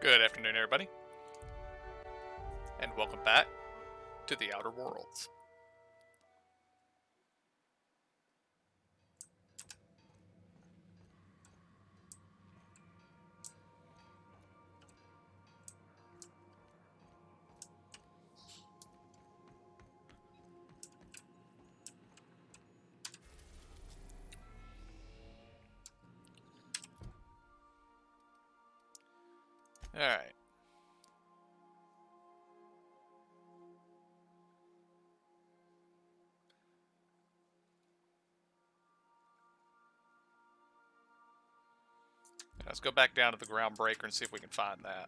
Good afternoon, everybody, and welcome back to the Outer Worlds. Alright. Let's go back down to the ground breaker and see if we can find that.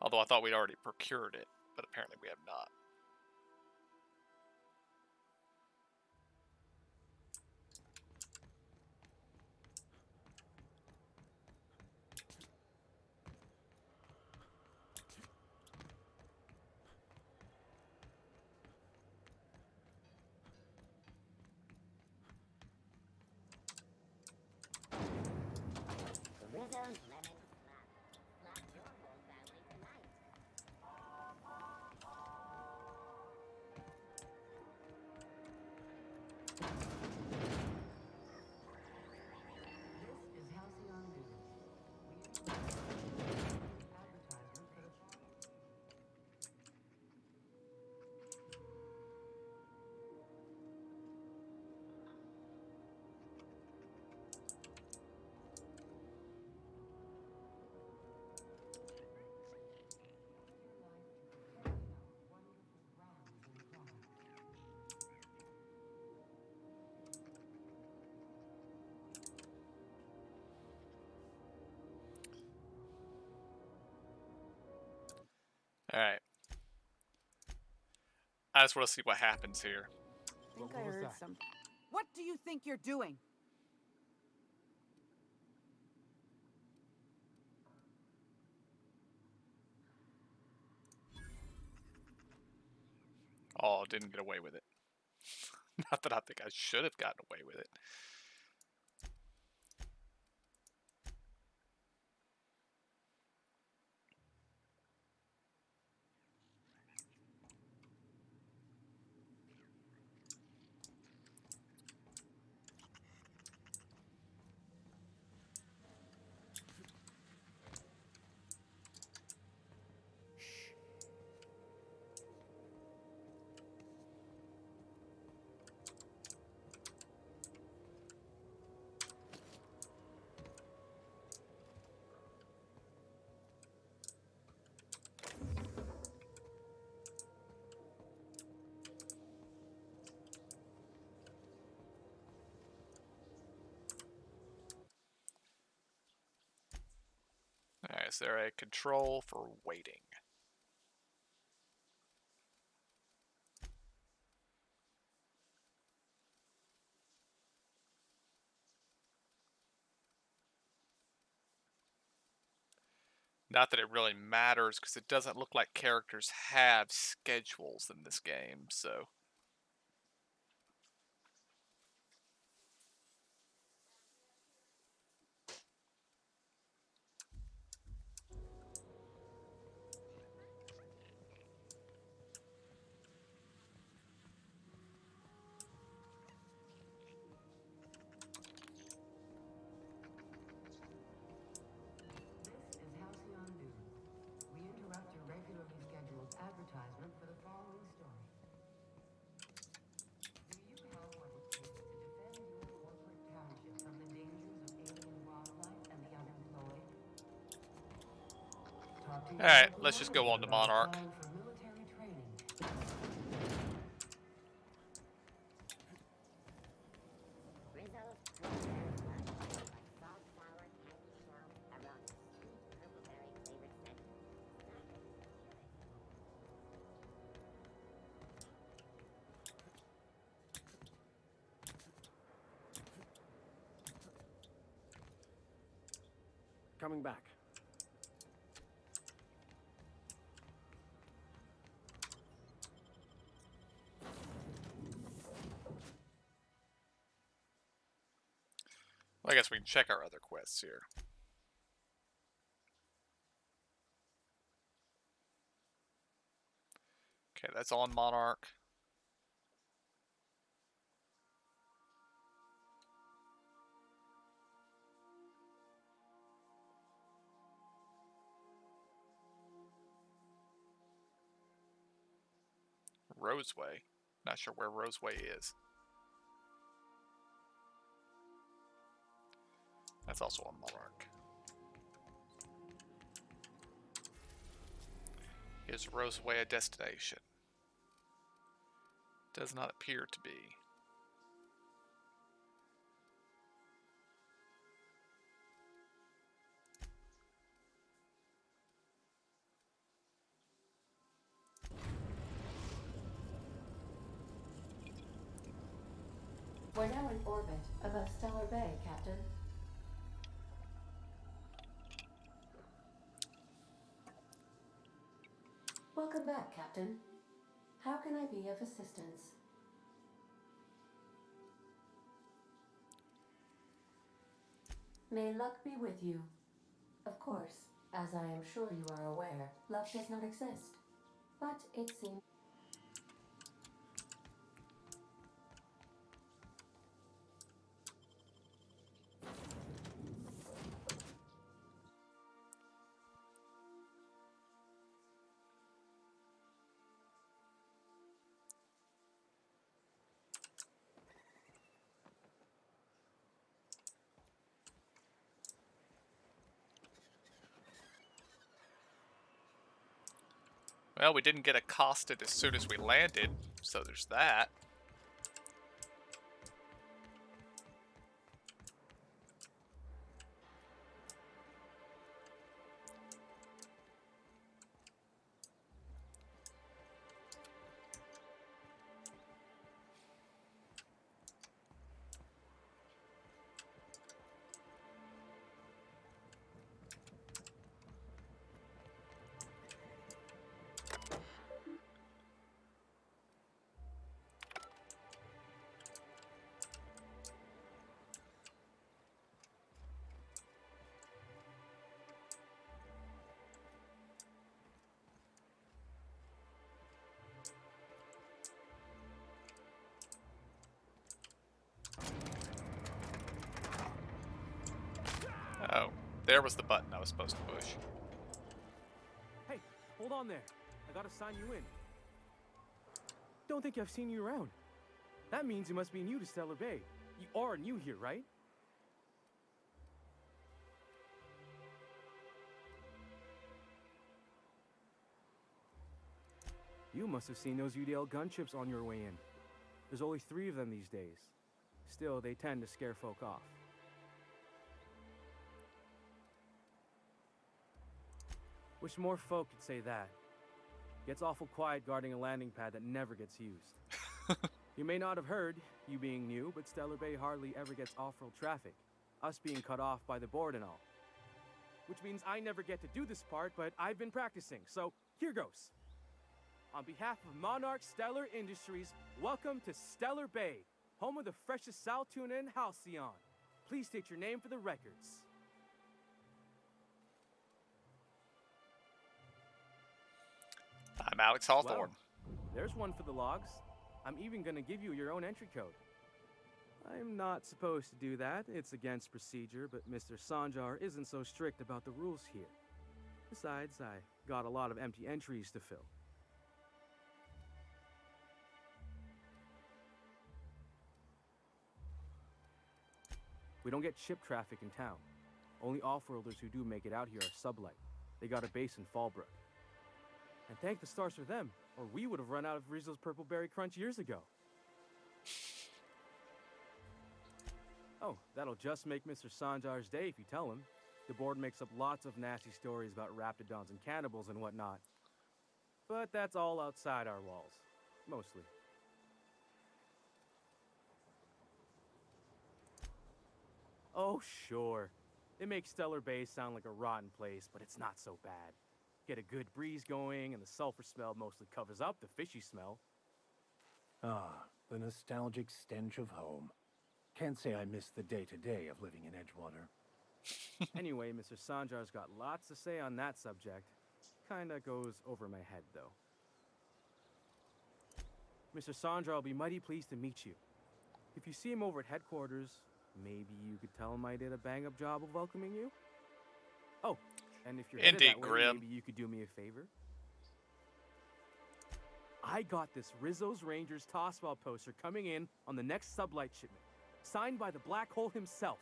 Although I thought we'd already procured it, but apparently we have not. Alright. I just want to see what happens here. I think I heard something. What do you think you're doing? Oh, didn't get away with it. Not that I think I should have gotten away with it. Alright, is there a control for waiting? Not that it really matters, because it doesn't look like characters have schedules in this game, so... This is Halcyon News. We interrupt your regularly scheduled advertisement for the following story. Do you have what it takes to defend your corporate township from the dangers of alien wildlife and the unemployed? Talk to your Alright, local let's just go on manager to about Monarch. applying for military training. Coming back. Well, I guess we can check our other quests here. Okay, that's on Monarch. Roseway. Not sure where Roseway is. That's also on Monarch. Is Roseway a destination? Does not appear to be. We're now in orbit above Stellar Bay, Captain. Welcome back, Captain. How can I be of assistance? May luck be with you. Of course, as I am sure you are aware, luck does not exist. But it seems... Well, we didn't get accosted as soon as we landed, so there's that. Oh, there was the button I was supposed to push. Hey, hold on there. I gotta sign you in. Don't think I've seen you around. That means you must be new to Stellar Bay. You are new here, right? You must have seen those UDL gunships on your way in. There's only 3 of them these days. Still, they tend to scare folk off. Wish more folk could say that. Gets awful quiet guarding a landing pad that never gets used. You may not have heard, you being new, but Stellar Bay hardly ever gets off-road traffic. Us being cut off by the board and all. Which means I never get to do this part, but I've been practicing, so here goes. On behalf of Monarch Stellar Industries, welcome to Stellar Bay, home of the freshest sal tuna in Halcyon. Please state your name for the records. I'm Alex Hawthorne. Well, there's one for the logs. I'm even gonna give you your own entry code. I'm not supposed to do that. It's against procedure, but Mr. Sanjar isn't so strict about the rules here. Besides, I got a lot of empty entries to fill. We don't get ship traffic in town. Only off-worlders who do make it out here are sublight. They got a base in Fallbrook. And thank the stars for them, or we would have run out of Rizzo's Purple Berry Crunch years ago. Oh, that'll just make Mr. Sanjar's day if you tell him. The board makes up lots of nasty stories about raptidons and cannibals and whatnot. But that's all outside our walls. Mostly. Oh, sure. It makes Stellar Bay sound like a rotten place, but it's not so bad. Get a good breeze going, and the sulfur smell mostly covers up the fishy smell. Ah, the nostalgic stench of home. Can't say I miss the day-to-day of living in Edgewater. Anyway, Mr. Sanjar's got lots to say on that subject. Kinda goes over my head, though. Mr. Sanjar will be mighty pleased to meet you. If you see him over at headquarters, maybe you could tell him I did a bang-up job of welcoming you? Oh, and if you're headed Indeed, that way, Grim. maybe you could do me a favor? I got this Rizzo's Rangers Tossball poster coming in on the next sublight shipment, signed by the Black Hole himself.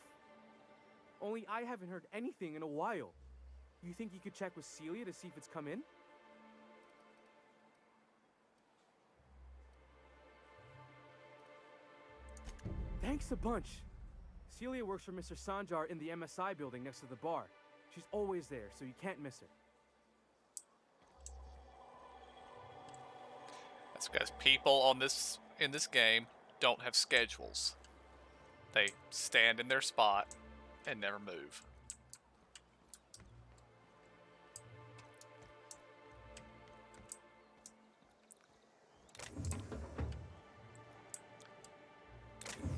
Only I haven't heard anything in a while. You think you could check with Celia to see if it's come in? Thanks a bunch. Celia works for Mr. Sanjar in the MSI building next to the bar. She's always there, so you can't miss her. That's because people in this game don't have schedules. They stand in their spot and never move.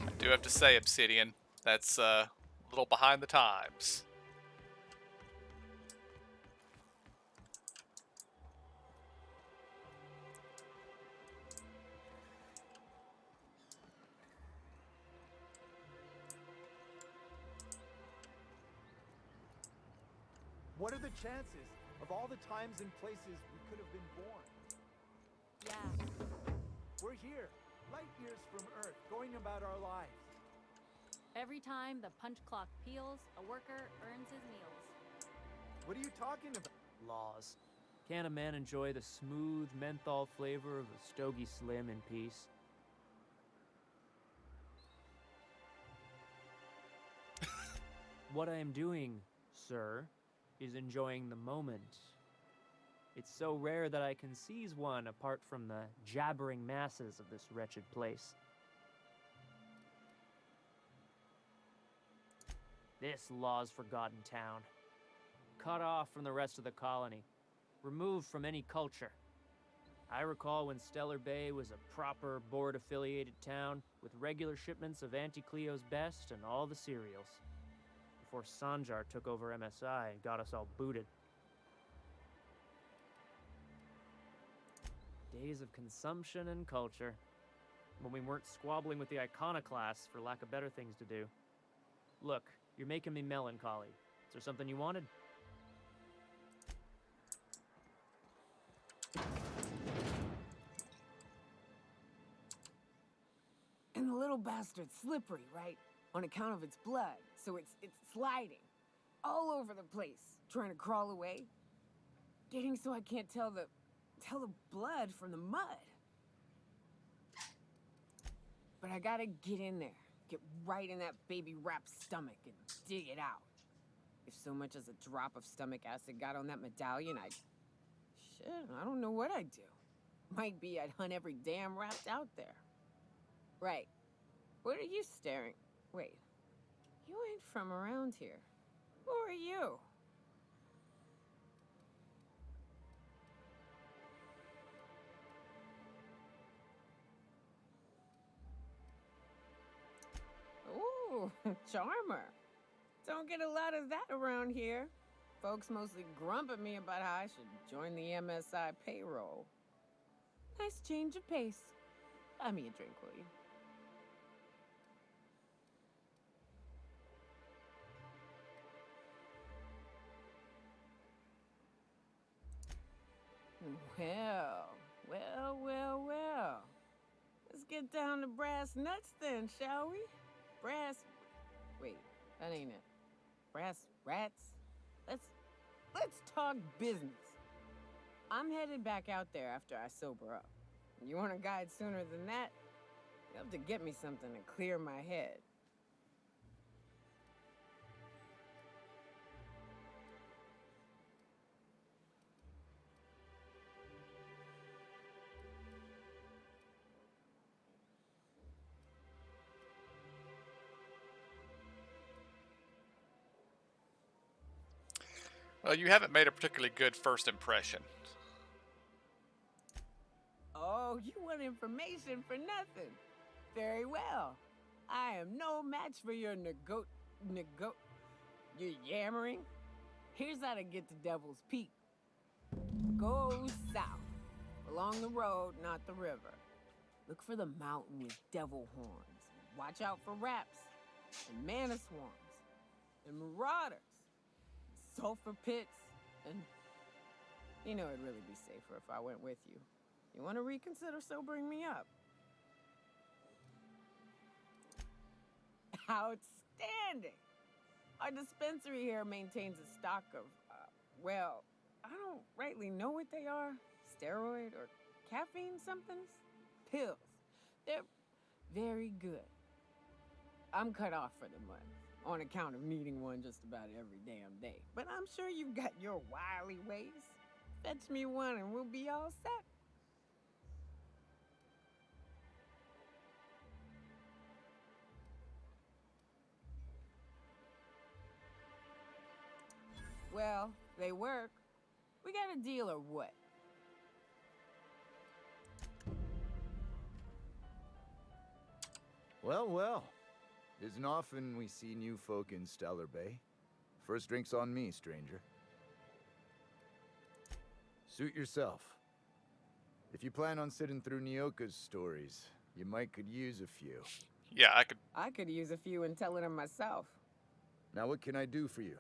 I do have to say, Obsidian, that's a little behind the times. What are the chances of all the times and places we could have been born? Yeah. We're here, light years from Earth, going about our lives. Every time the punch clock peals, a worker earns his meals. What are you talking about? Laws. Can a man enjoy the smooth menthol flavor of a Stogie Slim in peace? What I am doing, sir, is enjoying the moment. It's so rare that I can seize one apart from the jabbering masses of this wretched place. This law's forgotten town. Cut off from the rest of the colony. Removed from any culture. I recall when Stellar Bay was a proper board-affiliated town with regular shipments of Auntie Cleo's best and all the cereals. Before Sanjar took over MSI and got us all booted. Days of consumption and culture. When we weren't squabbling with the iconoclasts for lack of better things to do. Look, you're making me melancholy. Is there something you wanted? And the little bastard's slippery, right? On account of its blood, so it's sliding all over the place, trying to crawl away. Getting so I can't tell the blood from the mud. But I gotta get in there, get right in that baby rap's stomach and dig it out. If so much as a drop of stomach acid got on that medallion, I don't know what I'd do. Might be I'd hunt every damn rat out there. Right. What are you staring? Wait. You ain't from around here. Who are you? Ooh, charmer. Don't get a lot of that around here. Folks mostly grump at me about how I should join the MSI payroll. Nice change of pace. Buy me a drink, will you? Well. Let's get down to brass nuts then, shall we? Wait, that ain't it. Brass rats? Let's talk business. I'm headed back out there after I sober up. You want a guide sooner than that? You have to get me something to clear my head. Well, you haven't made a particularly good first impression. Oh, you want information for nothing. Very well. I am no match for your your yammering. Here's how to get to Devil's Peak. Go south, along the road, not the river. Look for the mountain with devil horns. Watch out for raps, and mana swarms, and marauders, sulfur pits, and... You know, it'd really be safer if I went with you. You want to reconsider sobering me up? Outstanding! Our dispensary here maintains a stock of, well, I don't rightly know what they are. Steroid or caffeine somethings? Pills. They're very good. I'm cut off for the month, on account of needing one just about every damn day. But I'm sure you've got your wily ways. Fetch me one and we'll be all set. Well, they work. We got a deal or what? Well, well. Isn't often we see new folk in Stellar Bay. First drink's on me, stranger. Suit yourself. If you plan on sitting through Nyoka's stories, you might could use a few. Yeah, I could use a few and telling them myself. Now what can I do for you?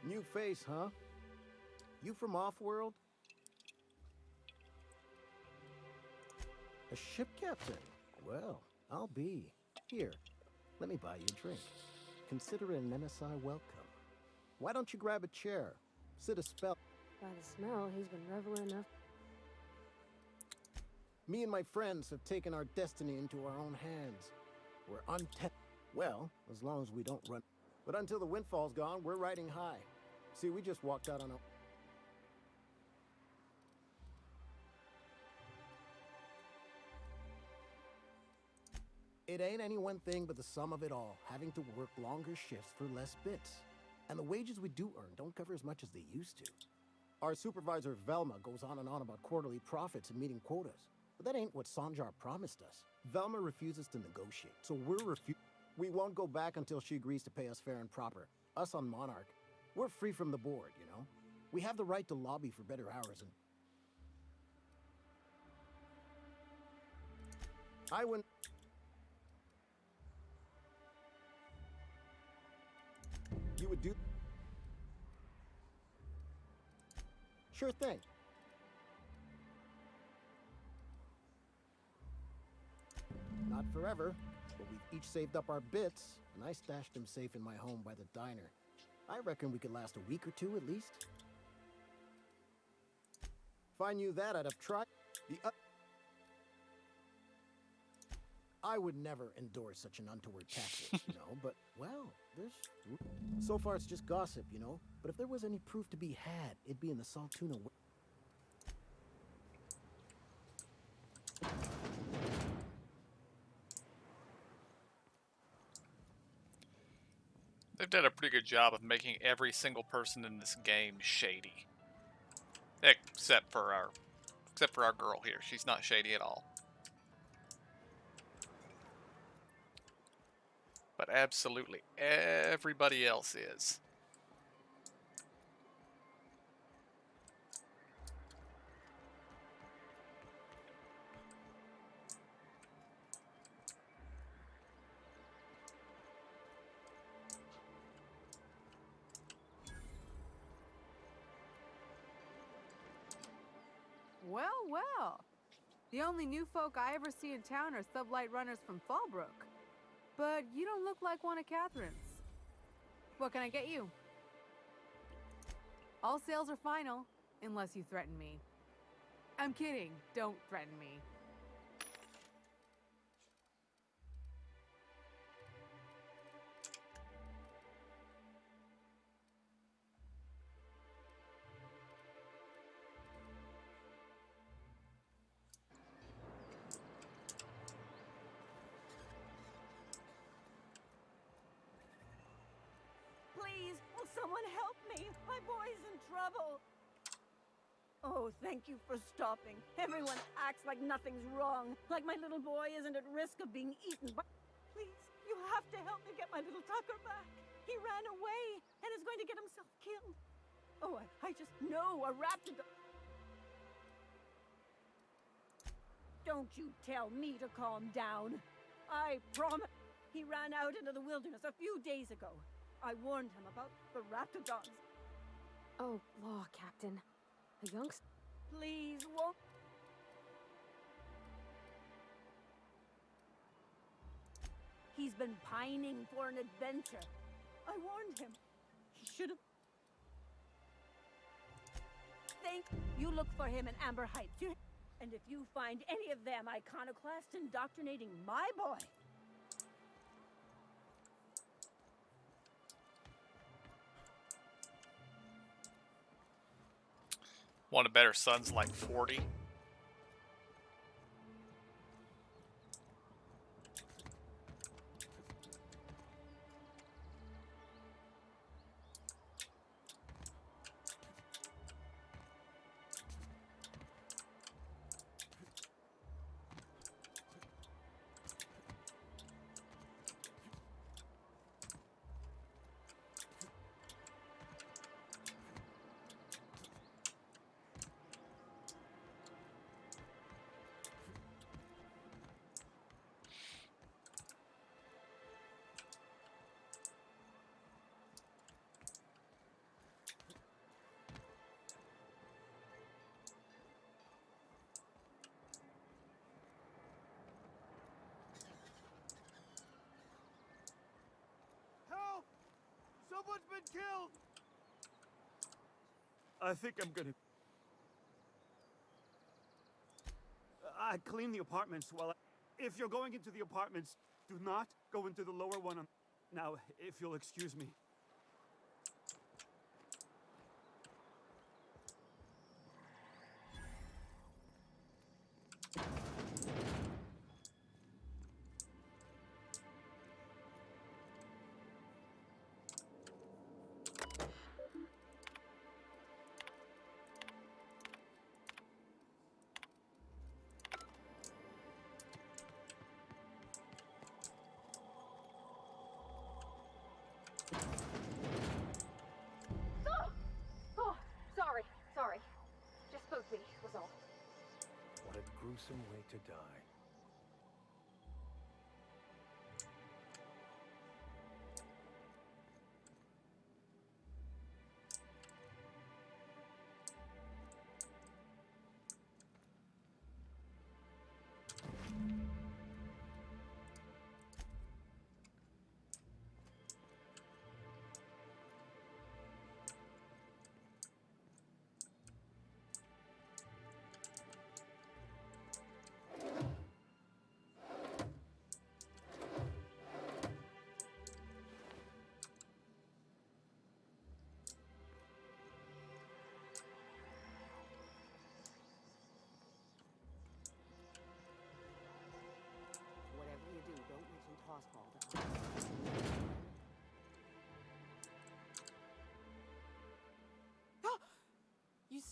New face, huh? You from Offworld? A ship captain? Well, I'll be. Here, let me buy you a drink. Consider it an MSI welcome. Why don't you grab a chair? Sit a spell. By the smell, he's been reveling enough. Me and my friends have taken our destiny into our own hands. We're well, as long as we don't run. But until the windfall's gone, we're riding high. See, we just walked out on a... It ain't any one thing but the sum of it all, having to work longer shifts for less bits. And the wages we do earn don't cover as much as they used to. Our supervisor, Velma, goes on and on about quarterly profits and meeting quotas. But that ain't what Sanjar promised us. Velma refuses to negotiate, so we won't go back until she agrees to pay us fair and proper. Us on Monarch, we're free from the board, you know? We have the right to lobby for better hours and... I wouldn't... You would do... Sure thing. Not forever, but we've each saved up our bits, and I stashed them safe in my home by the diner. I reckon we could last a week or two at least. If I knew that, I'd have tried. I would never endorse such an untoward tactic, you know, but, well, there's... So far it's just gossip, you know, but if there was any proof to be had, it'd be in the Saltuna... They've done a pretty good job of making every single person in this game shady. Except for our girl here. She's not shady at all. But absolutely everybody else is. Well, well. The only new folk I ever see in town are sublight runners from Fallbrook. But you don't look like one of Catherine's. What can I get you? All sales are final, unless you threaten me. I'm kidding. Don't threaten me. Please, will someone help me? My boy's in trouble. Oh, thank you for stopping. Everyone acts like nothing's wrong, like my little boy isn't at risk of being eaten by... Please, you have to help me get my little Tucker back. He ran away and is going to get himself killed. Oh, I just know a raptor... Don't you tell me to calm down. I promise. He ran out into the wilderness a few days ago. I warned him about the raptidons. Oh, law, Captain. A youngster. Please, won't... He's been pining for an adventure. I warned him. He should have... Think you look for him in Amber Heights. And if you find any of them iconoclast indoctrinating my boy... One of better sons like 40. Someone's been killed! I think I'm gonna... I clean the apartments while If you're going into the apartments, do not go into the lower one. Now, if you'll excuse me. Sorry. Just spoke me, was all. What a gruesome way to die.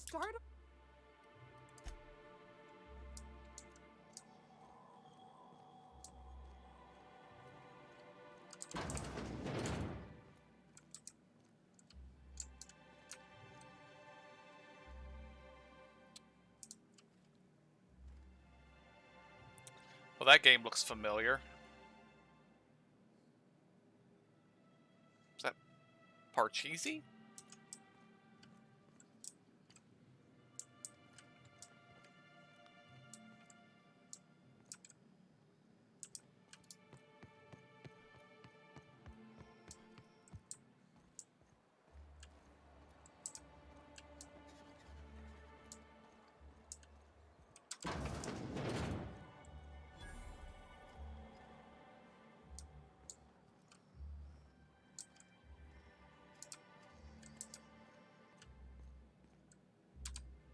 start. Well, that game looks familiar. Is that Parcheesi?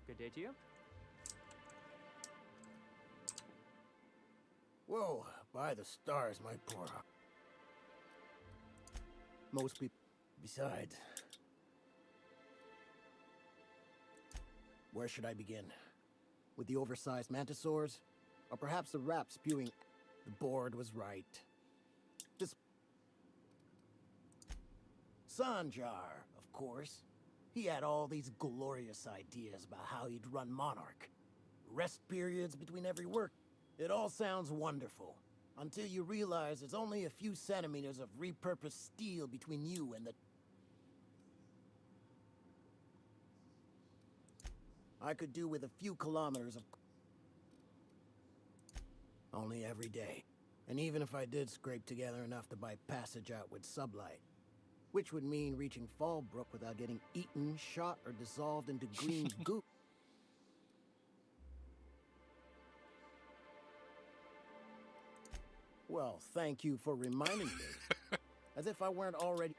Good day to you. Whoa, by the stars, my poor. Most people. Besides. Where should I begin? With the oversized mantisaurs? Or perhaps the rap spewing. The board was right. This. Sanjar, of course. He had all these glorious ideas about how he'd run Monarch. Rest periods between every work. It all sounds wonderful. Until you realize there's only a few centimeters of repurposed steel between you and the... I could do with a few kilometers of... Only every day. And even if I did scrape together enough to buy passage out with sublight, which would mean reaching Fallbrook without getting eaten, shot, or dissolved into green goop. Well, thank you for reminding me. As if I weren't already...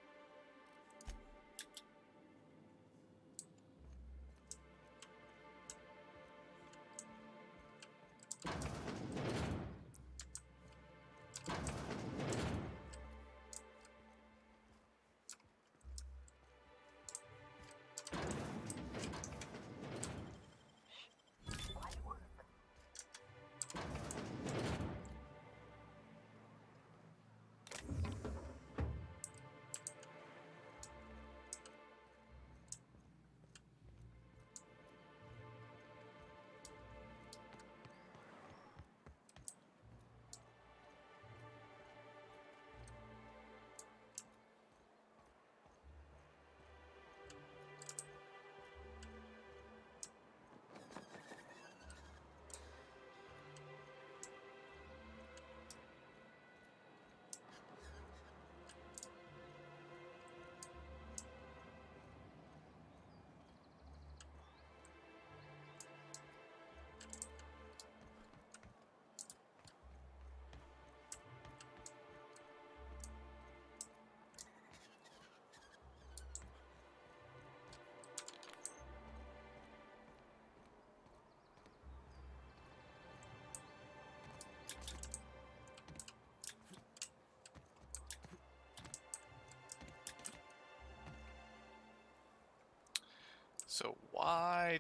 So why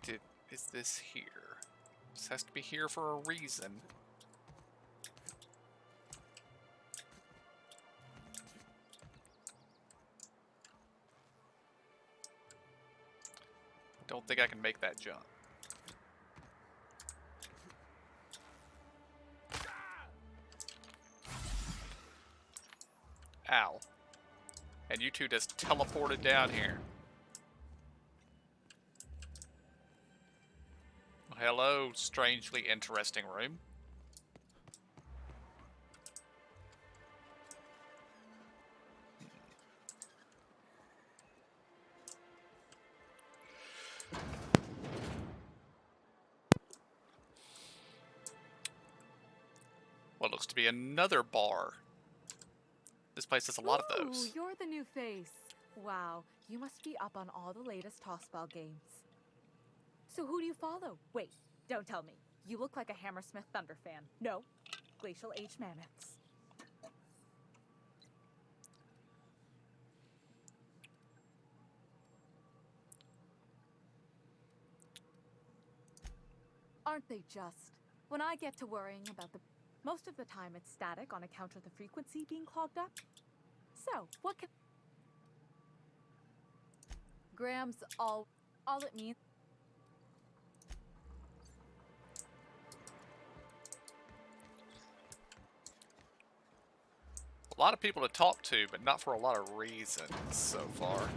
is this here? This has to be here for a reason. Don't think I can make that jump. Ow. And you two just teleported down here. Hello, strangely interesting room. What looks to be another bar. This place has a lot of those. Ooh, you're the new face. Wow, you must be up on all the latest tossball games. So who do you follow? Wait, don't tell me. You look like a Hammersmith Thunder fan. No, Glacial H Mammoths. Aren't they just? When I get to worrying about the... Most of the time it's static on account of the frequency being clogged up. So, what can... Grams, all it means... A lot of people to talk to, but not for a lot of reasons so far.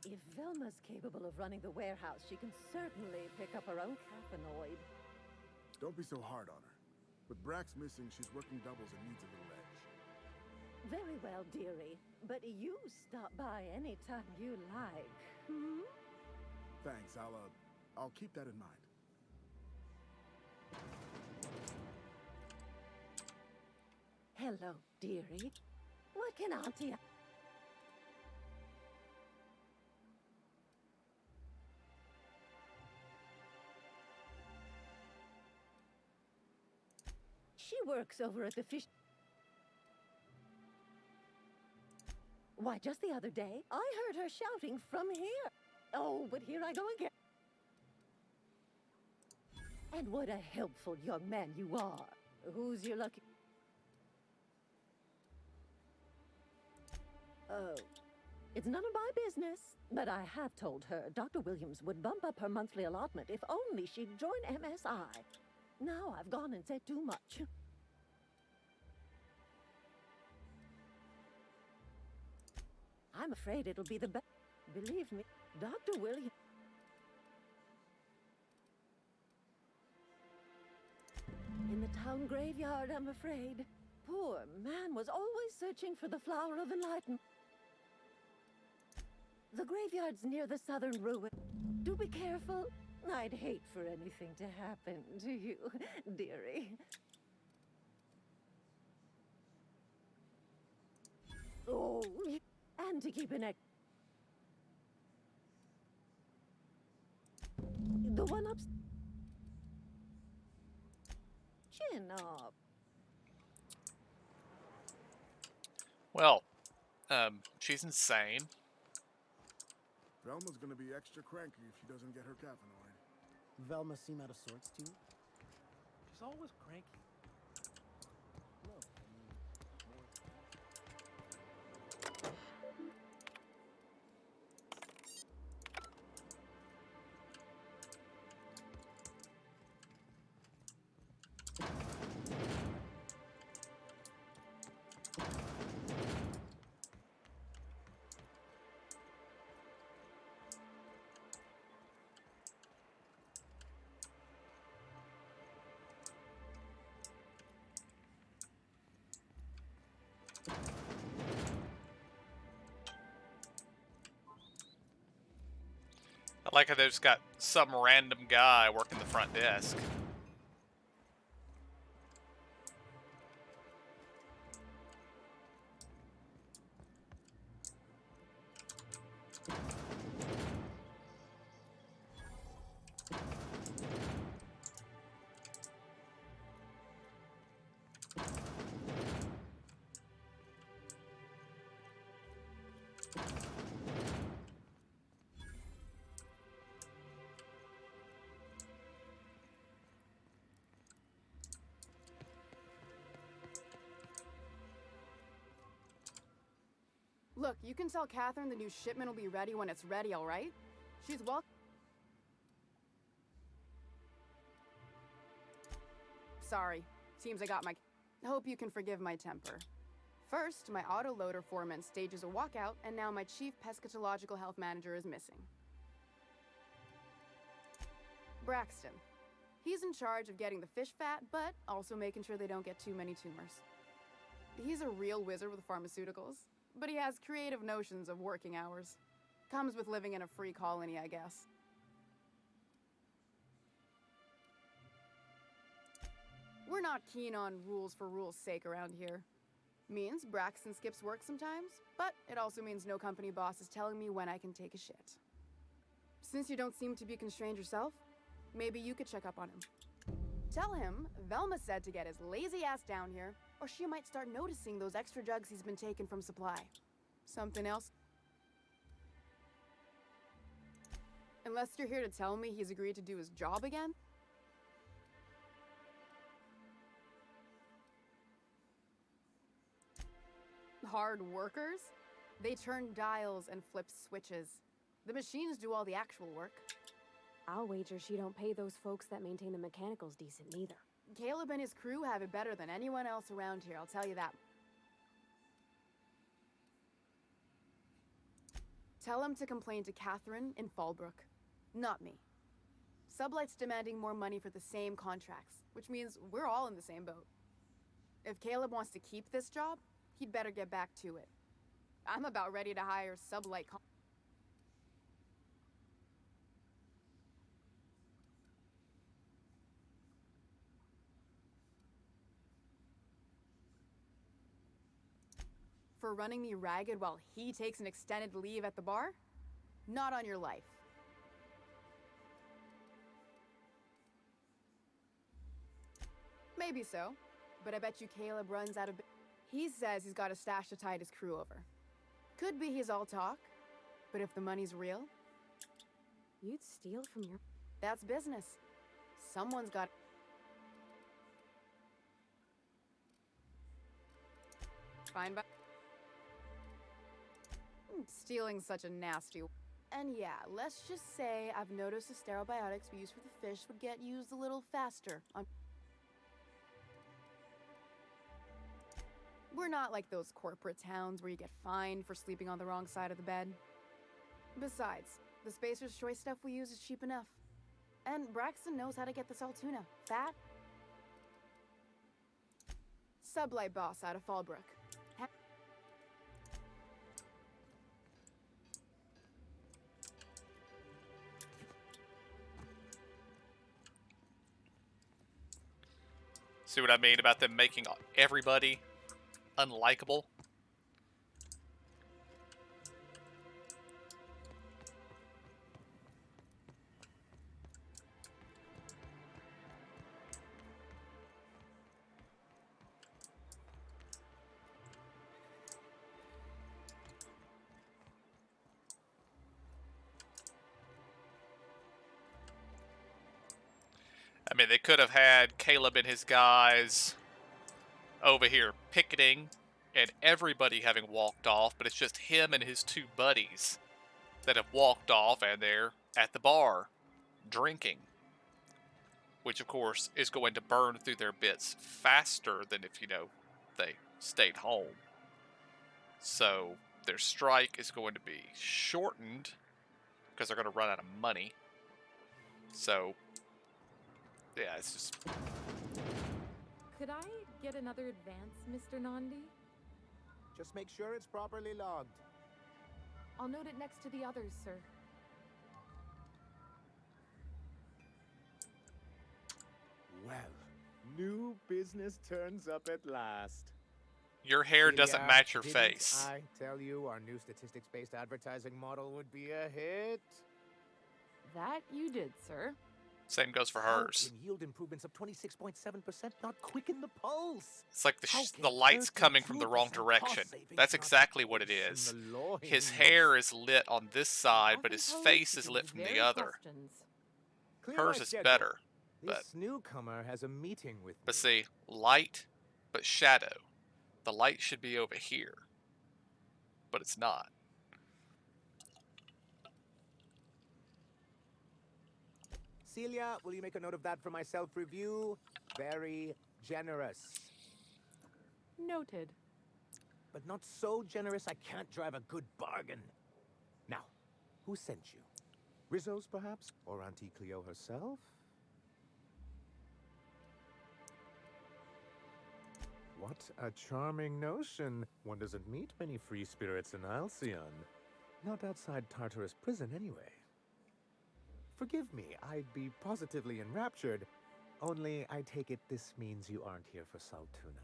If Velma's capable of running the warehouse, she can certainly pick up her own cathanoid. Don't be so hard on her. With Brax missing, she's working doubles and needs a little edge. Very well, dearie. But you stop by anytime you like. Hmm? Thanks, I'll keep that in mind. Hello, dearie. What can Auntie... She works over at the fish... Why, just the other day, I heard her shouting from here. Oh, but here I go again. And what a helpful young man you are. Who's your lucky... Oh, it's none of my business. But I have told her Dr. Williams would bump up her monthly allotment if only she'd join MSI. Now I've gone and said too much. I'm afraid it'll be the best. Believe me, Dr. Williams... In the town graveyard, I'm afraid. Poor man was always searching for the flower of enlightenment. The graveyard's near the southern ruin. Do be careful. I'd hate for anything to happen to you, dearie. Oh, and to keep an eye. The one up. Chin up. Well, she's insane. Velma's gonna be extra cranky if she doesn't get her cathanoid. Velma seem out of sorts too? She's always cranky. I like how they've just got some random guy working the front desk. Look, you can tell Catherine the new shipment will be ready when it's ready, all right? She's welcome. Sorry. Seems I got my... Hope you can forgive my temper. First, my autoloader foreman stages a walkout, and now my chief pescatological health manager is missing. Braxton. He's in charge of getting the fish fat, but also making sure they don't get too many tumors. He's a real wizard with pharmaceuticals, but he has creative notions of working hours. Comes with living in a free colony, I guess. We're not keen on rules for rules' sake around here. Means Braxton skips work sometimes, but it also means no company boss is telling me when I can take a shit. Since you don't seem to be constrained yourself, maybe you could check up on him. Tell him Velma said to get his lazy ass down here, or she might start noticing those extra jugs he's been taking from supply. Something else? Unless you're here to tell me he's agreed to do his job again? Hard workers? They turn dials and flip switches. The machines do all the actual work. I'll wager she don't pay those folks that maintain the mechanicals decent neither. Caleb and his crew have it better than anyone else around here, I'll tell you that. Tell him to complain to Catherine in Fallbrook, not me. Sublight's demanding more money for the same contracts, which means we're all in the same boat. If Caleb wants to keep this job, he'd better get back to it. I'm about ready to hire Sublight. For running me ragged while he takes an extended leave at the bar? Not on your life. Maybe so, but I bet you Caleb runs out of... He says he's got a stash to tide his crew over. Could be he's all talk, but if the money's real... You'd steal from your... That's business. Someone's got... Fine by... Stealing's such a nasty... And yeah, let's just say I've noticed the sterile biotics we use for the fish would get used a little faster on... We're not like those corporate towns where you get fined for sleeping on the wrong side of the bed. Besides, the Spacer's Choice stuff we use is cheap enough. And Braxton knows how to get the Saltuna. Fat. Sublight boss out of Fallbrook. See what I mean about them making everybody unlikable? I mean, they could have had Caleb and his guys over here picketing and everybody having walked off, but it's just him and his two buddies that have walked off and they're at the bar drinking, which of course is going to burn through their bits faster than if, you know, they stayed home. So their strike is going to be shortened because they're going to run out of money. So yeah, it's just... Could I get another advance, Mr. Nandi? Just make sure it's properly logged. I'll note it next to the others, sir. Well, new business turns up at last. Your hair doesn't Celia, match your didn't face. I tell you our new statistics-based advertising model would be a hit? That you did, sir. Same goes for How hers. can yield improvements of 26.7% not quicken the pulse? It's like How the can light's coming from the wrong 32% direction. cost savings That's not exactly what it quicken is. the loins? His hair is lit on this side, but his Often face posed is lit from the very other. questions. Clear Hers my is schedule. better. This But newcomer has a meeting with but see, light, but shadow. The light should be over here, but it's not. Celia, will you make a note of that for my self-review? very generous. Noted. But not so generous I can't drive a good bargain. Now, who sent you? Rizzo's, perhaps? Or Auntie Cleo herself? What a charming notion. One doesn't meet many free spirits in Alcyon. Not outside Tartarus prison, anyway. Forgive me, I'd be positively enraptured. Only, I take it this means you aren't here for Saltuna.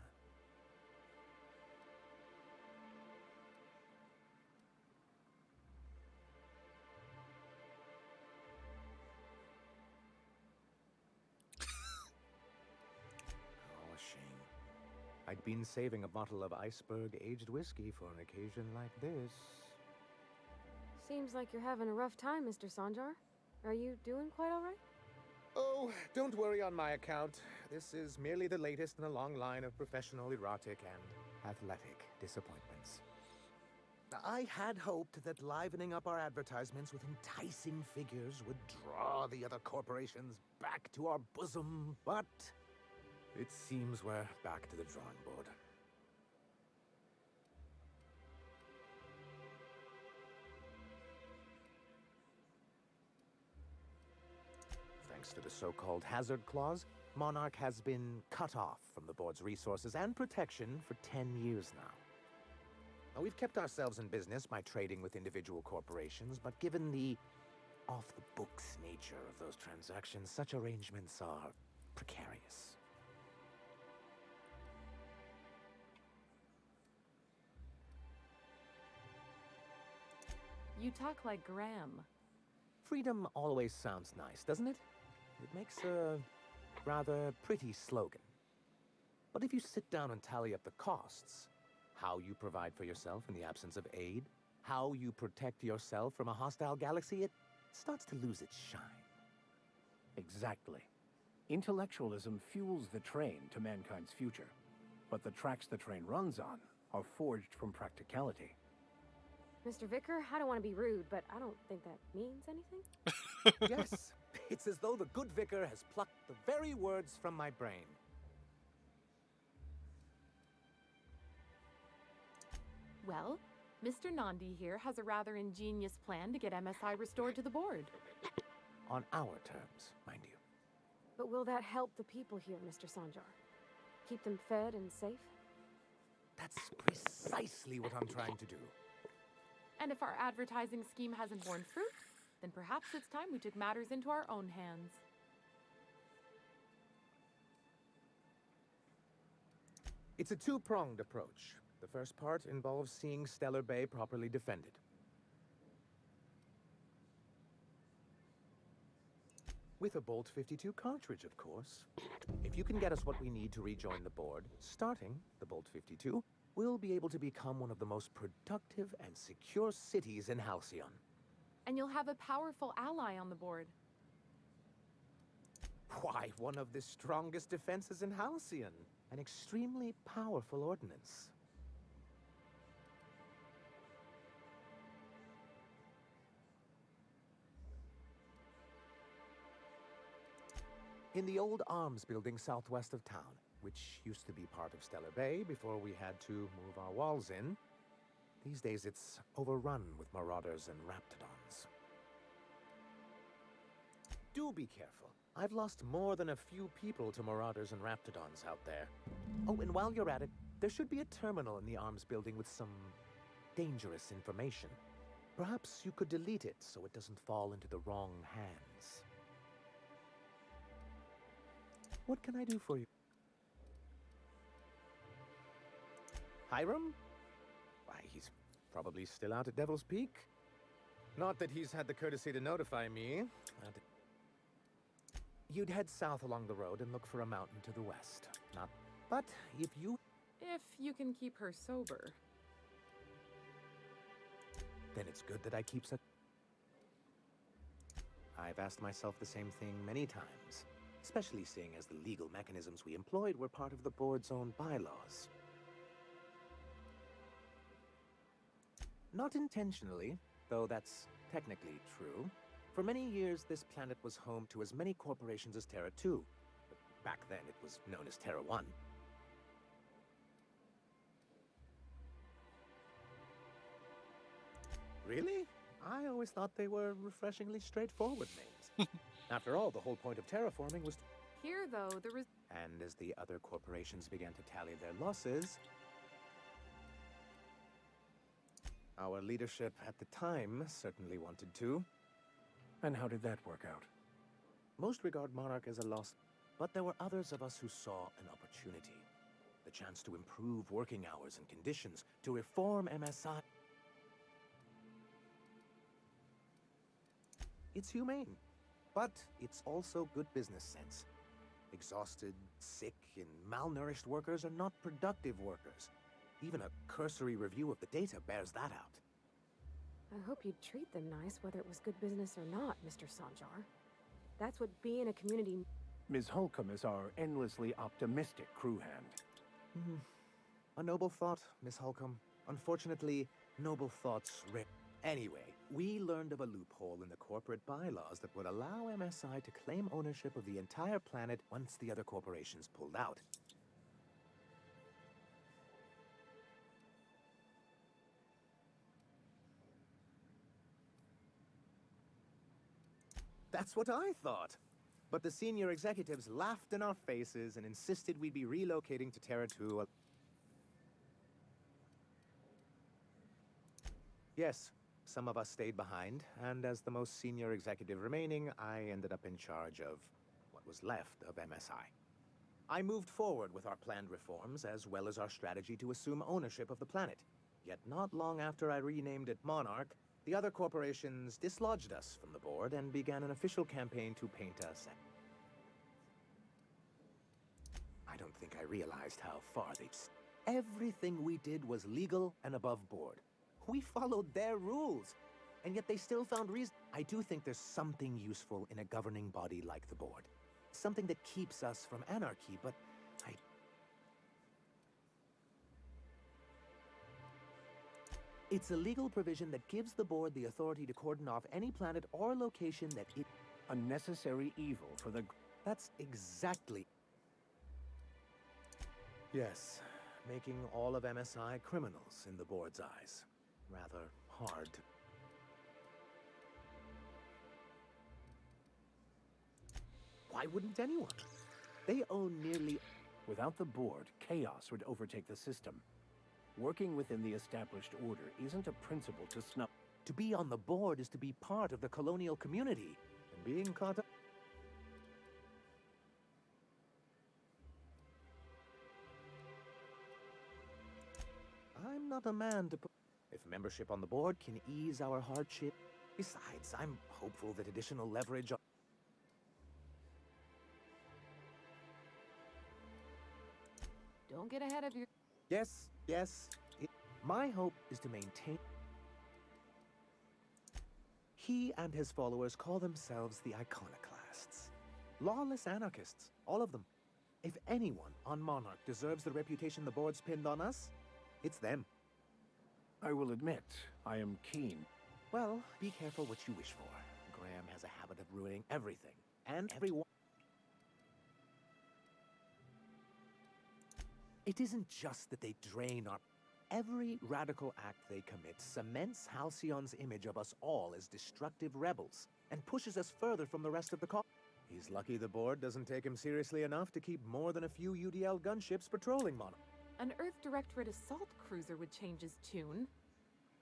I'd been saving a bottle of iceberg-aged whiskey for an occasion like this. Seems like you're having a rough time, Mr. Sanjar. Are you doing quite all right? Oh, don't worry on my account. This is merely the latest in a long line of professional erotic and athletic disappointments. I had hoped that livening up our advertisements with enticing figures would draw the other corporations back to our bosom, but it seems we're back to the drawing board. Thanks to the so-called hazard clause, Monarch has been cut off from the board's resources and protection for 10 years now. Now, we've kept ourselves in business by trading with individual corporations, but given the off-the-books nature of those transactions, such arrangements are precarious. You talk like Graham. Freedom always sounds nice, doesn't it? It makes a rather pretty slogan. But if you sit down and tally up the costs, how you provide for yourself in the absence of aid, how you protect yourself from a hostile galaxy, it starts to lose its shine. Exactly. Intellectualism fuels the train to mankind's future, but the tracks the train runs on are forged from practicality. Mr. Vicar, I don't want to be rude, but I don't think that means anything. Yes, it's as though the good vicar has plucked the very words from my brain. Well, Mr. Nandi here has a rather ingenious plan to get MSI restored to the board. On our terms, mind you. But will that help the people here, Mr. Sanjar? Keep them fed and safe? That's precisely what I'm trying to do. And if our advertising scheme hasn't borne fruit, then perhaps it's time we took matters into our own hands. It's a two-pronged approach. The first part involves seeing Stellar Bay properly defended. With a Bolt 52 cartridge, of course. If you can get us what we need to rejoin the board, starting the Bolt 52, we'll be able to become one of the most productive and secure cities in Halcyon. And you'll have a powerful ally on the board. Why, one of the strongest defenses in Halcyon. An extremely powerful ordnance. In the old arms building southwest of town, which used to be part of Stellar Bay before we had to move our walls in, these days it's overrun with marauders and raptidons. Do be careful. I've lost more than a few people to marauders and raptidons out there. Oh, and while you're at it, there should be a terminal in the arms building with some dangerous information. Perhaps you could delete it so it doesn't fall into the wrong hands. What can I do for you? Hiram? Why, he's probably still out at Devil's Peak. Not that he's had the courtesy to notify me. You'd head south along the road and look for a mountain to the west. But if you... If you can keep her sober. Then it's good that I keep such... I've asked myself the same thing many times, especially seeing as the legal mechanisms we employed were part of the board's own bylaws. Not intentionally, though that's technically true. For many years, this planet was home to as many corporations as Terra 2. Back then, it was known as Terra 1. Really? I always thought they were refreshingly straightforward names. After all, the whole point of terraforming was... Here, though, And as the other corporations began to tally their losses, our leadership at the time certainly wanted to. And how did that work out? Most regard Monarch as a loss, but there were others of us who saw an opportunity. The chance to improve working hours and conditions, to reform MSI. It's humane, but it's also good business sense. Exhausted, sick, and malnourished workers are not productive workers. Even a cursory review of the data bears that out. I hope you'd treat them nice, whether it was good business or not, Mr. Sanjar. That's what being a community... Ms. Holcomb is our endlessly optimistic crew hand. A noble thought, Miss Holcomb. Unfortunately, noble thoughts rip. Anyway, we learned of a loophole in the corporate bylaws that would allow MSI to claim ownership of the entire planet once the other corporations pulled out. That's what I thought. But the senior executives laughed in our faces and insisted we'd be relocating to Terra 2. Yes, some of us stayed behind, and as the most senior executive remaining, I ended up in charge of what was left of MSI. I moved forward with our planned reforms, as well as our strategy to assume ownership of the planet. Yet not long after I renamed it Monarch, the other corporations dislodged us from the board and began an official campaign to paint us. I don't think I realized how far they'd... Everything we did was legal and above board. We followed their rules, and yet they still found reason. I do think there's something useful in a governing body like the board. Something that keeps us from anarchy, but It's a legal provision that gives the board the authority to cordon off any planet or location that it... A necessary evil for the... That's exactly... Yes, making all of MSI criminals in the board's eyes. Rather hard to... Why wouldn't anyone? They own nearly... Without the board, chaos would overtake the system. Working within the established order isn't a principle to snub. To be on the board is to be part of the colonial community. And being caught up... I'm not a man to put... If membership on the board can ease our hardship... Besides, I'm hopeful that additional leverage... Don't get ahead of your... Yes, yes. My hope is to maintain... He and his followers call themselves the Iconoclasts. Lawless anarchists, all of them. If anyone on Monarch deserves the reputation the board's pinned on us, it's them. I will admit, I am keen. Well, be careful what you wish for. Graham has a habit of ruining everything, and everyone. It isn't just that they drain our... Every radical act they commit cements Halcyon's image of us all as destructive rebels, and pushes us further from the rest of the He's lucky the board doesn't take him seriously enough to keep more than a few UDL gunships patrolling Monarch. An Earth Directorate assault cruiser would change his tune.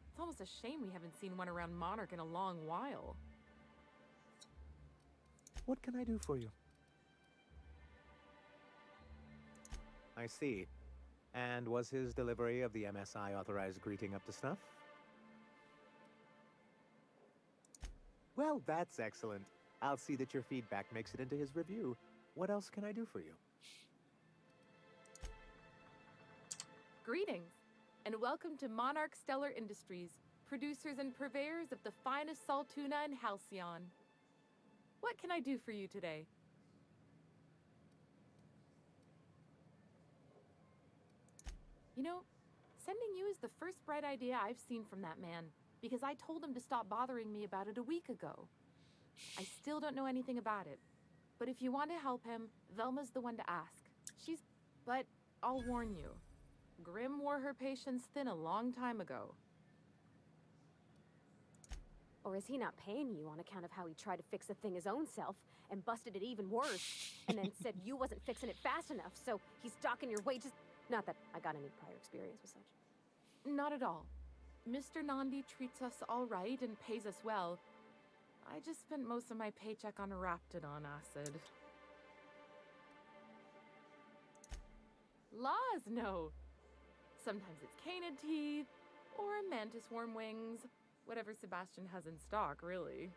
It's almost a shame we haven't seen one around Monarch in a long while. What can I do for you? I see. And was his delivery of the MSI authorized greeting up to snuff? Well, that's excellent. I'll see that your feedback makes it into his review. What else can I do for you? Greetings, and welcome to Monarch Stellar Industries, producers and purveyors of the finest salt tuna in Halcyon. What can I do for you today? You know, sending you is the first bright idea I've seen from that man, because I told him to stop bothering me about it a week ago. I still don't know anything about it. But if you want to help him, Velma's the one to ask. But I'll warn you, Grim wore her patience thin a long time ago. Or is he not paying you on account of how he tried to fix the thing his own self and busted it even worse, and then said you wasn't fixing it fast enough, so he's docking your wages? Not that I got any prior experience with such. Not at all. Mr. Nandi treats us all right and pays us well. I just spent most of my paycheck on Raptidon acid. Laws, no. Sometimes it's canid teeth, or mantis worm wings. Whatever Sebastian has in stock, really.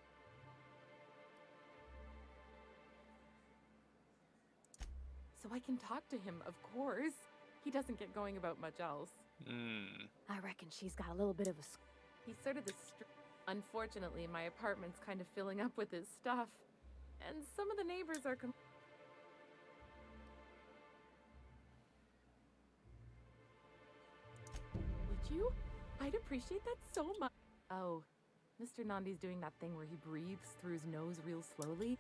So I can talk to him, of course. He doesn't get going about much else. I reckon she's got a little bit of a... He's sort of the... Unfortunately, my apartment's kind of filling up with his stuff. And some of the neighbors are... Would you? I'd appreciate that so much. Oh, Mr. Nandi's doing that thing where he breathes through his nose real slowly.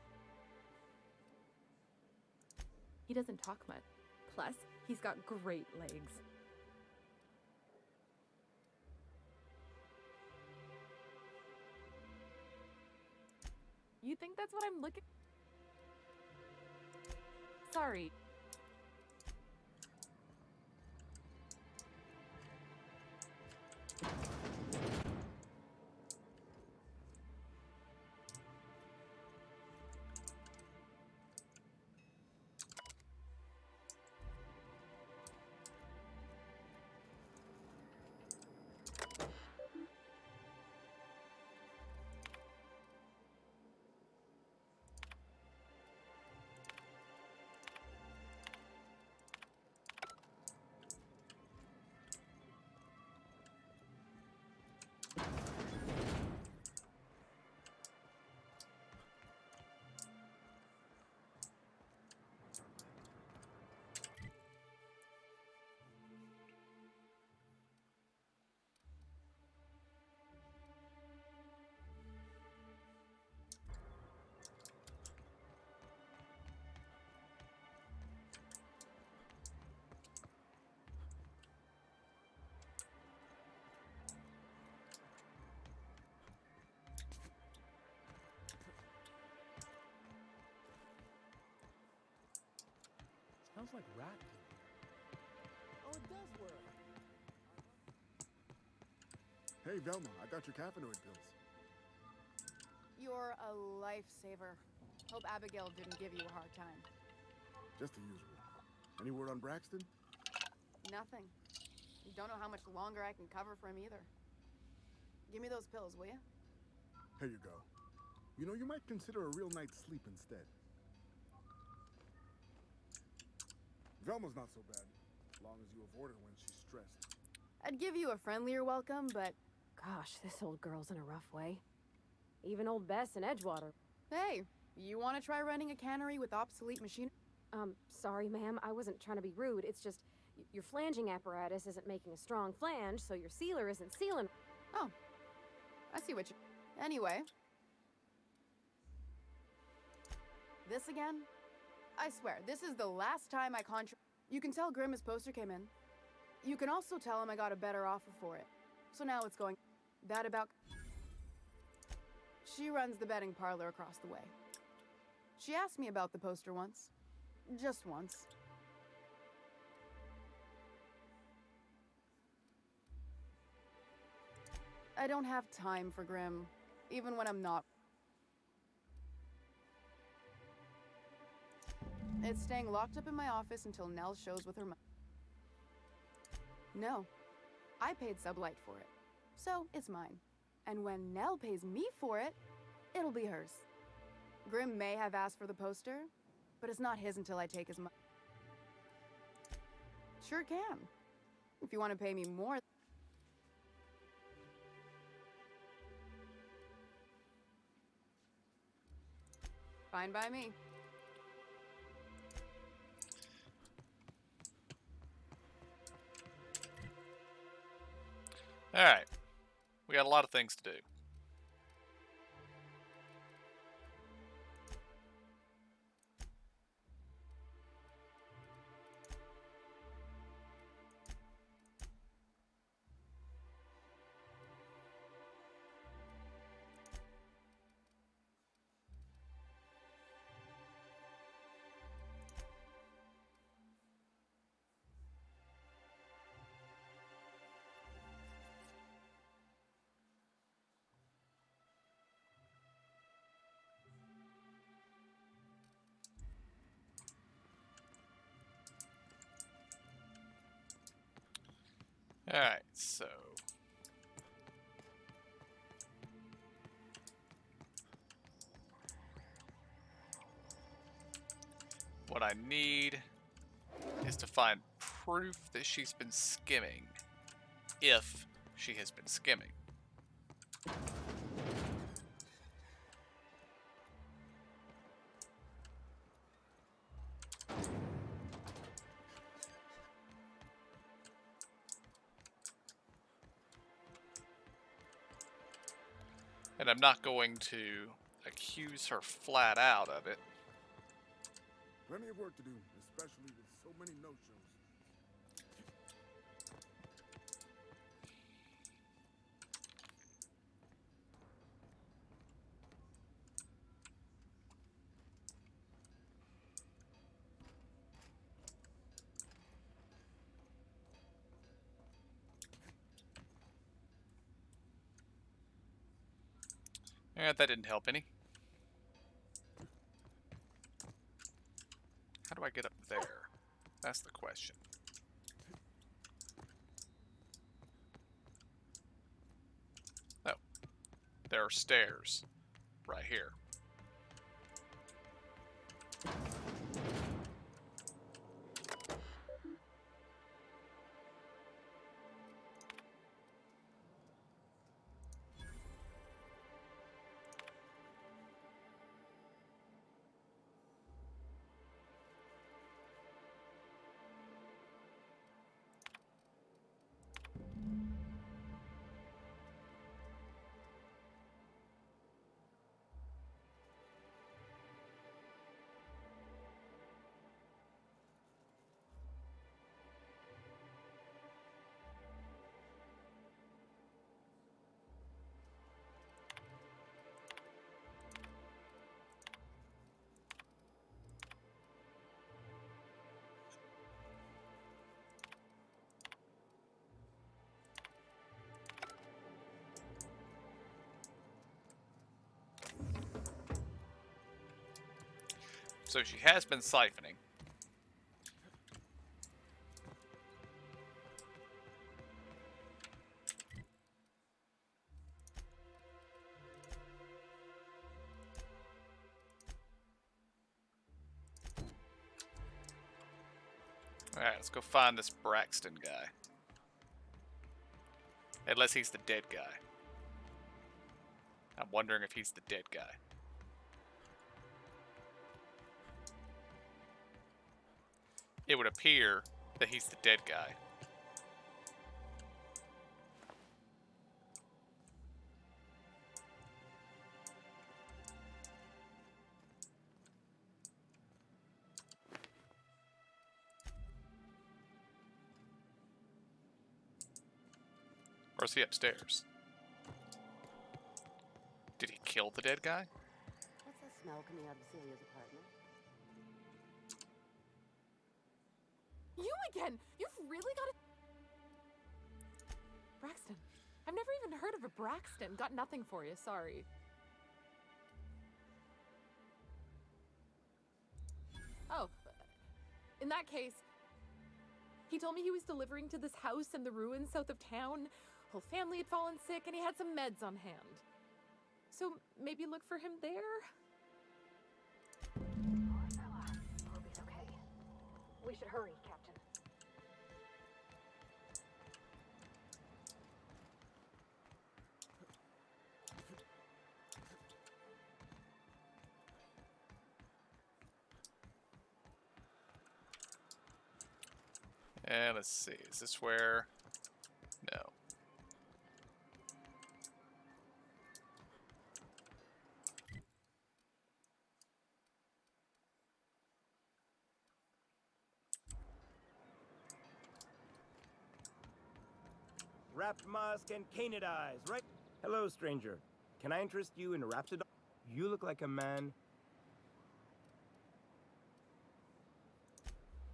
He doesn't talk much. Plus, he's got great legs. You think that's what I'm looking... Sorry. Smells like rat poop. Oh, it does work. Hey, Velma, I got your caffeinoid pills. You're a lifesaver. Hope Abigail didn't give you a hard time. Just the usual. Any word on Braxton? Nothing. Don't know how much longer I can cover for him either. Give me those pills, will you? Here you go. You know, you might consider a real night's sleep instead. Velma's not so bad, as long as you avoid her when she's stressed. I'd give you a friendlier welcome, but... Gosh, this old girl's in a rough way. Even old Bess in Edgewater. Hey, you want to try running a cannery with obsolete machinery? Sorry, ma'am. I wasn't trying to be rude. It's just, your flanging apparatus isn't making a strong flange, so your sealer isn't sealing... Oh. I see what you... Anyway. This again? I swear, this is the last time I You can tell Grim his poster came in. You can also tell him I got a better offer for it. So now it's going... That about... She runs the betting parlor across the way. She asked me about the poster once. Just once. I don't have time for Grim, even when I'm not. It's staying locked up in my office until Nell shows with her money. No, I paid Sublight for it, so it's mine. And when Nell pays me for it, it'll be hers. Grim may have asked for the poster, but it's not his until I take his money. Sure can. If you want to pay me more. Fine by me. Alright. We got a lot of things to do. Alright, so. What I need is to find proof that she's been skimming. If she has been skimming. And I'm not going to accuse her flat out of it. Plenty of work to do, especially with so many no-shows. Yeah, that didn't help any. How do I get up there? That's the question. Oh. There are stairs. Right here. So she has been siphoning. Alright, let's go find this Braxton guy. Unless he's the dead guy. I'm wondering if he's the dead guy. It would appear that he's the dead guy. Or is he upstairs? Did he kill the dead guy? What's that smell coming out of Celia's apartment? You again! You've really got it. Braxton. I've never even heard of a Braxton. Got nothing for you, sorry. Oh, in that case, he told me he was delivering to this house in the ruins south of town. Whole family had fallen sick and he had some meds on hand. So maybe look for him there? Hope he's okay. We should hurry, Captain. And let's see, is this where? No. Wrapped musk and canid eyes, right? Hello, stranger. Can I interest you in Raptidon? You look like a man...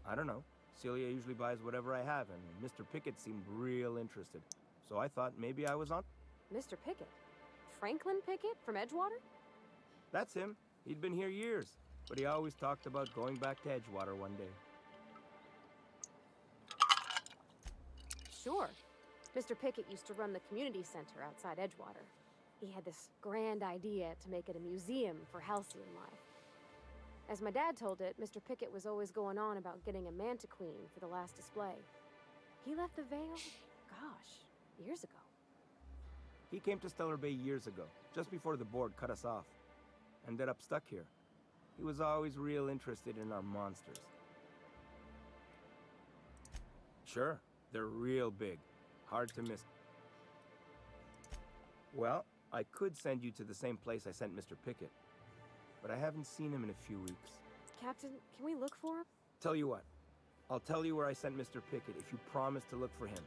I don't know. Celia usually buys whatever I have, and Mr. Pickett seemed real interested. So I thought maybe I was on... Mr. Pickett? Franklin Pickett from Edgewater? That's him. He'd been here years, but he always talked about going back to Edgewater one day. Sure. Mr. Pickett used to run the community center outside Edgewater. He had this grand idea to make it a museum for halcyon life. As my dad told it, Mr. Pickett was always going on about getting a Mantiqueen for the last display. He left the Vale, gosh, years ago. He came to Stellar Bay years ago, just before the board cut us off. Ended up stuck here. He was always real interested in our monsters. Sure, they're real big. Hard to miss. Well, I could send you to the same place I sent Mr. Pickett, but I haven't seen him in a few weeks. Captain, can we look for him? Tell you what, I'll tell you where I sent Mr. Pickett if you promise to look for him.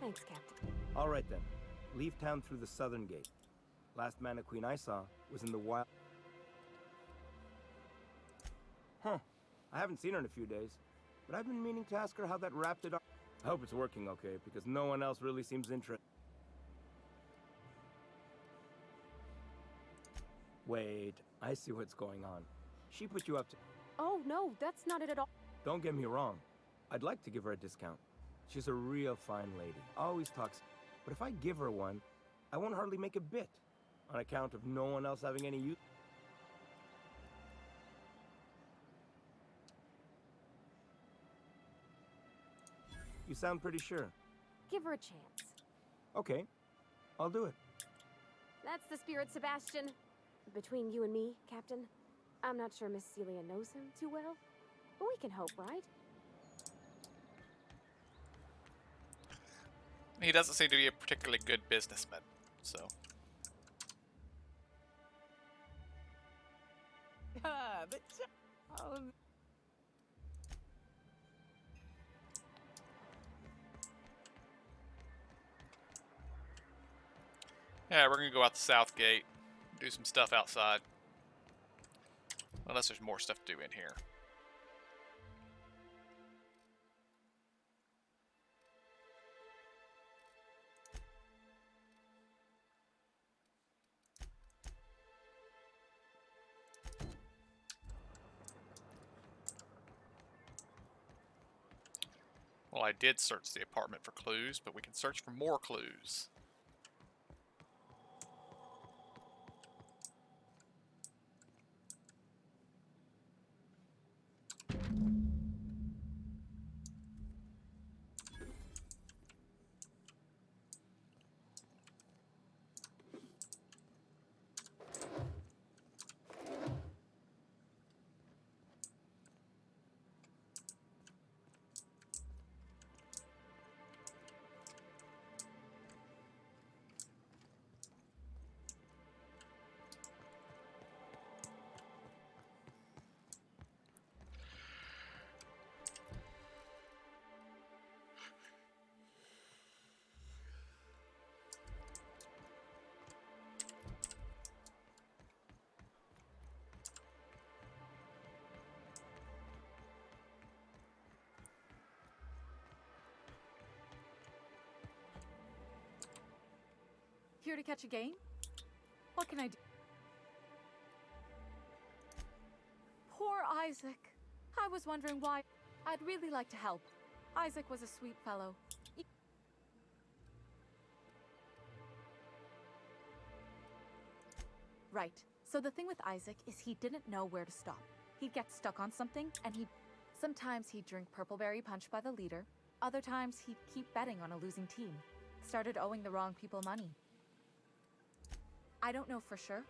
Thanks, Captain. All right then. Leave town through the southern gate. Last Mantiqueen I saw was in the wild. Huh. I haven't seen her in a few days, but I've been meaning to ask her how that Raptidon... I hope it's working okay, because no one else really seems interested. Wait, I see what's going on. She put you up to... Oh, no, that's not it at all. Don't get me wrong. I'd like to give her a discount. She's a real fine lady. Always talks... But if I give her one, I won't hardly make a bit. On account of no one else having any use... You sound pretty sure. Give her a chance. Okay, I'll do it. That's the spirit, Sebastian. Between you and me, Captain, I'm not sure Miss Celia knows him too well, but we can hope, right? He doesn't seem to be a particularly good businessman, so... Yeah, we're gonna go out the south gate, do some stuff outside. Unless there's more stuff to do in here. Well, I did search the apartment for clues, but we can search for more clues. Here to catch a game? What can I do? Poor Isaac. I was wondering why. I'd really like to help. Isaac was a sweet fellow. Right. So the thing with Isaac is he didn't know where to stop. He'd get stuck on something, and sometimes he'd drink Purpleberry Punch by the liter. Other times he'd keep betting on a losing team. Started owing the wrong people money. I don't know for sure,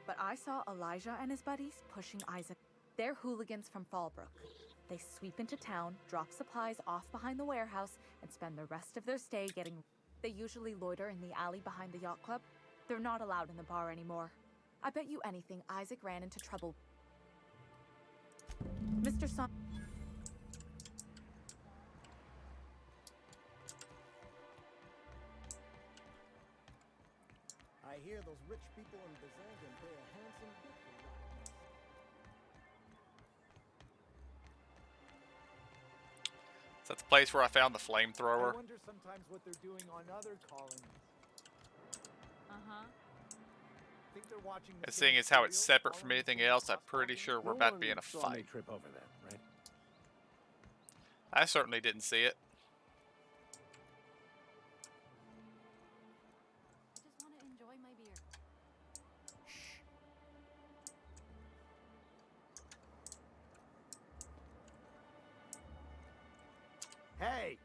but I saw Elijah and his buddies pushing Isaac. They're hooligans from Fallbrook. They sweep into town, drop supplies off behind the warehouse, and spend the rest of their stay getting... They usually loiter in the alley behind the yacht club. They're not allowed in the bar anymore. I bet you anything Isaac ran into trouble. Mr. Son... I hear those rich people in Byzantium pay a handsome bit for that. So that's the place where I found the I flamethrower. wonder sometimes what they're doing on other colonies. Uh-huh. Think they're watching the And same seeing as how it's serial separate from anything else, I'm pretty sure we're about to be in a Saw me fight. trip over that, right? I certainly didn't see it. I just want to enjoy my beer. Hey,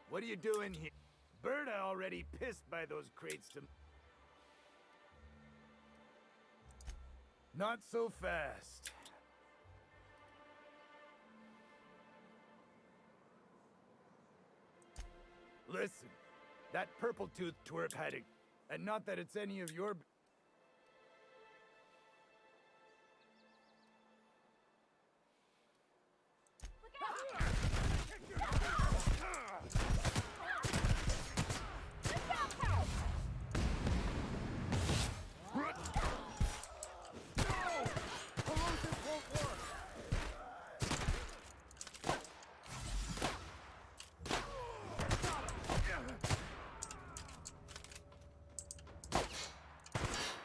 what are you doing here? Berta already pissed by those crates to... Not so fast. Listen, that purple-toothed twerp had it, and not that it's any of your...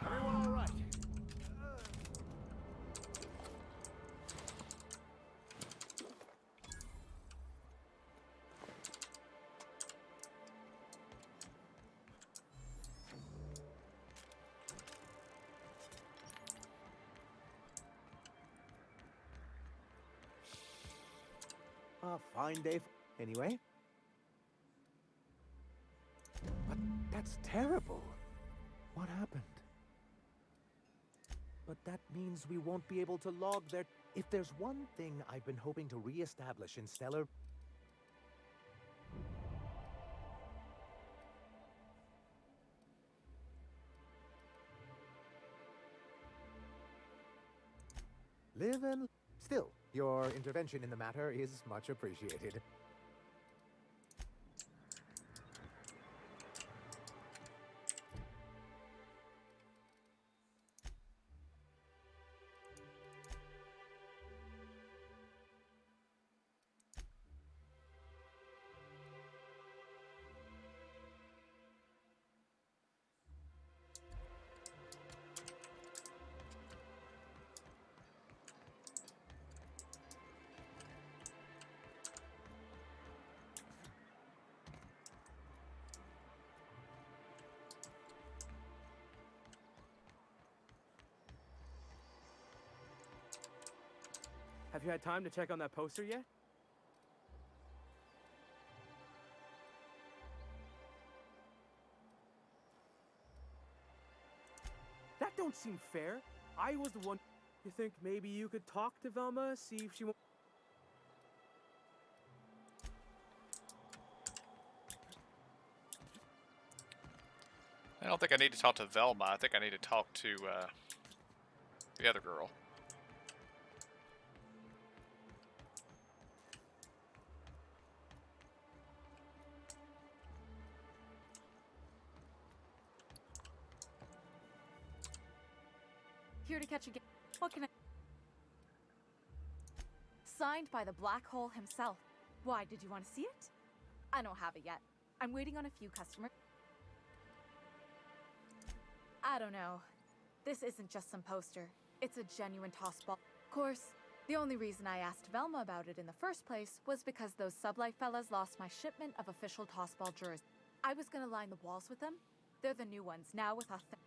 Everyone all right? A fine day. Anyway. But that's terrible. What happened? But that means we won't be able to log their... If there's one thing I've been hoping to re-establish in Stellar... Live and... Still, your intervention in the matter is much appreciated. Have you had time to check on that poster yet? That don't seem fair. I was the one. You think maybe you could talk to Velma, see if she won't... I don't think I need to talk to Velma. I think I need to talk to the other girl. Here to catch a game. What can I... Signed by the Black Hole himself. Why, did you want to see it? I don't have it yet. I'm waiting on a few customers. I don't know. This isn't just some poster. It's a genuine tossball. Of course, the only reason I asked Velma about it in the first place was because those Sublight fellas lost my shipment of official tossball jerseys. I was gonna line the walls with them. They're the new ones, now with authentic...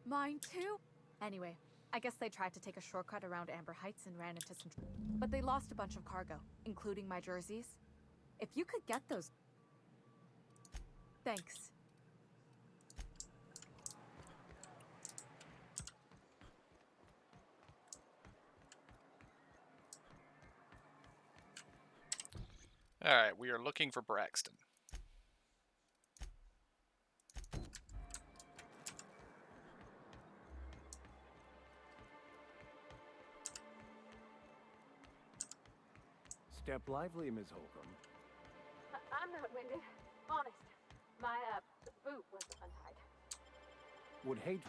Mine too? Anyway, I guess they tried to take a shortcut around Amber Heights and ran into some... But they lost a bunch of cargo, including my jerseys. If you could get those... Thanks. Alright, we are looking for Braxton. Step lively, Ms. Holcomb. I'm not winded. Honest. My, boot was untied. Would hate...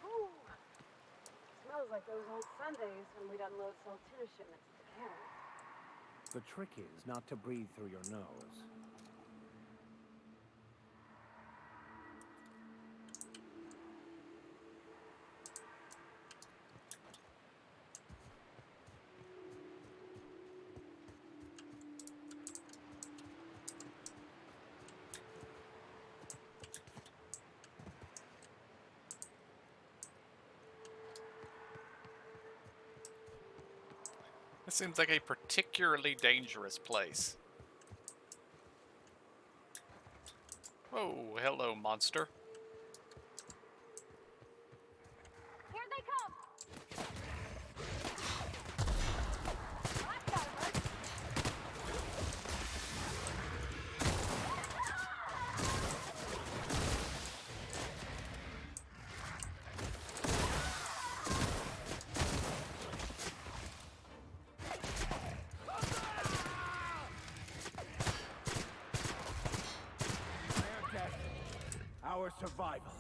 Ooh. Smells like those old Sundays when we'd unload Saltuna shipments at the carrier. The trick is not to breathe through your nose. This seems like a particularly dangerous place. Oh, hello, monster. Here they come! Our survival.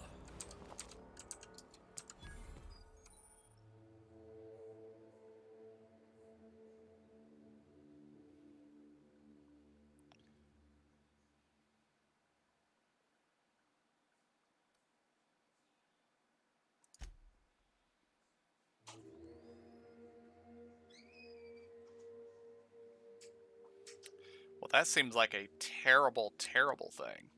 Well, that seems like a terrible, terrible thing.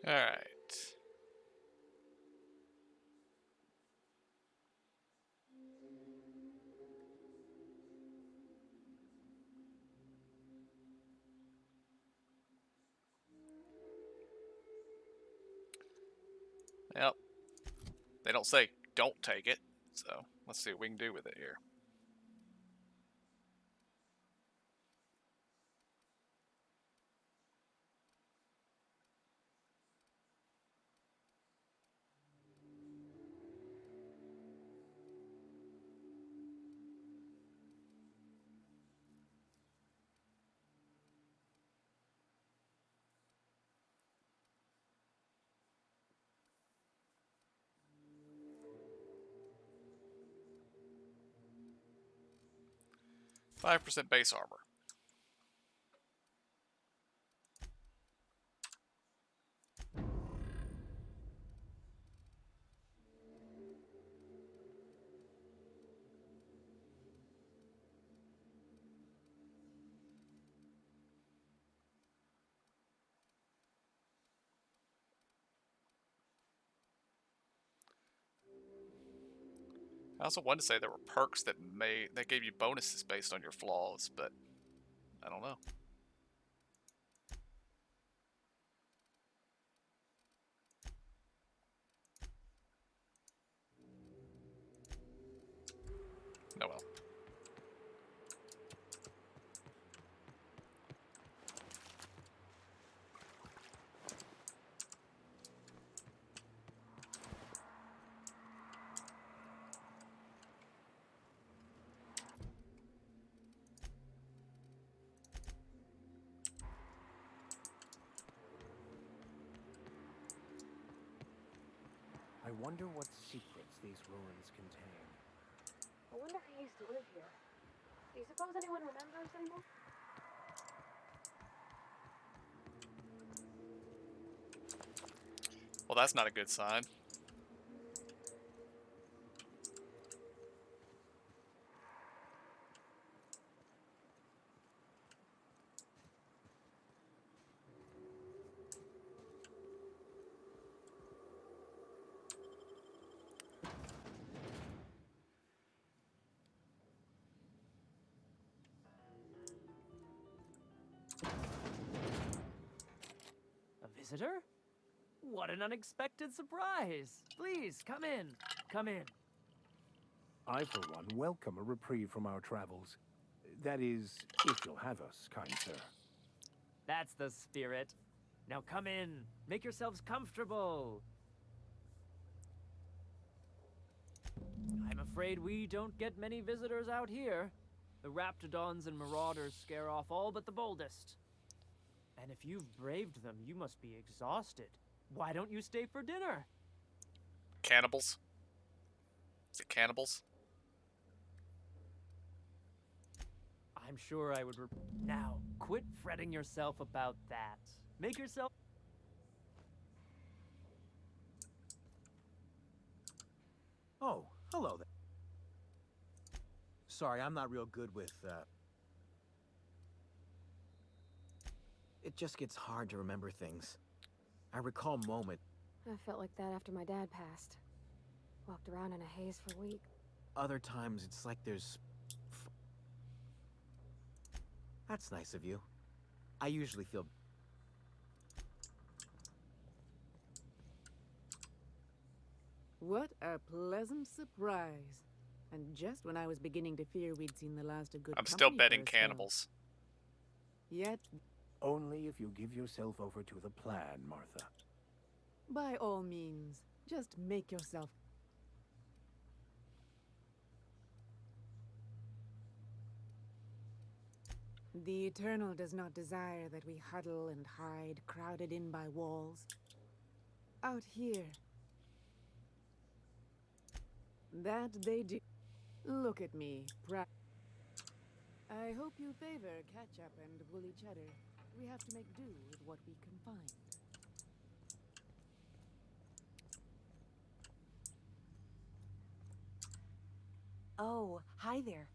All right. Yep. They don't say don't take it, so let's see what we can do with it here. %5 base armor. I also wanted to say there were perks that gave you bonuses based on your flaws, but I don't know. Oh well. I wonder what secrets these ruins contain. I wonder who used to live here. Do you suppose anyone remembers anymore? Well, that's not a good sign. A visitor? What an unexpected surprise! Please, come in. Come in. I, for one, welcome a reprieve from our travels. That is, if you'll have us, kind sir. That's the spirit. Now come in. Make yourselves comfortable. I'm afraid we don't get many visitors out here. The Raptidons and Marauders scare off all but the boldest. And if you've braved them, you must be exhausted. Why don't you stay for dinner? Cannibals? Is it cannibals? I'm sure I would. Now, quit fretting yourself about that. Make yourself. Oh, hello there. Sorry, I'm not real good with, It just gets hard to remember things. I recall moments. I felt like that after my dad passed. Walked around in a haze for weeks. Other times, it's like there's... That's nice of you. I usually feel... What a pleasant surprise. And just when I was beginning to fear we'd seen the last of good I'm still company for betting a spell. cannibals. Yet, Only if you give yourself over to the plan, Martha. by all means, just make yourself... The Eternal does not desire that we huddle and hide, crowded in by walls. Out here, that they do. Look at me, I hope you favor ketchup and woolly cheddar. We have to make do with what we can find. Oh, hi there.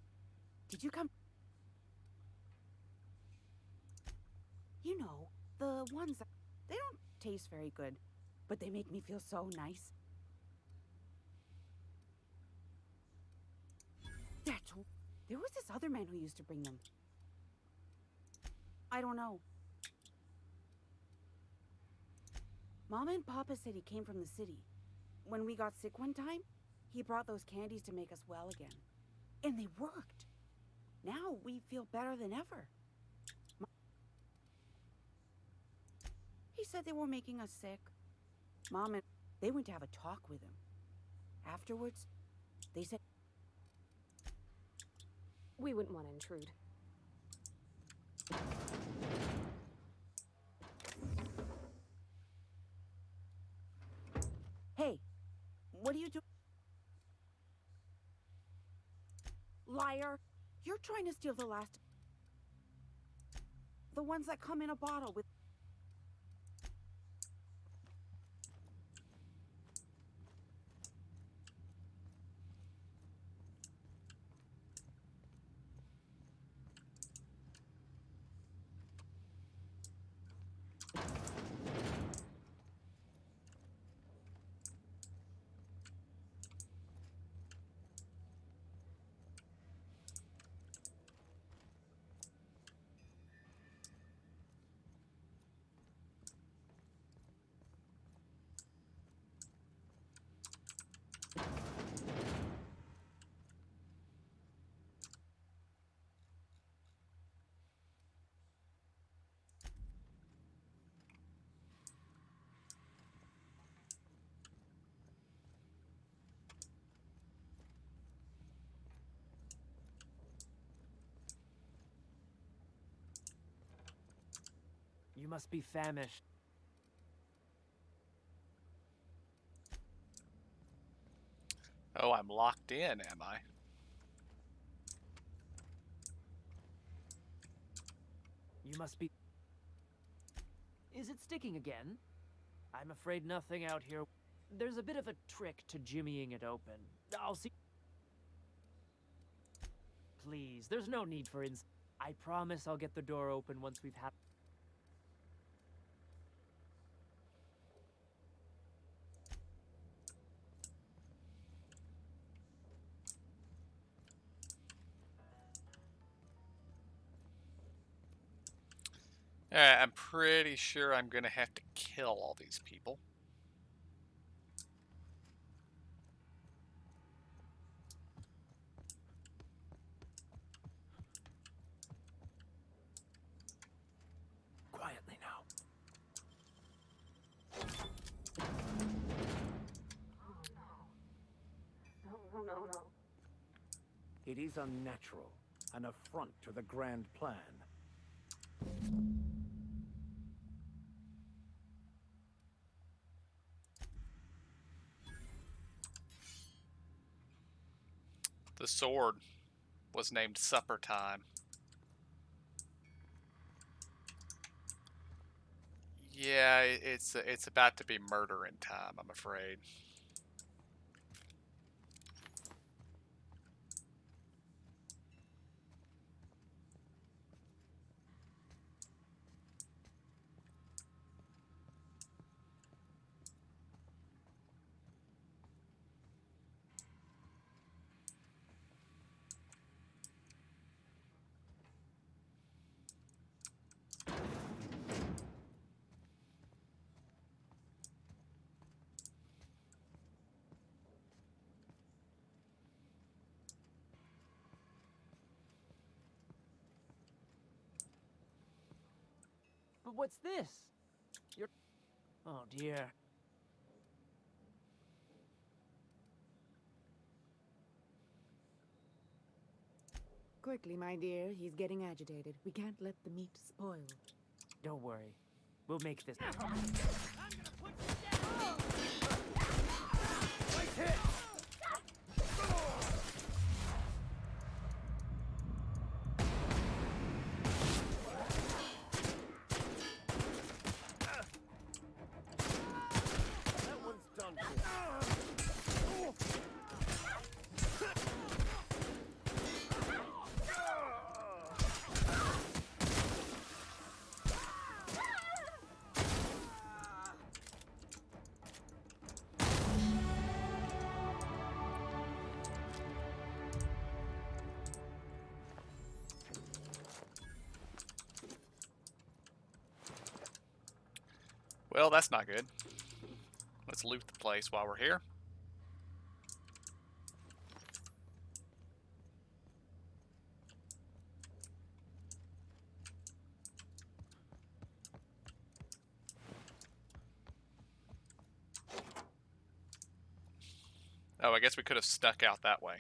Did you come? You know, the ones that... They don't taste very good, but they make me feel so nice. That's... There was this other man who used to bring them. I don't know. Mama and Papa said he came from the city. When we got sick one time, he brought those candies to make us well again. And they worked. Now we feel better than ever. He said they were making us sick. Mom and they went to have a talk with him. Afterwards, they said... We wouldn't want to intrude. Hey, what are you doing? Liar! You're trying to steal the last... The ones that come in a bottle with... You must be famished. Oh, I'm locked in, am I? You must be... Is it sticking again? I'm afraid nothing out here. There's a bit of a trick to jimmying it open. I'll see. Please, there's no need for I promise I'll get the door open once we've had. I'm pretty sure I'm gonna have to kill all these people. Quietly now. No. It is unnatural, an affront to the grand plan. The sword was named Supper Time. Yeah, it's about to be murdering time, I'm afraid. But what's this? You're... Oh, dear. Quickly, my dear. He's getting agitated. We can't let the meat spoil. Don't worry. We'll make this... Nice hit! Well, that's not good. Let's loot the place while we're here. Oh, I guess we could have snuck out that way.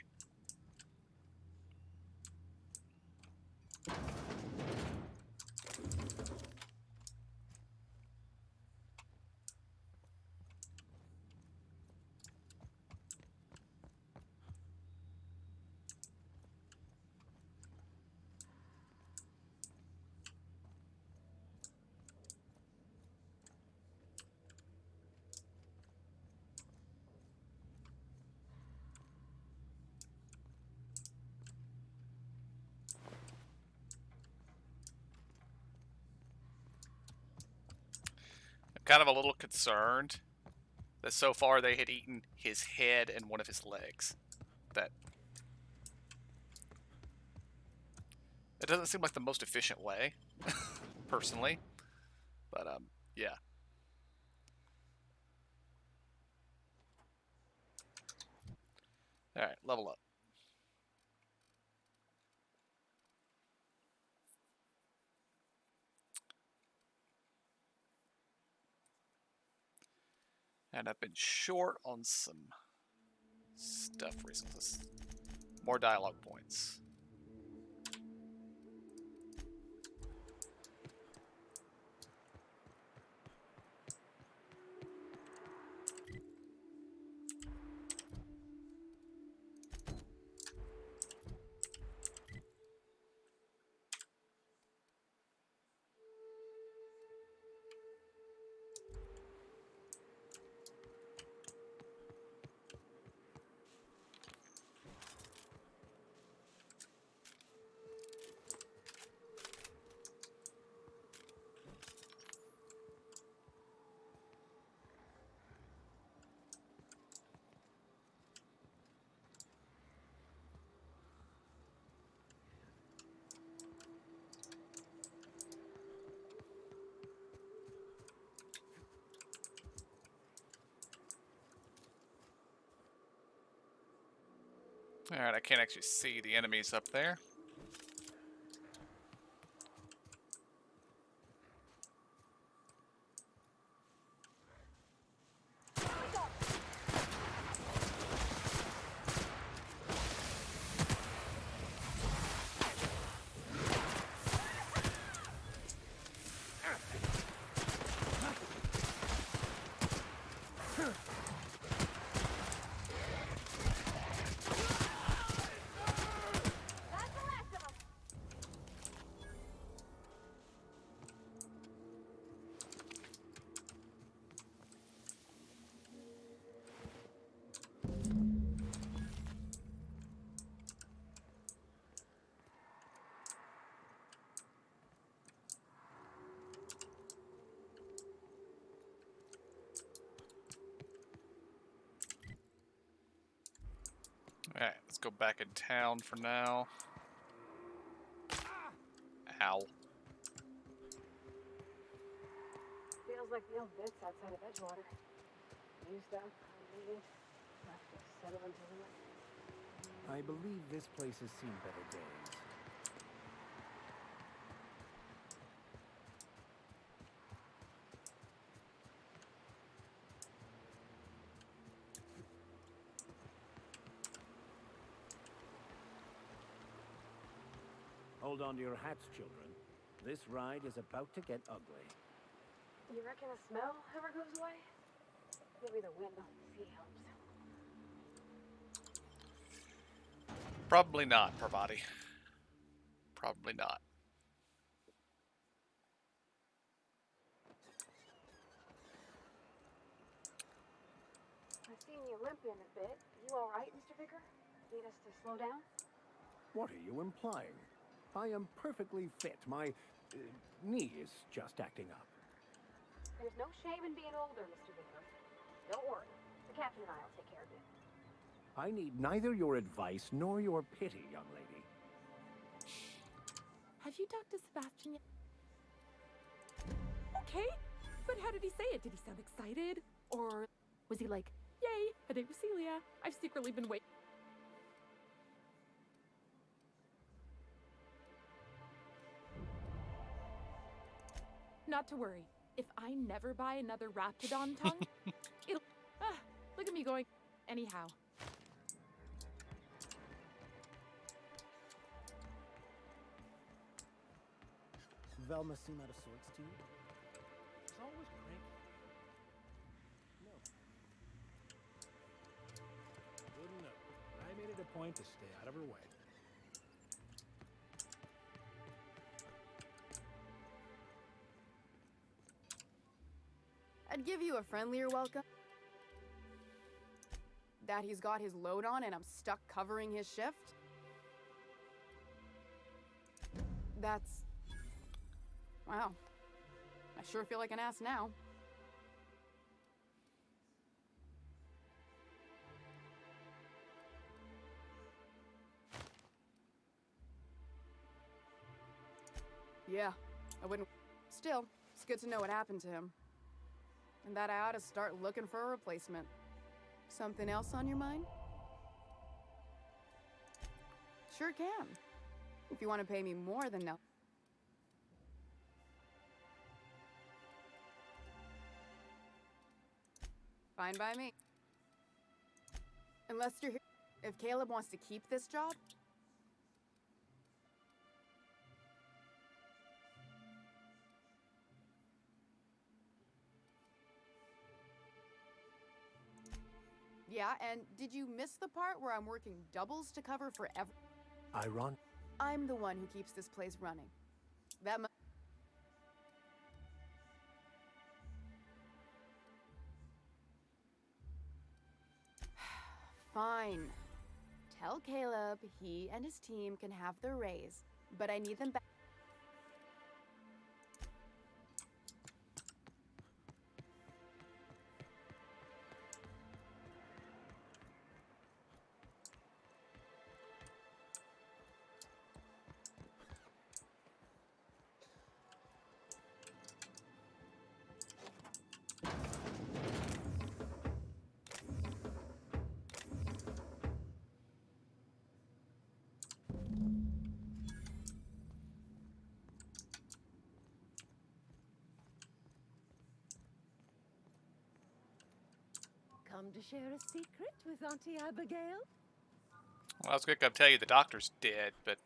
Kind of a little concerned that so far they had eaten his head and one of his legs. That it doesn't seem like the most efficient way, personally. But yeah. All right, level up. And I've been short on some stuff recently. More dialogue points. Alright, I can't actually see the enemies up there. Alright, let's go back in town for now. Ow. Feels like the old bits outside of Edgewater. Used up, unneeded, left to settle into ruin. I believe this place has seen better days. Hold on to your hats, children. This ride is about to get ugly. You reckon the smell ever goes away? Maybe the wind on the sea helps. Probably not, Parvati. Probably not. I've seen you limping a bit. You alright, Mr. Vicker? Need us to slow down? What are you implying? I am perfectly fit. My knee is just acting up. There's no shame in being older, Mr. Vicker. Don't worry. The captain and I will take care of you. I need neither your advice nor your pity, young lady. Have you talked to Sebastian yet? Okay, but how did he say it? Did he sound excited? Or was he like, yay, a date with Celia? I've secretly been waiting. Not to worry. If I never buy another Raptidon tongue, it'll... look at me going... Anyhow. Velma seem out of sorts to you? It's always cranky. No. Wouldn't know. I made it a point to stay out of her way. I'd give you a friendlier welcome. That he's got his load on and I'm stuck covering his shift? That's... wow. I sure feel like an ass now. Yeah, I wouldn't... Still, it's good to know what happened to him. And that I ought to start looking for a replacement. Something else on your mind? Sure can. If you want to pay me more than no. Fine by me. Unless you're here. If Caleb wants to keep this job, yeah, and did you miss the part where I'm working doubles to cover for Iron? I'm the one who keeps this place running. That Fine. Tell Caleb he and his team can have their raise, but I need them back. come to share a secret with Auntie Abigail? Well, I was going to come tell you the doctor's dead, but...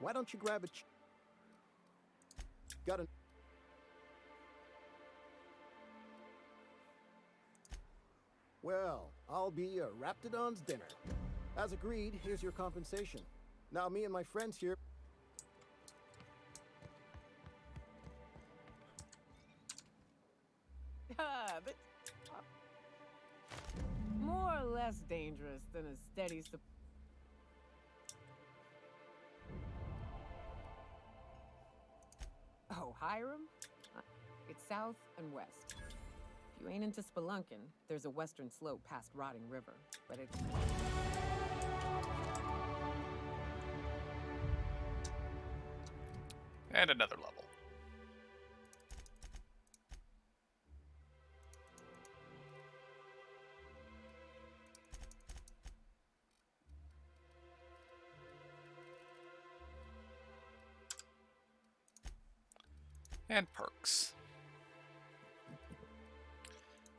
Why don't you grab a got a... Well, I'll be a Raptidon's dinner. As agreed, here's your compensation. Now me and my friends here... But more or less dangerous than a steady Oh, Hiram? It's south and west. If you ain't into spelunking, there's a western slope past Rotting River, but it's... And another level. And perks.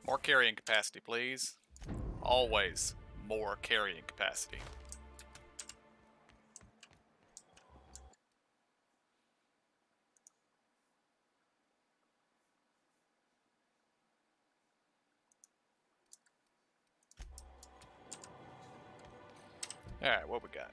More carrying capacity, please. Always more carrying capacity. Alright, what we got?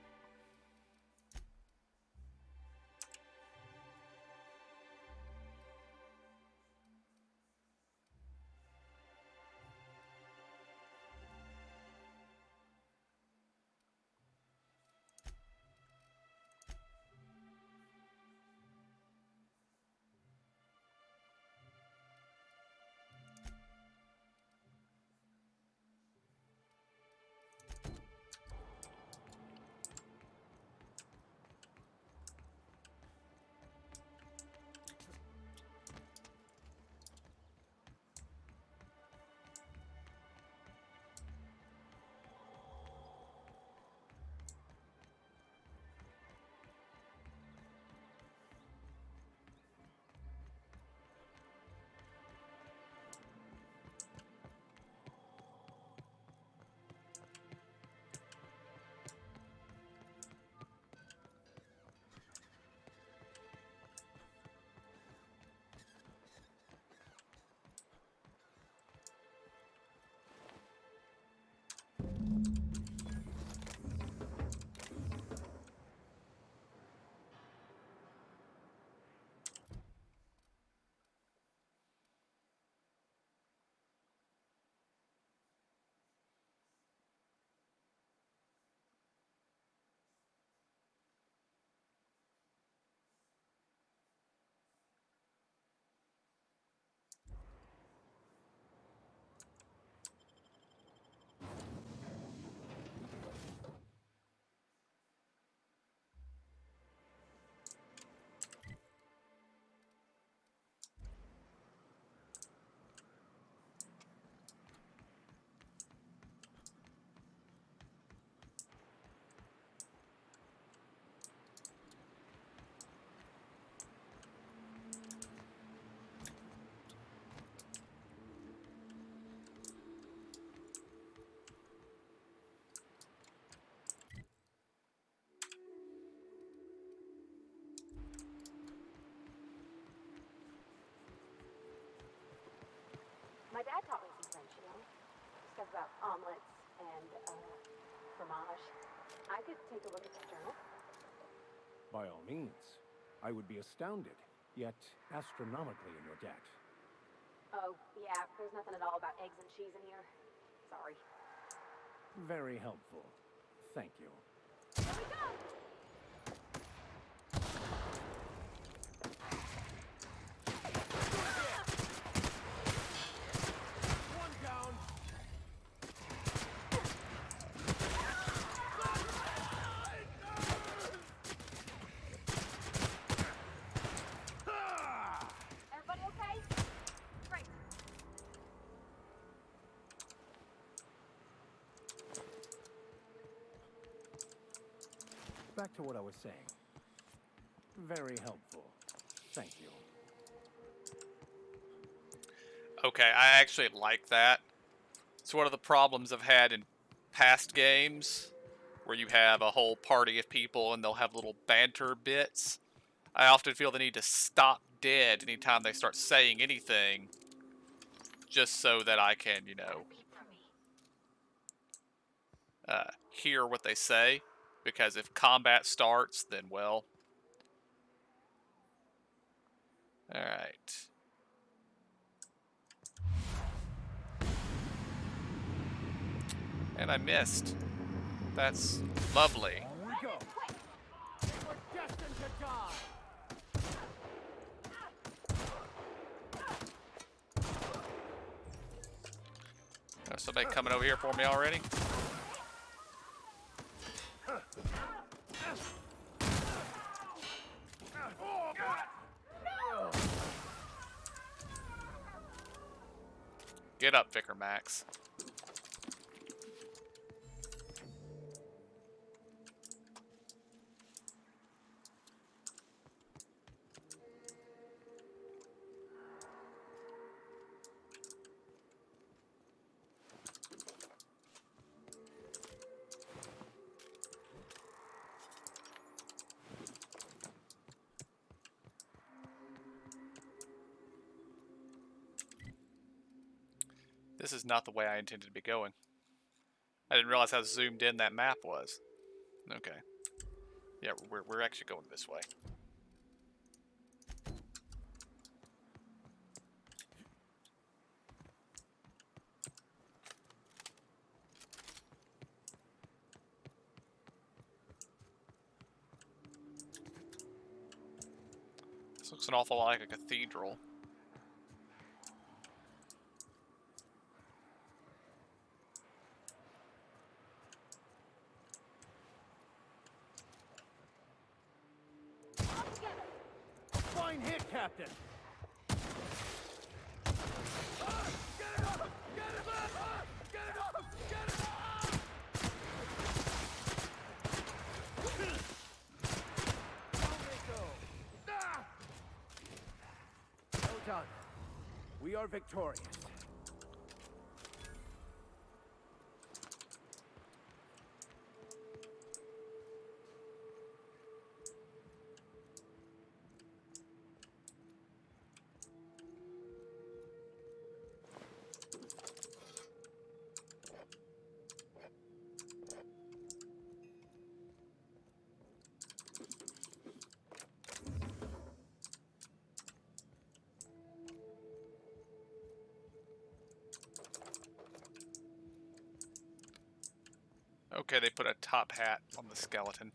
My dad taught me some French, you know? Stuff about omelets and, fromage. I could take a look at this journal. By all means. I would be astounded, yet astronomically in your debt. Oh, yeah, there's nothing at all about eggs and cheese in here. Sorry. Very helpful. Thank you. Here we go! back to what I was saying. Very helpful. Thank you. Okay, I actually like that. It's one of the problems I've had in past games, where you have a whole party of people and they'll have little banter bits. I often feel the need to stop dead anytime they start saying anything, just so that I can, you know, hear what they say. Because if combat starts, then well. Alright. And I missed. That's lovely. Here we go. We're destined to die. Somebody coming over here for me already? Get up, Vicar Max. This is not the way I intended to be going. I didn't realize how zoomed in that map was. Okay. Yeah, we're actually going this way. This looks an awful lot like a cathedral. Fine hit, Captain. Well done. We are victorious. Okay, they put a top hat on the skeleton.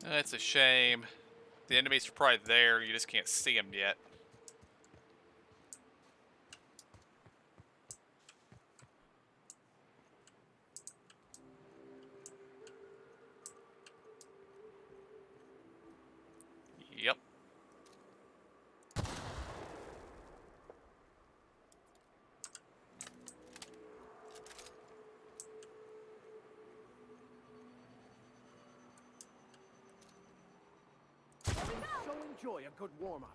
It's a shame. The enemies are probably there, you just can't see them yet. Yep. So enjoy a good warm-up.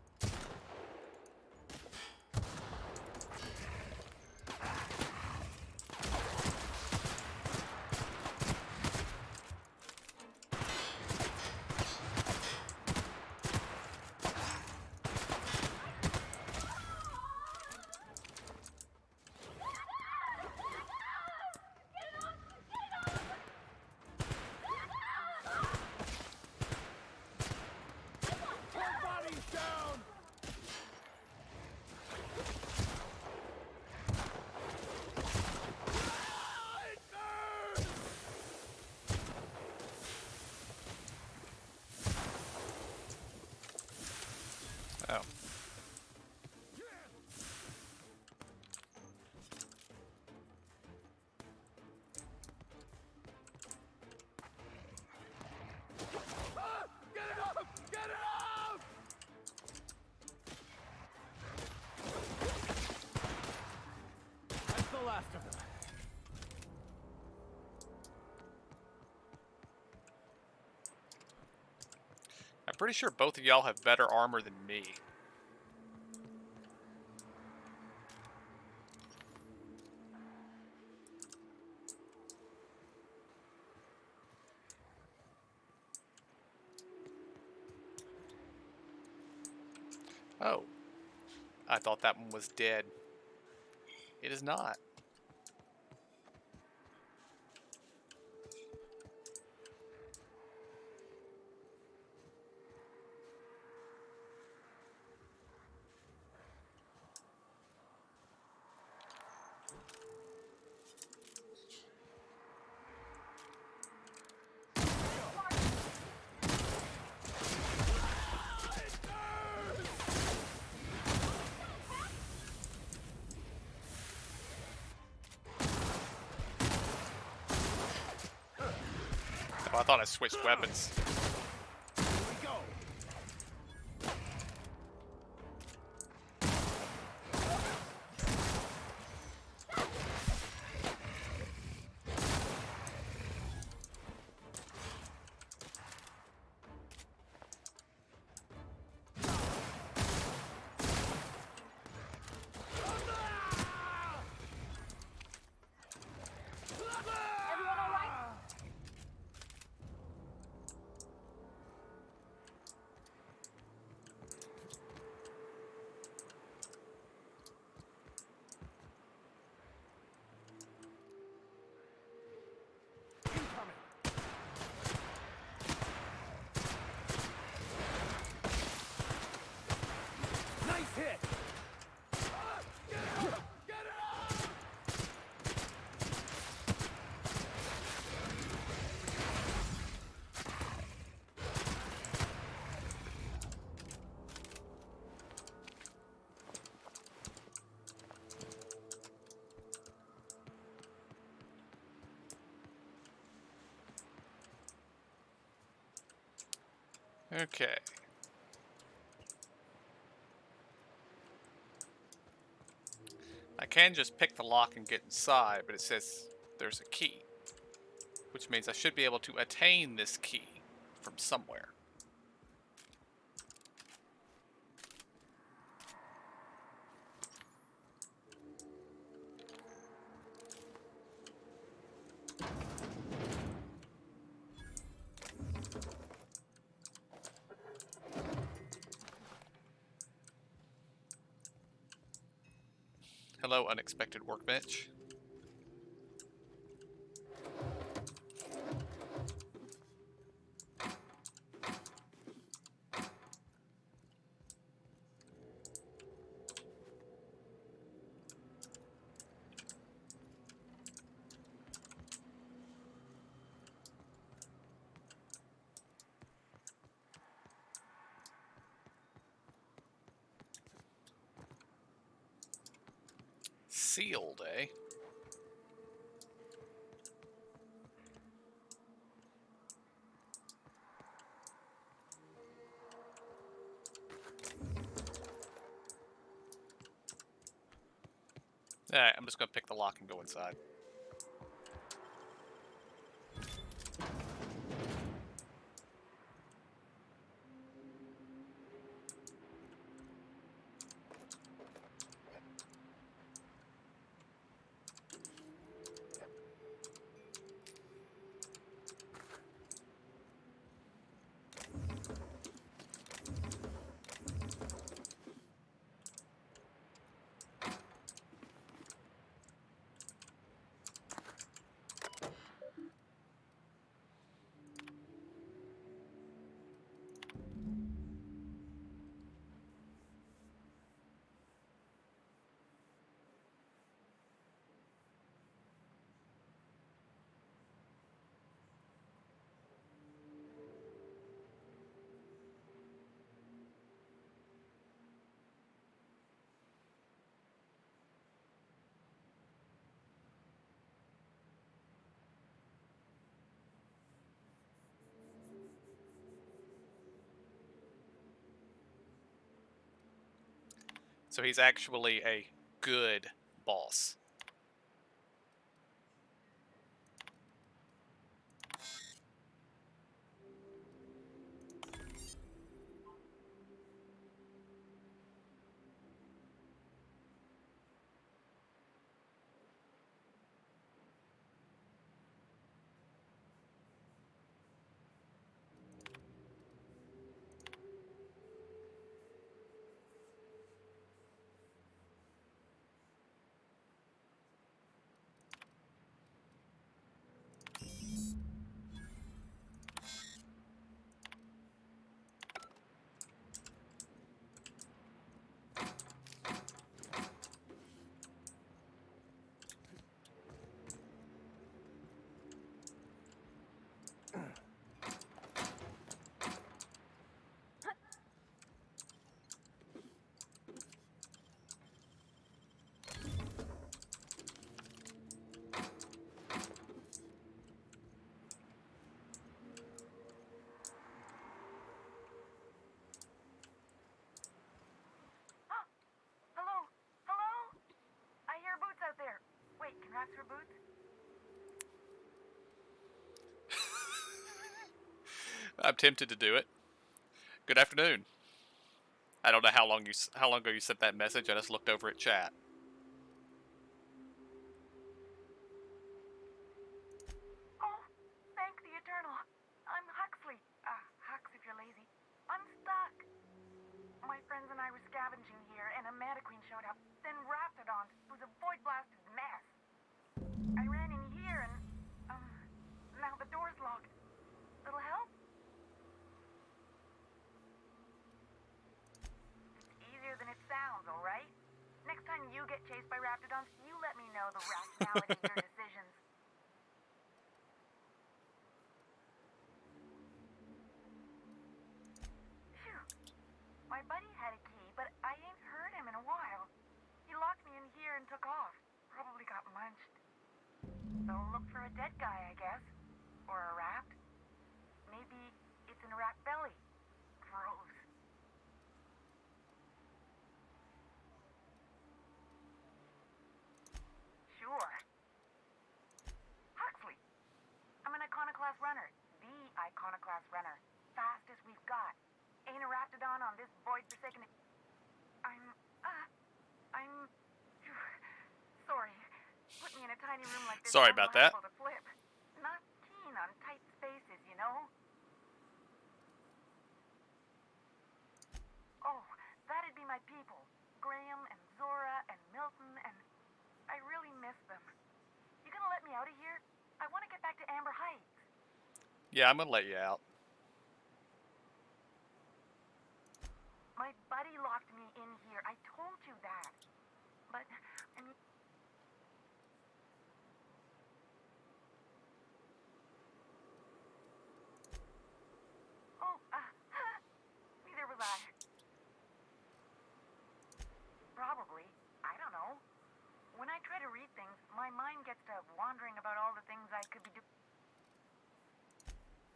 Oh. Get it off! Get it off! That's the last of them. I'm pretty sure both of y'all have better armor than me. Oh. I thought that one was dead. It is not. Oh, I thought I switched weapons. Nice hit! Okay. I can just pick the lock and get inside, but it says there's a key. Which means I should be able to attain this key from somewhere. Hello, unexpected workbench. Sealed, eh? Alright, I'm just gonna pick the lock and go inside. So he's actually a good boss. Rats for boots? I'm tempted to do it. Good afternoon. I don't know how long ago you sent that message. I just looked over at chat. Oh, thank the Eternal. I'm Huxley. Hux if you're lazy. I'm stuck. My friends and I were scavenging here, and a Mana Queen showed up. Then Raptidon, who's a void-blasted mess. I ran in here, and now the door's locked. Little help? It's easier than it sounds, all right? Next time you get chased by Raptidons, you let me know the rationality of your decisions. Phew. My buddy had a key, but I ain't heard him in a while. He locked me in here and took off. Probably got munched. So look for a dead guy, I guess. Or a rat. Maybe it's in a rat belly. Gross. Sure. Huxley. I'm an Iconoclast runner. The Iconoclast runner. Fastest we've got. Ain't a Raptidon on this void-forsaken... I'm... Sorry. Put me in a tiny room like this. Sorry about that. To flip. Not keen on tight spaces, you know? Oh, that'd be my people. Graham and Zora and Milton and... I really miss them. You gonna let me out of here? I want to get back to Amber Heights. Yeah, I'm gonna let you out. My buddy locked me in here. I told you that. But, I mean... Oh, neither was I. Probably. I don't know. When I try to read things, my mind gets to wandering about all the things I could be doing.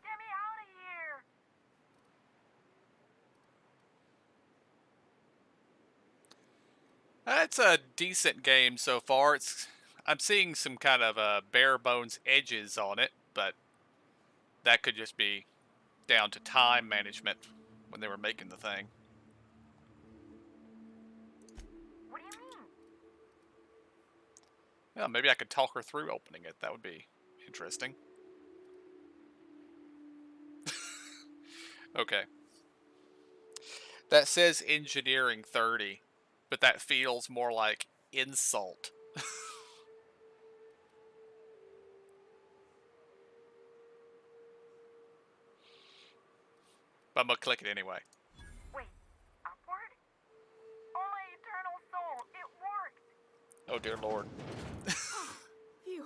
Get me out of here! It's a decent game so far. I'm seeing some kind of bare bones edges on it, but that could just be down to time management when they were making the thing. What do you mean? Yeah, maybe I could talk her through opening it. That would be interesting. Okay. That says engineering 30, but that feels more like insult. But I'm gonna click it anyway. Wait, upward? Oh, my eternal soul, it worked! Oh dear lord. Phew.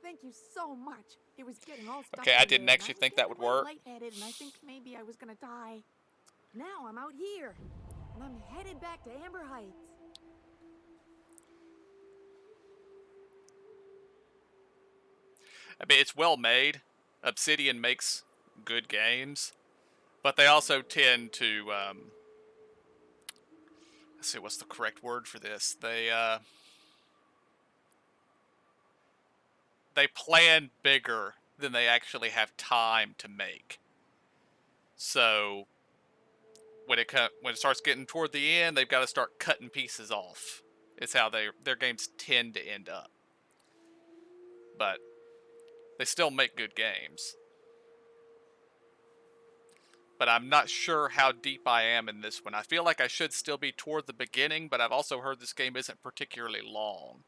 Thank you so much. It was getting all stuck Okay, I in didn't there, actually and I was think that getting would work. lightheaded, and I think maybe I was gonna die. Now I'm out here, and I'm headed back to Amber Heights. I mean, it's well made. Obsidian makes good games, but they also tend to let's see, what's the correct word for this? They plan bigger than they actually have time to make. So when it starts getting toward the end, they've got to start cutting pieces off. It's how their games tend to end up. But they still make good games. But I'm not sure how deep I am in this one. I feel like I should still be toward the beginning, but I've also heard this game isn't particularly long.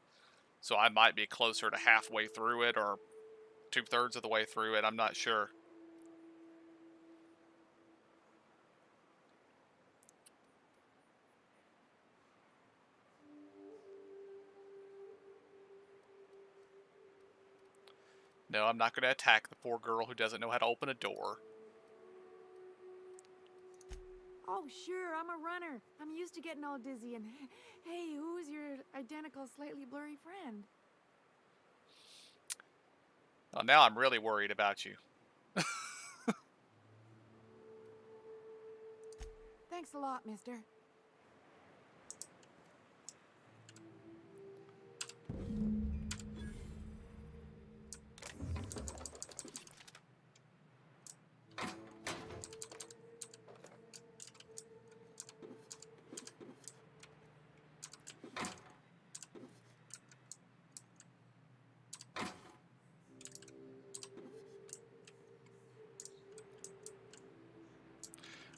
So I might be closer to halfway through it or 2/3 of the way through it. I'm not sure. No, I'm not going to attack the poor girl who doesn't know how to open a door. Oh, sure, I'm a runner. I'm used to getting all dizzy and... Hey, who's your identical, slightly blurry friend? Well, now I'm really worried about you. Thanks a lot, mister.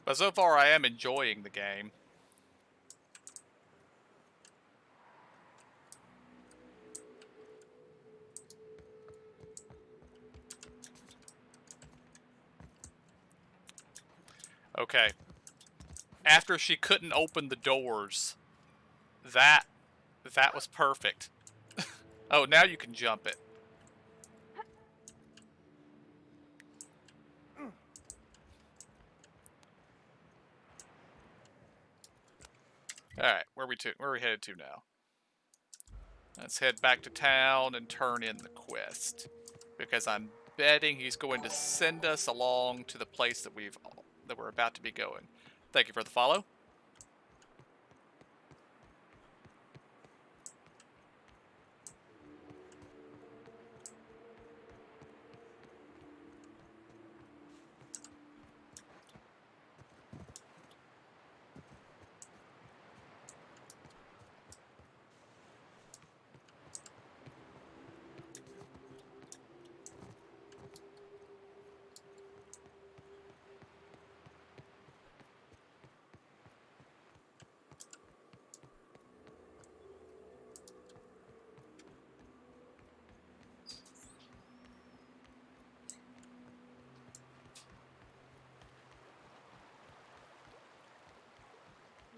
But so far, I am enjoying the game. Okay. After she couldn't open the doors, that was perfect. Oh, now you can jump it. Alright, where are we headed to now? Let's head back to town and turn in the quest. Because I'm betting he's going to send us along to the place that we're about to be going. Thank you for the follow.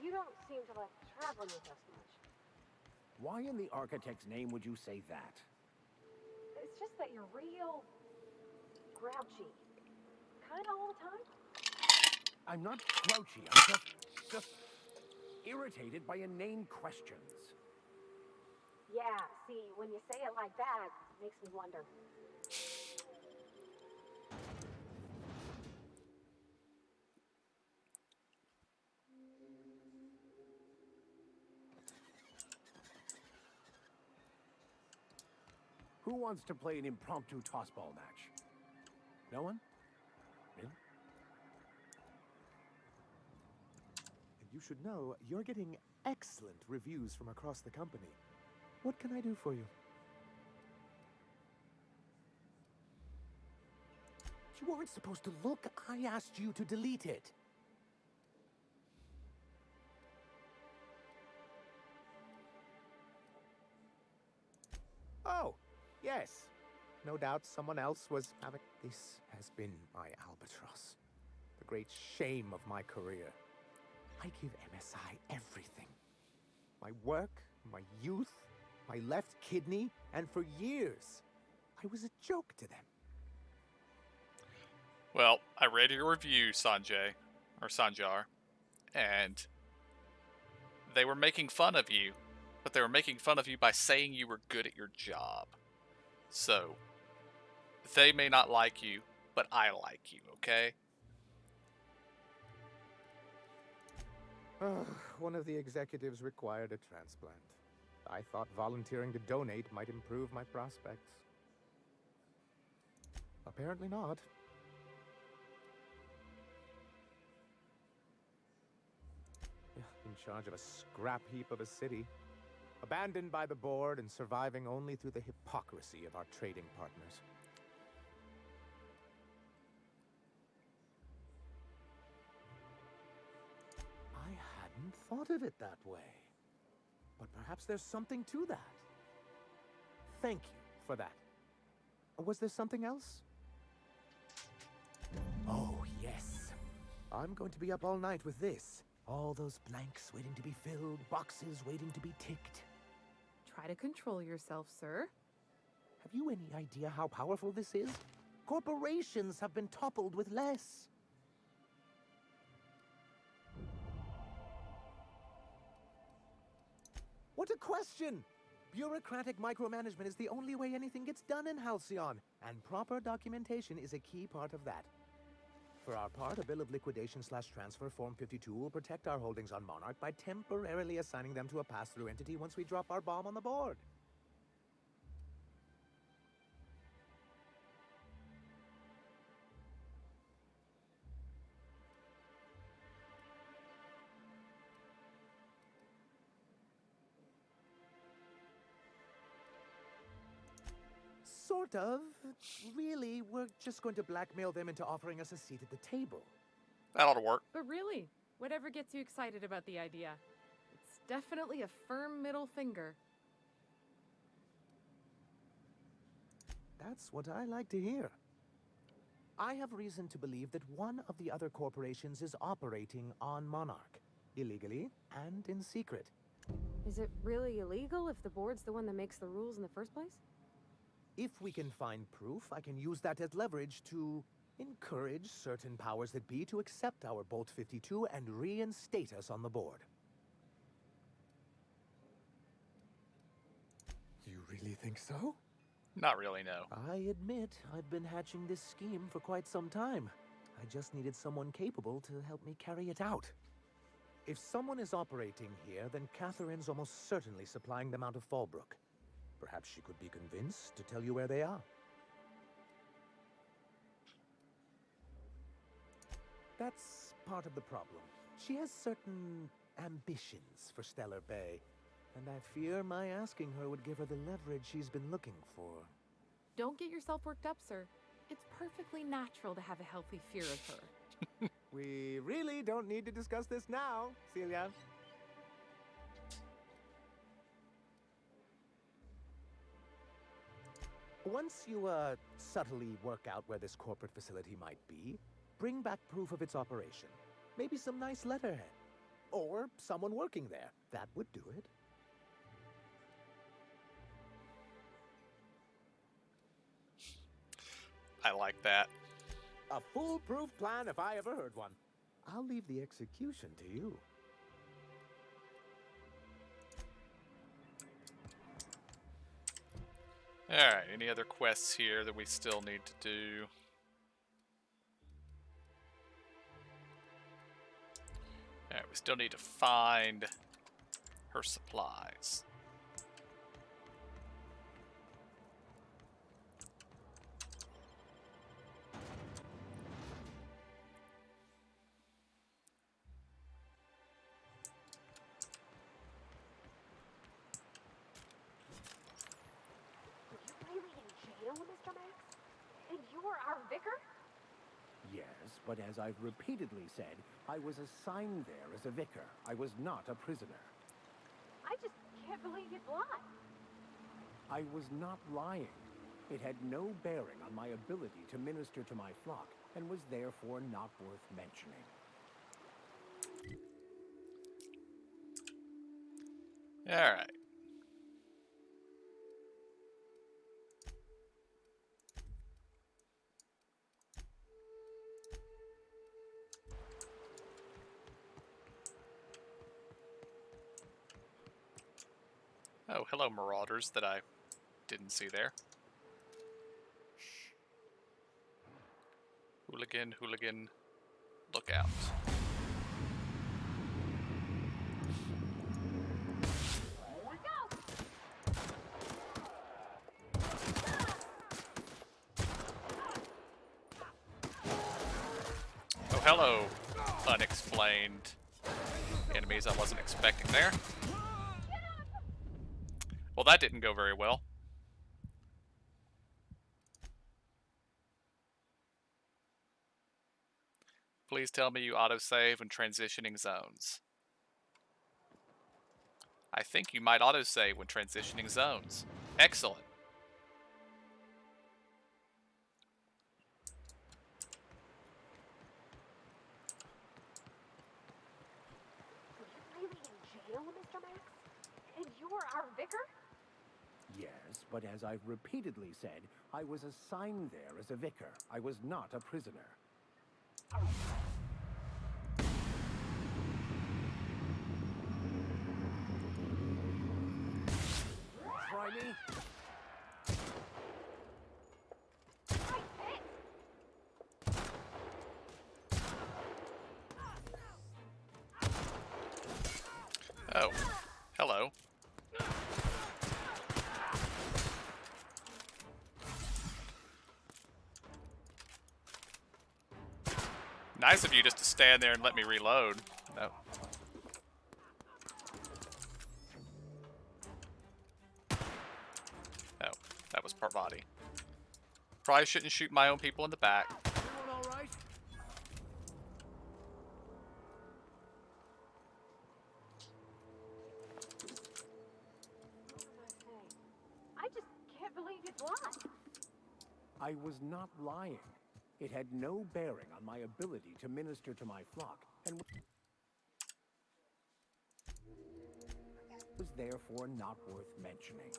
You don't seem to like traveling with us much. Why in the architect's name would you say that? It's just that you're real grouchy. Kinda all the time. I'm not grouchy. I'm just irritated by inane questions. Yeah, see, when you say it like that, it makes me wonder. Who wants to play an impromptu tossball match? No one? Really? And you should know, you're getting excellent reviews from across the company. What can I do for you? You weren't supposed to look. I asked you to delete it. Oh, yes. No doubt someone else was having... This has been my albatross. The great shame of my career. I give MSI everything. My work, my youth, my left kidney, and for years, I was a joke to them. Well, I read your review, Sanjar, and they were making fun of you, but they were making fun of you by saying you were good at your job. So, they may not like you, but I like you, okay? One of the executives required a transplant. I thought volunteering to donate might improve my prospects. Apparently not. In charge of a scrap heap of a city, abandoned by the board and surviving only through the hypocrisy of our trading partners. I hadn't thought of it that way. But perhaps there's something to that. Thank you for that. Was there something else? Oh, yes. I'm going to be up all night with this. All those blanks waiting to be filled, boxes waiting to be ticked. Try to control yourself, sir. Have you any idea how powerful this is? Corporations have been toppled with less. What a question! Bureaucratic micromanagement is the only way anything gets done in Halcyon, and proper documentation is a key part of that. For our part, a bill of liquidation/transfer Form 52 will protect our holdings on Monarch by temporarily assigning them to a pass-through entity once we drop our bomb on the board. Sort of. Really, we're just going to blackmail them into offering us a seat at the table. That ought to work. But really, whatever gets you excited about the idea, it's definitely a firm middle finger. That's what I like to hear. I have reason to believe that one of the other corporations is operating on Monarch, illegally and in secret. Is it really illegal if the board's the one that makes the rules in the first place? If we can find proof, I can use that as leverage to encourage certain powers that be to accept our Bolt 52 and reinstate us on the board. You really think so? Not really, no. I admit I've been hatching this scheme for quite some time. I just needed someone capable to help me carry it out. If someone is operating here, then Catherine's almost certainly supplying them out of Fallbrook. Perhaps she could be convinced to tell you where they are. That's part of the problem. She has certain ambitions for Stellar Bay, and I fear my asking her would give her the leverage she's been looking for. Don't get yourself worked up, sir. It's perfectly natural to have a healthy fear of her. We really don't need to discuss this now, Celia. Once you, subtly work out where this corporate facility might be, bring back proof of its operation. Maybe some nice letterhead. Or someone working there. That would do it. I like that. A foolproof plan if I ever heard one. I'll leave the execution to you. Alright, any other quests here that we still need to do? Alright, we still need to find her supplies. Mr. Max? And you were our vicar? Yes, but as I've repeatedly said, I was assigned there as a vicar. I was not a prisoner. I just can't believe you'd lie. I was not lying. It had no bearing on my ability to minister to my flock, and was therefore not worth mentioning. Alright. Oh, hello, marauders that I didn't see there. Shh. Hooligan, hooligan, look out. hello, unexplained enemies I wasn't expecting there. Well, that didn't go very well. Please tell me you autosave when transitioning zones. I think you might autosave when transitioning zones. Excellent. Were you really in jail, Mr. Max? And you were our vicar? Yes, but as I've repeatedly said, I was assigned there as a vicar. I was not a prisoner. Try me? Oh, hello. Nice of you just to stand there and let me reload. No. Oh, that was Parvati. Probably shouldn't shoot my own people in the back. Everyone all right? I just can't believe you'd lie. I was not lying. It had no bearing on my ability to minister to my flock, and was therefore not worth mentioning.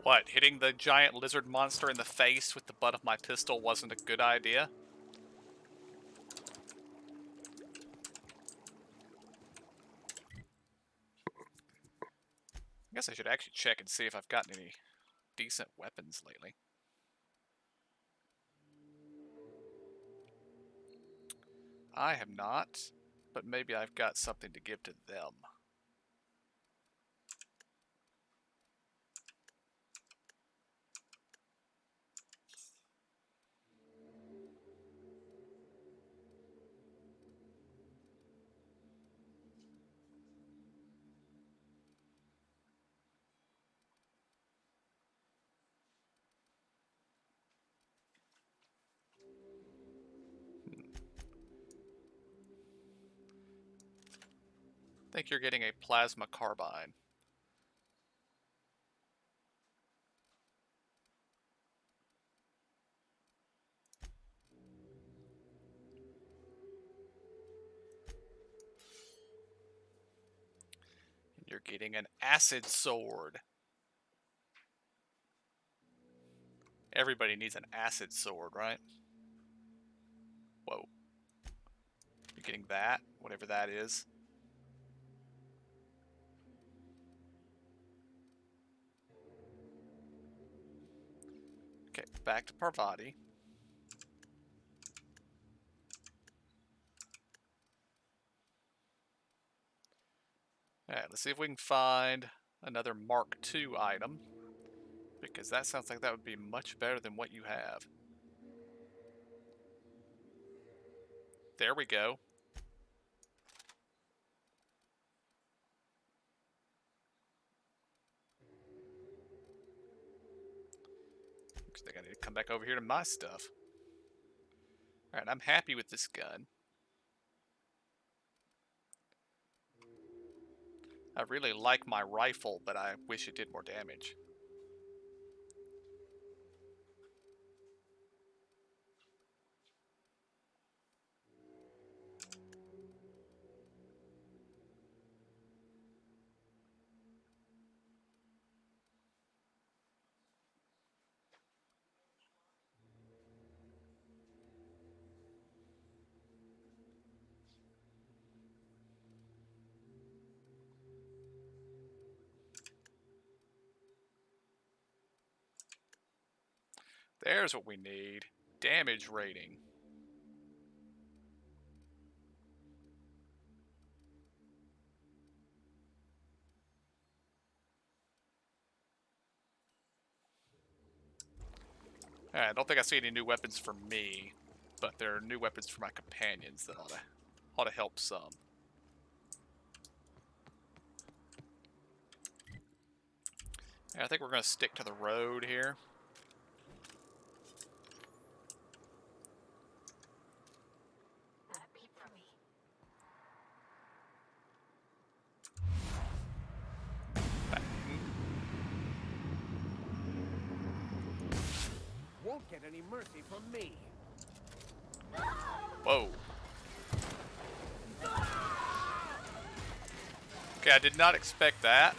What, hitting the giant lizard monster in the face with the butt of my pistol wasn't a good idea? I guess I should actually check and see if I've gotten any decent weapons lately. I have not, but maybe I've got something to give to them. I think you're getting a plasma carbine. And you're getting an acid sword. Everybody needs an acid sword, right? Whoa. You're getting that, whatever that is. Okay, back to Parvati. Alright, let's see if we can find another Mark II item. Because that sounds like that would be much better than what you have. There we go. Looks like I need to come back over here to my stuff. Alright, I'm happy with this gun. I really like my rifle, but I wish it did more damage. There's what we need. Damage rating. Alright, I don't think I see any new weapons for me, but there are new weapons for my companions that ought to help some. I think we're going to stick to the road here. Won't get any mercy from me. Whoa. Okay, I did not expect that.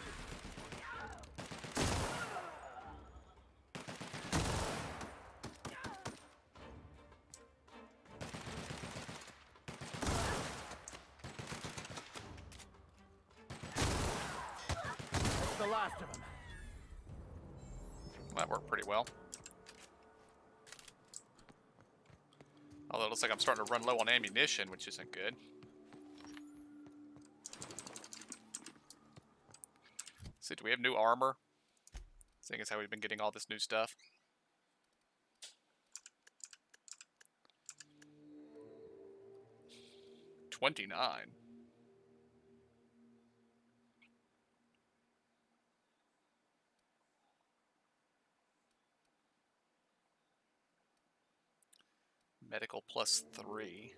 That's the last of them. That worked pretty well. Although it looks like I'm starting to run low on ammunition, which isn't good. So do we have new armor? Seeing as how we've been getting all this new stuff. $29. Medical +3.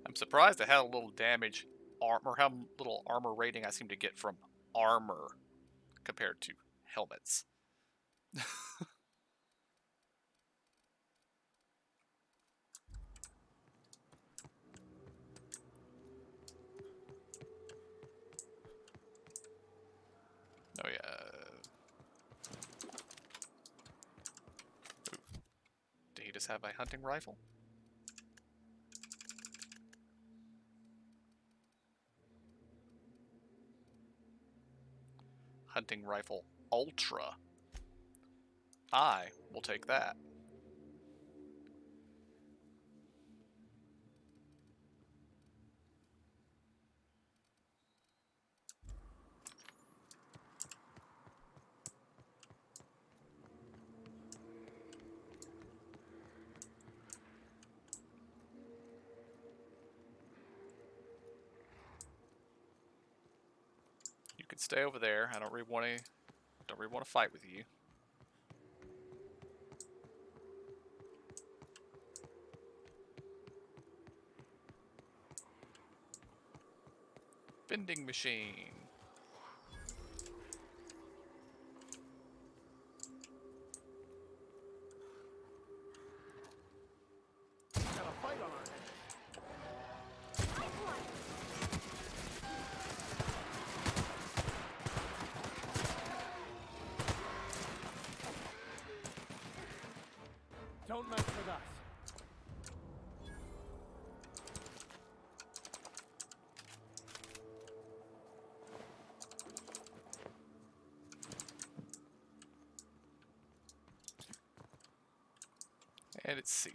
I'm surprised at how little damage armor, how little armor rating I seem to get from armor compared to helmets. Oh yeah. Ooh. Did he just have a hunting rifle? Hunting rifle ultra. I will take that. You can stay over there. I don't really want to fight with you. Vending machine. Got a fight on our hands. Don't mess with us. And it's sealed.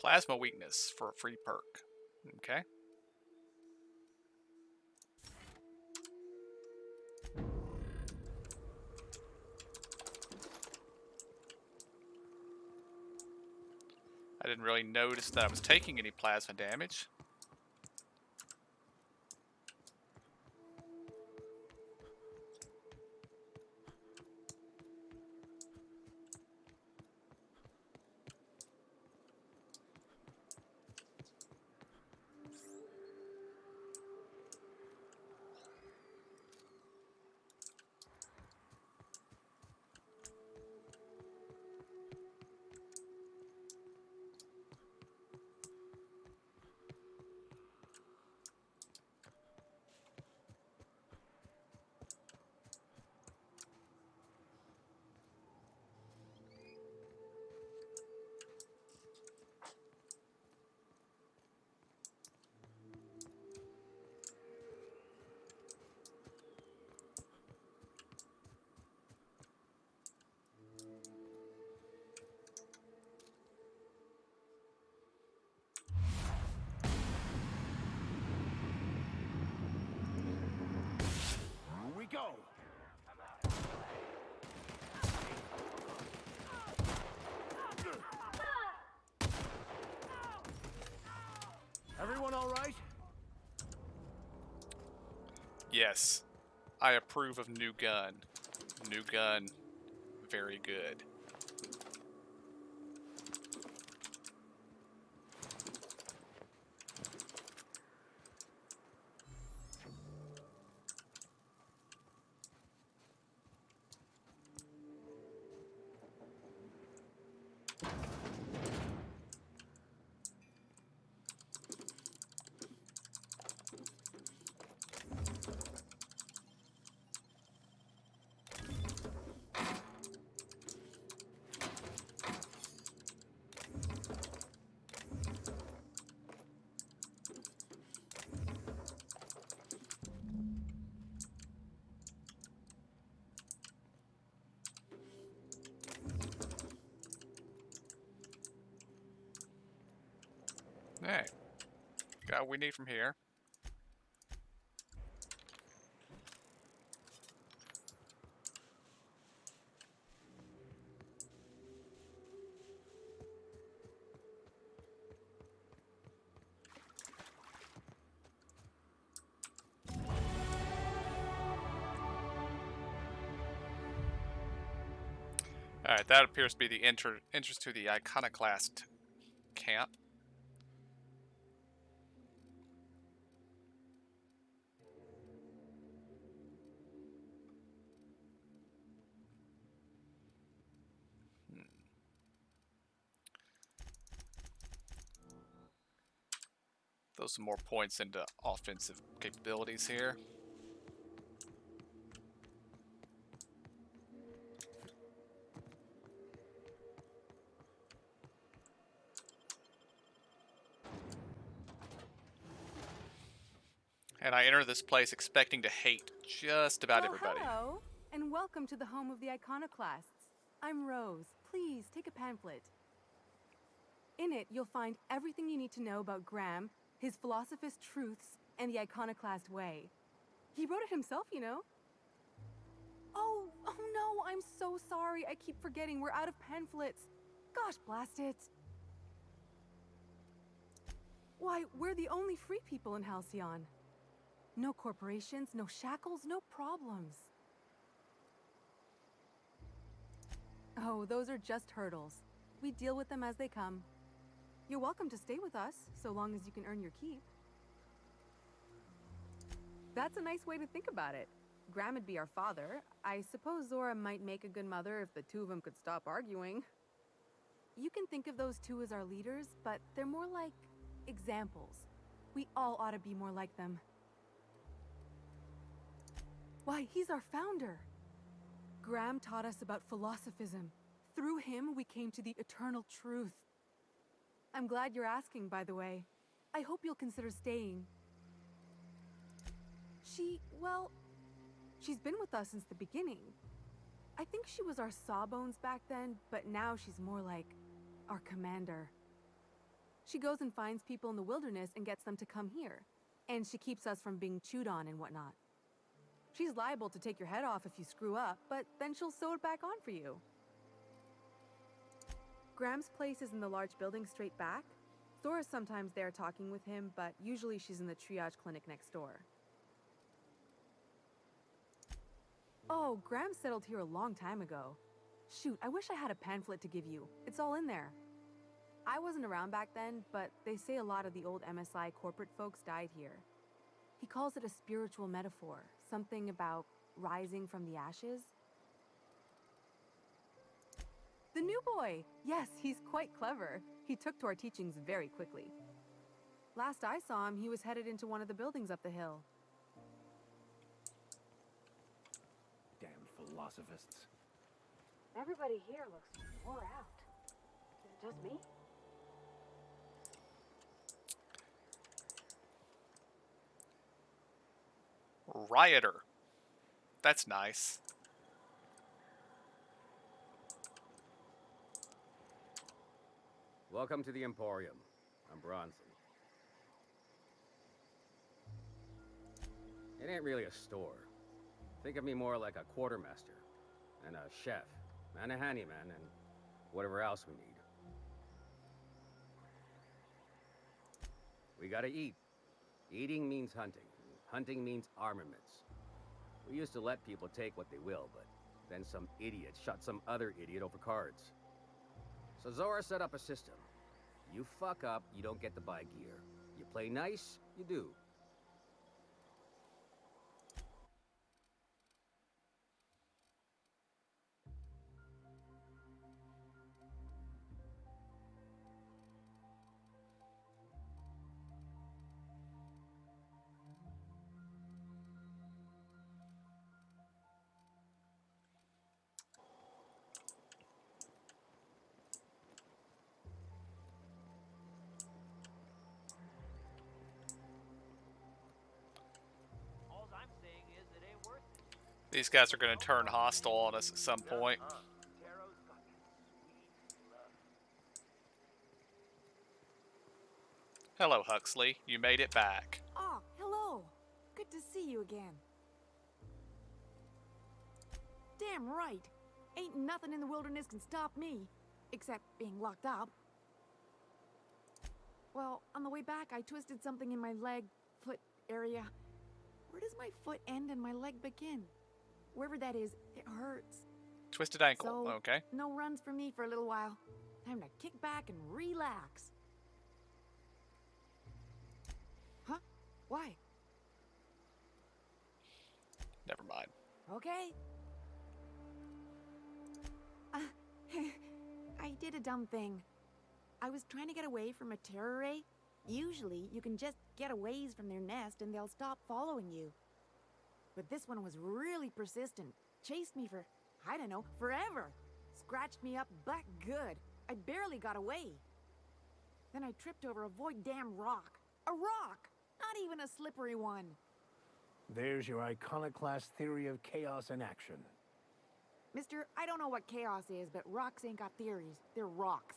Plasma weakness for a free perk. Okay. I didn't really notice that I was taking any plasma damage. We go. Everyone all right? Yes. I approve of new gun. New gun. Very good. Alright. Got what we need from here. Alright, that appears to be the entrance to the Iconoclast camp. Throw some more points into offensive capabilities here. And I enter this place expecting to hate just about everybody. Hello, and welcome to the home of the Iconoclasts. I'm Rose. Please take a pamphlet. In it, you'll find everything you need to know about Graham, his Philosophist truths, and the Iconoclast way. He wrote it himself, you know. Oh no, I'm so sorry. I keep forgetting we're out of pamphlets. Gosh, blast it. Why, we're the only free people in Halcyon. No corporations, no shackles, no problems. Oh, those are just hurdles. We deal with them as they come. You're welcome to stay with us, so long as you can earn your keep. That's a nice way to think about it. Graham would be our father. I suppose Zora might make a good mother if the two of them could stop arguing. You can think of those two as our leaders, but they're more like examples. We all ought to be more like them. Why, he's our founder. Graham taught us about philosophism. Through him, we came to the eternal truth. I'm glad you're asking, by the way. I hope you'll consider staying. She's been with us since the beginning. I think she was our sawbones back then, but now she's more like our commander. She goes and finds people in the wilderness and gets them to come here. And she keeps us from being chewed on and whatnot. She's liable to take your head off if you screw up, but then she'll sew it back on for you. Graham's place is in the large building straight back. Zora's sometimes there talking with him, but usually she's in the triage clinic next door. Oh, Graham settled here a long time ago. Shoot, I wish I had a pamphlet to give you. It's all in there. I wasn't around back then, but they say a lot of the old MSI corporate folks died here. He calls it a spiritual metaphor, something about rising from the ashes. The new boy! Yes, he's quite clever. He took to our teachings very quickly. Last I saw him, he was headed into one of the buildings up the hill. Damn philosophists. Everybody here looks wore out. Is it just me? Rioter. That's nice. Welcome to the Emporium. I'm Bronson. It ain't really a store. Think of me more like a quartermaster, and a chef, and a handyman, and whatever else we need. We gotta eat. Eating means hunting. Hunting means armaments. We used to let people take what they will, but then some idiot shot some other idiot over cards. So Zora set up a system. You fuck up, you don't get to buy gear. You play nice, you do. These guys are going to turn hostile on us at some point. Hello, Huxley. You made it back. Oh, hello. Good to see you again. Damn right. Ain't nothing in the wilderness can stop me, except being locked up. Well, on the way back, I twisted something in my leg, foot area. Where does my foot end and my leg begin? Wherever that is, it hurts. Twisted ankle. So, okay. No runs for me for a little while. Time to kick back and relax. Huh? Why? Never mind. Okay. I did a dumb thing. I was trying to get away from a terror ray. Usually, you can just get a ways from their nest and they'll stop following you. But this one was really persistent. Chased me for, I don't know, forever. Scratched me up back good. I barely got away. Then I tripped over a void damn rock. A rock! Not even a slippery one. There's your iconoclast theory of chaos in action. Mister, I don't know what chaos is, but rocks ain't got theories. They're rocks.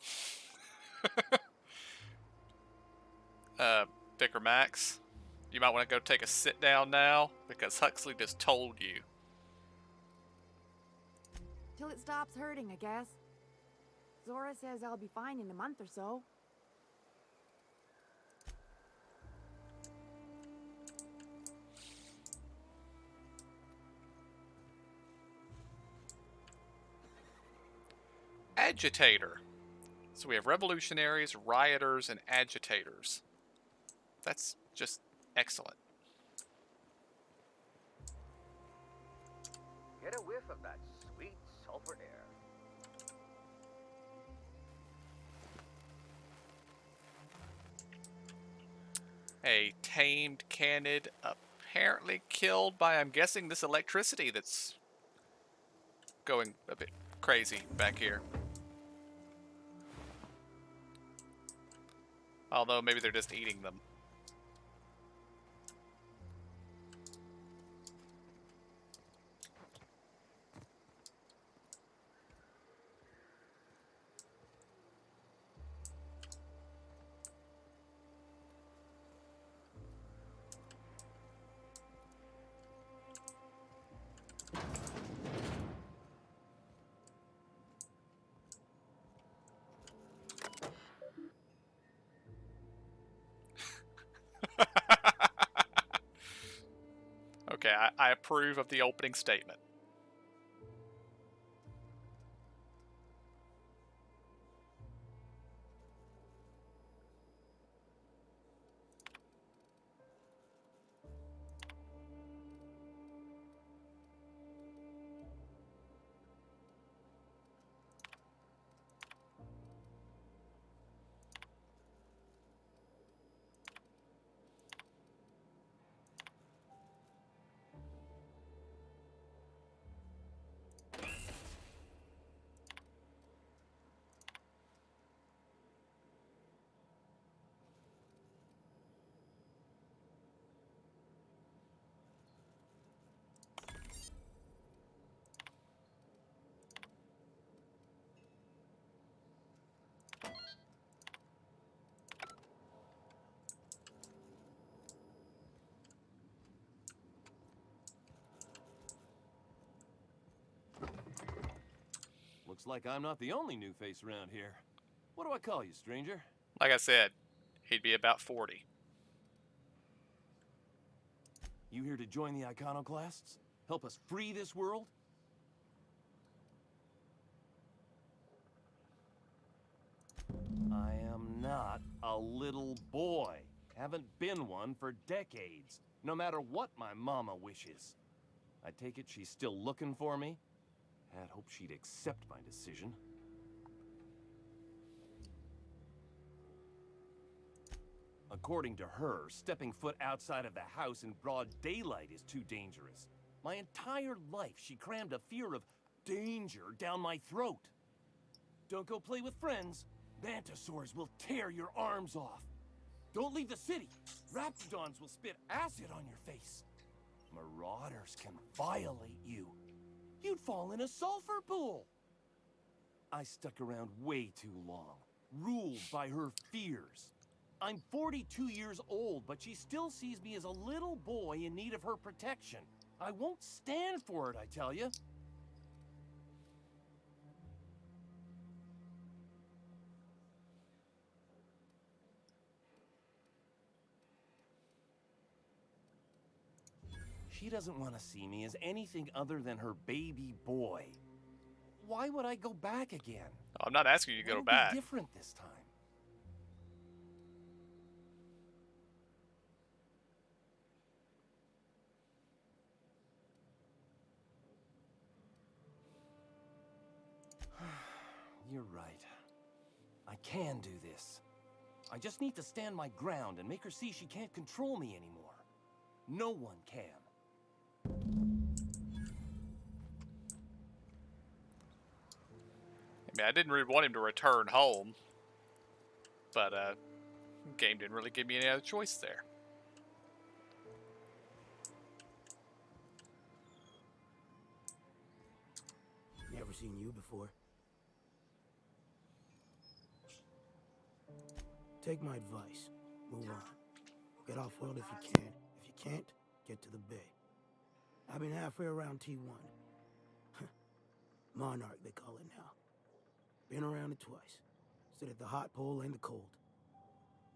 Vicar Max, you might want to go take a sit down now, because Huxley just told you. Till it stops hurting, I guess. Zora says I'll be fine in a month or so. Agitator. So we have revolutionaries, rioters, and agitators. That's just excellent. Get a whiff of that sweet sulfur air. A tamed canid apparently killed by, I'm guessing, this electricity that's going a bit crazy back here. Although maybe they're just eating them. I approve of the opening statement. Looks like I'm not the only new face around here. What do I call you, stranger? Like I said, he'd be about 40. You here to join the Iconoclasts? Help us free this world? I am not a little boy. Haven't been one for decades, no matter what my mama wishes. I take it she's still looking for me? Had hoped she'd accept my decision. According to her, stepping foot outside of the house in broad daylight is too dangerous. My entire life, she crammed a fear of danger down my throat. Don't go play with friends. Mantisaurs will tear your arms off. Don't leave the city. Raptidons will spit acid on your face. Marauders can violate you. You'd fall in a sulfur pool. I stuck around way too long, ruled by her fears. I'm 42 years old, but she still sees me as a little boy in need of her protection. I won't stand for it, I tell you. She doesn't want to see me as anything other than her baby boy. Why would I go back again? I'm not asking you to go It'll back. be different this time. You're right. I can do this. I just need to stand my ground and make her see she can't control me anymore. No one can. I mean, I didn't really want him to return home, but game didn't really give me any other choice there. Never seen you before. Take my advice. Move on. Get off-world if you can. If you can't, get to the bay. I've been halfway around T1. Monarch, they call it now. Been around it twice. Stood at the hot pole and the cold.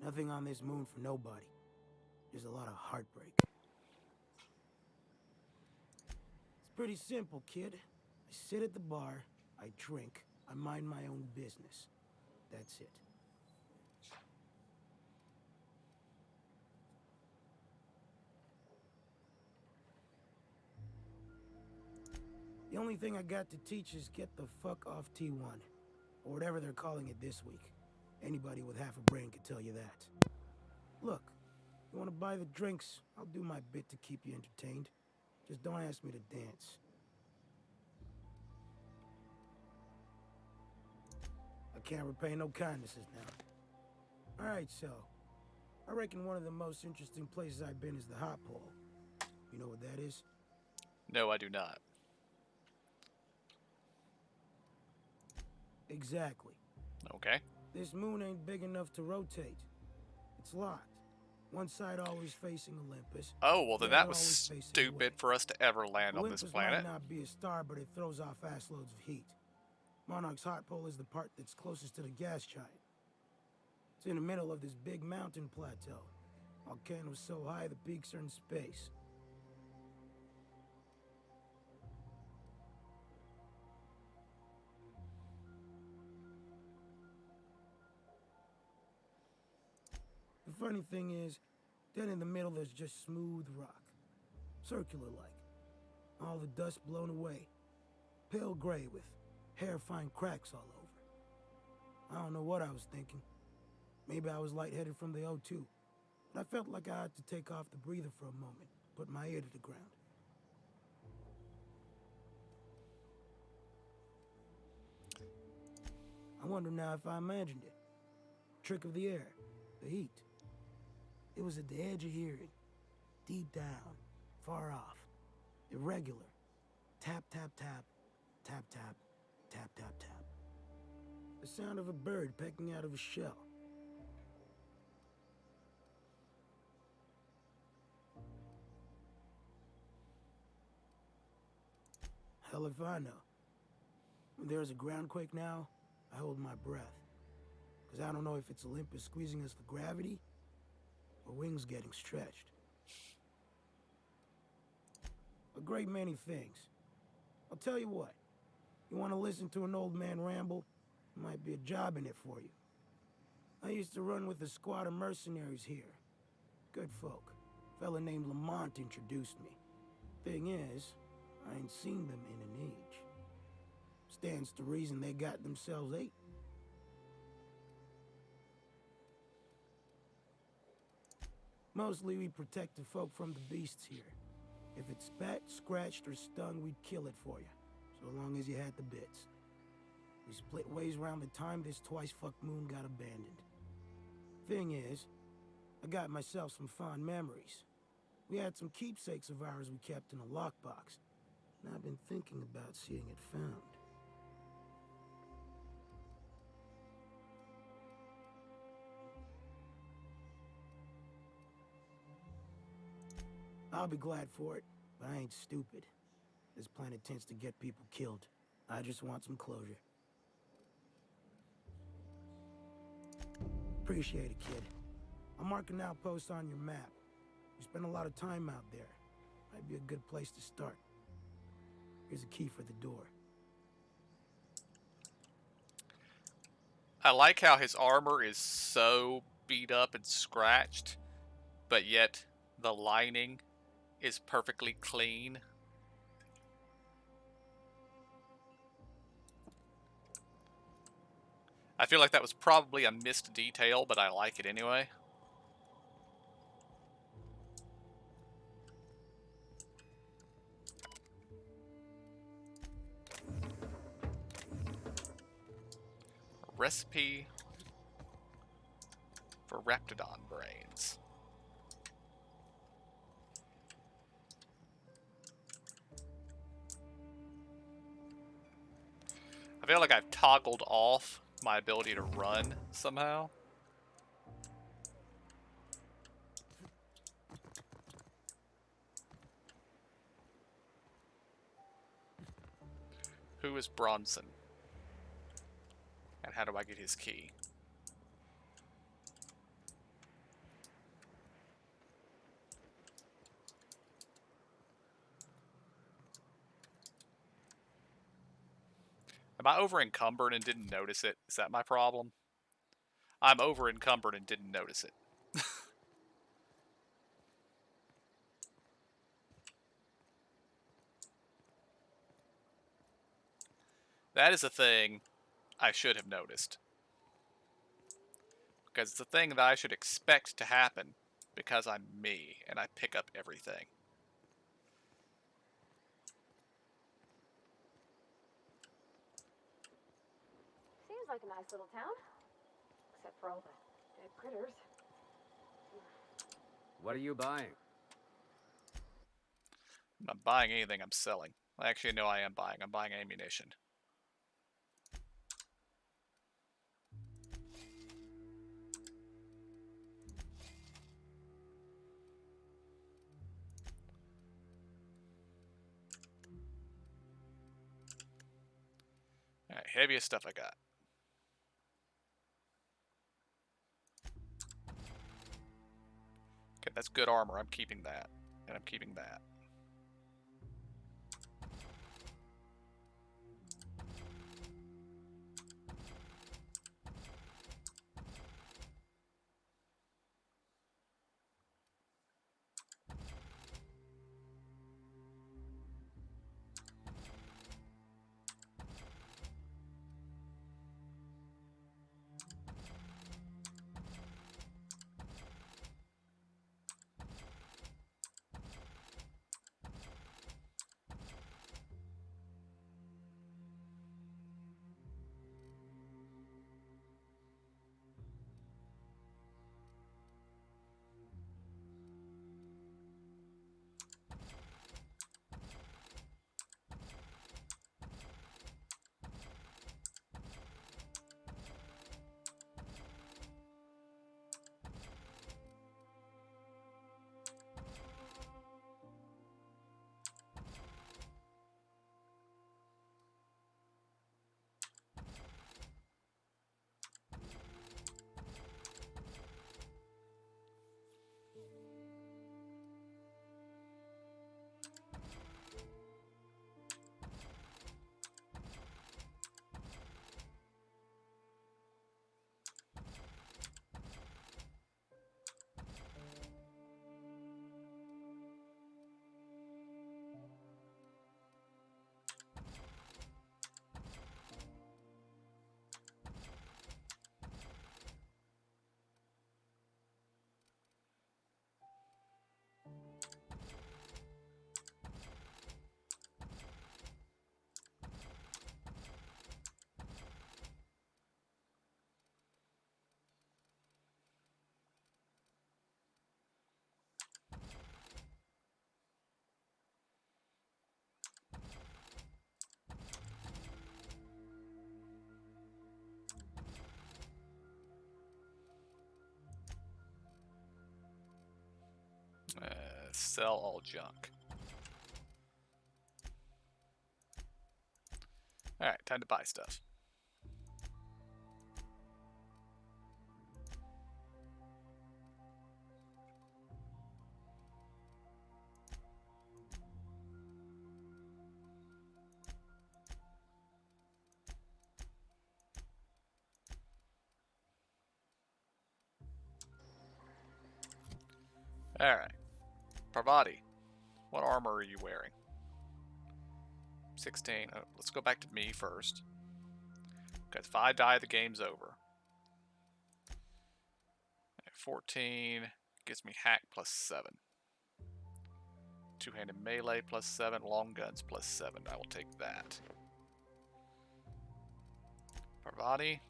Nothing on this moon for nobody. Just a lot of heartbreak. It's pretty simple, kid. I sit at the bar, I drink, I mind my own business. That's it. The only thing I got to teach is get the fuck off T1. Or whatever they're calling it this week. Anybody with half a brain could tell you that. Look, you want to buy the drinks, I'll do my bit to keep you entertained. Just don't ask me to dance. I can't repay no kindnesses now. Alright, so. I reckon one of the most interesting places I've been is the hot pole. You know what that is? No, I do not. Exactly. Okay. This moon ain't big enough to rotate. It's locked. One side always facing Olympus. Oh, well then the that other was always facing stupid away. for us to ever land on this Olympus planet. might not be a star, but it throws off assloads of heat. Monarch's hot pole is the part that's closest to the gas giant. It's in the middle of this big mountain plateau. Volcano's so high the peaks are in space. funny thing is, then in the middle there's just smooth rock. Circular-like. All the dust blown away. Pale gray with hair-fine cracks all over. I don't know what I was thinking. Maybe I was lightheaded from the O2. But I felt like I had to take off the breather for a moment, put my ear to the ground. I wonder now if I imagined it. Trick of the air, the heat. It was at the edge of hearing, deep down, far off, irregular. Tap, tap, tap, tap, tap, tap, tap, tap. The sound of a bird pecking out of a shell. Hell if I know. When there's a groundquake now, I hold my breath. Because I don't know if it's Olympus squeezing us for gravity, or wings getting stretched. A great many things. I'll tell you what. You want to listen to an old man ramble? There might be a job in it for you. I used to run with a squad of mercenaries here. Good folk. A fella named Lamont introduced me. Thing is, I ain't seen them in an age. Stands to reason they got themselves ate. Mostly we protect the folk from the beasts here. If it spat, scratched, or stung, we'd kill it for you, so long as you had the bits. We split ways around the time this twice-fucked moon got abandoned. Thing is, I got myself some fond memories. We had some keepsakes of ours we kept in a lockbox, and I've been thinking about seeing it found. I'll be glad for it, but I ain't stupid. This planet tends to get people killed. I just want some closure. Appreciate it, kid. I'll mark an outpost on your map. You spend a lot of time out there. Might be a good place to start. Here's a key for the door. I like how his armor is so beat up and scratched, but yet the lining is perfectly clean. I feel like that was probably a missed detail, but I like it anyway. Recipe for Raptidon brains. I feel like I've toggled off my ability to run somehow. Who is Bronson? And how do I get his key? Am I over encumbered and didn't notice it? Is that my problem? I'm over encumbered and didn't notice it. That is a thing I should have noticed. Because it's a thing that I should expect to happen because I'm me and I pick up everything. Seems like a nice little town. Except for all the dead critters. What are you buying? I'm not buying anything, I'm selling. Actually, no, I am buying. I'm buying ammunition. Alright, heaviest stuff I got. Okay, that's good armor. I'm keeping that. And I'm keeping that. gonna sell all junk. Alright, time to buy stuff. Alright. Parvati, what armor are you wearing? 16. Oh, let's go back to me first. Okay, if I die, the game's over. 14 gives me hack plus 7. Two-handed melee plus 7. Long guns plus 7. I will take that. Parvati.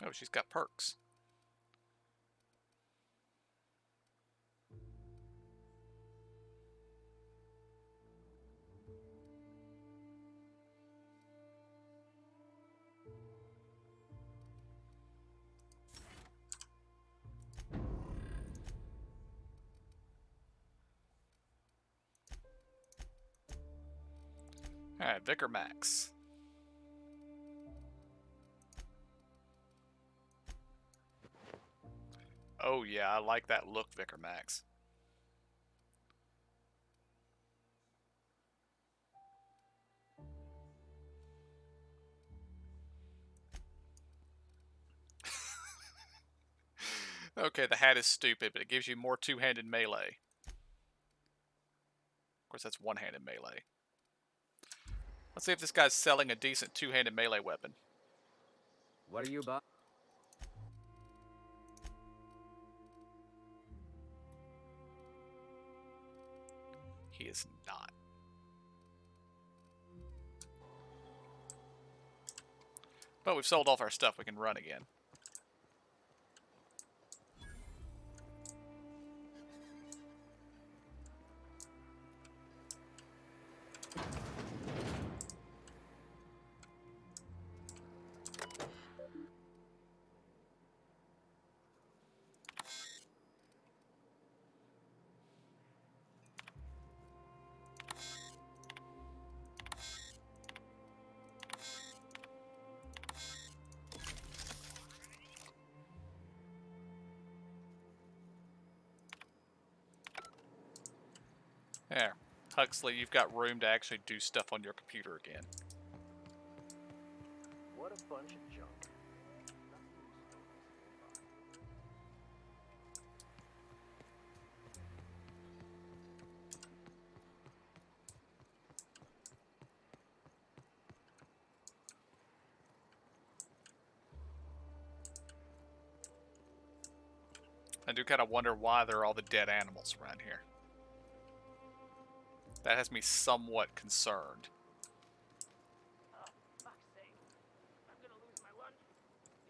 Oh, she's got perks. Alright, Vicar Max. Oh yeah, I like that look, Vicar Max. Okay, the hat is stupid, but it gives you more two-handed melee. Of course, that's one-handed melee. Let's see if this guy's selling a decent two-handed melee weapon. What are you buying? He is not. But we've sold off our stuff. We can run again. There. Huxley, you've got room to actually do stuff on your computer again. What a bunch of junk. I do kind of wonder why there are all the dead animals around here. That has me somewhat concerned. Oh, fuck's sake. I'm gonna lose my lunch.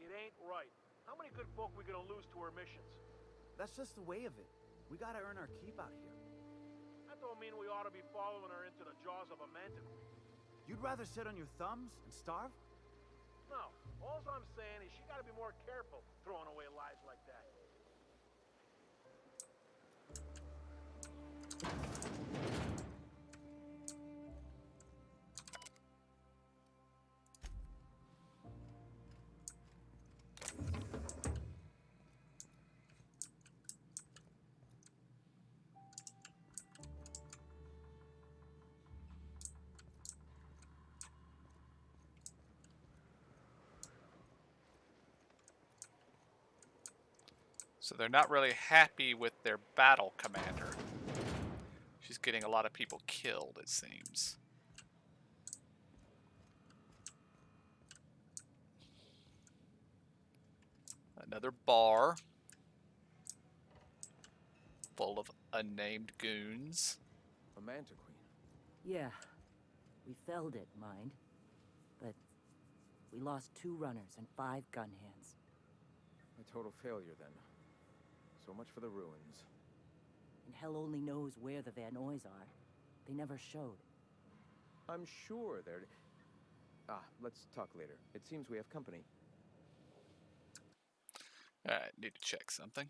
It ain't right. How many good folk we gonna lose to our missions? That's just the way of it. We gotta earn our keep out here. That don't mean we ought to be following her into the jaws of a manticore. You'd rather sit on your thumbs and starve? No. All I'm saying is she gotta be more careful throwing away lives like that. So they're not really happy with their battle commander. She's getting a lot of people killed, it seems. Another bar full of unnamed goons. A Mantiqueen. Yeah, we felled it, mind. But we lost 2 runners and 5 gun hands. A total failure, then. So much for the ruins. And hell only knows where the Van Nuys are. They never showed. I'm sure they're... let's talk later. It seems we have company. Alright, need to check something.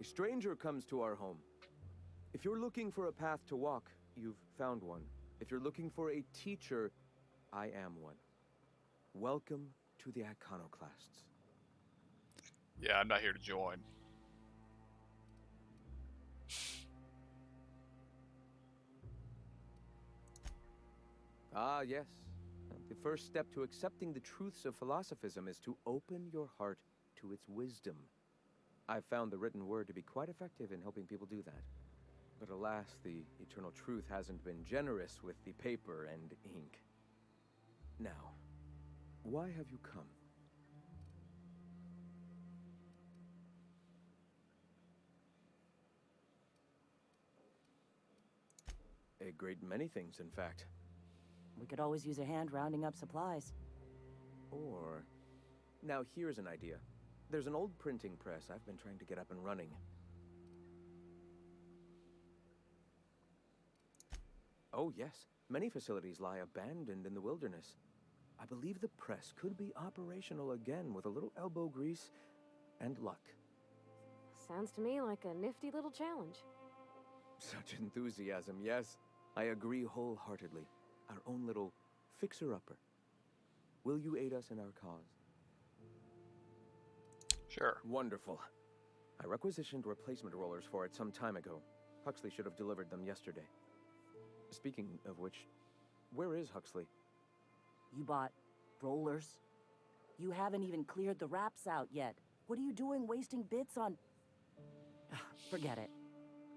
A stranger comes to our home. If you're looking for a path to walk, you've found one. If you're looking for a teacher, I am one. Welcome to the Iconoclasts. Yeah, I'm not here to join. Ah, yes. The first step to accepting the truths of philosophism is to open your heart to its wisdom. I've found the written word to be quite effective in helping people do that. But alas, the eternal truth hasn't been generous with the paper and ink. Now, why have you come? A great many things, in fact. We could always use a hand rounding up supplies. Or... Now here's an idea. There's an old printing press I've been trying to get up and running. Oh yes, many facilities lie abandoned in the wilderness. I believe the press could be operational again with a little elbow grease and luck. Sounds to me like a nifty little challenge. Such enthusiasm, yes. I agree wholeheartedly. Our own little fixer-upper. Will you aid us in our cause? Sure. Wonderful. I requisitioned replacement rollers for it some time ago. Huxley should have delivered them yesterday. Speaking of which, where is Huxley? You bought rollers? You haven't even cleared the wraps out yet. What are you doing wasting bits on... Forget it.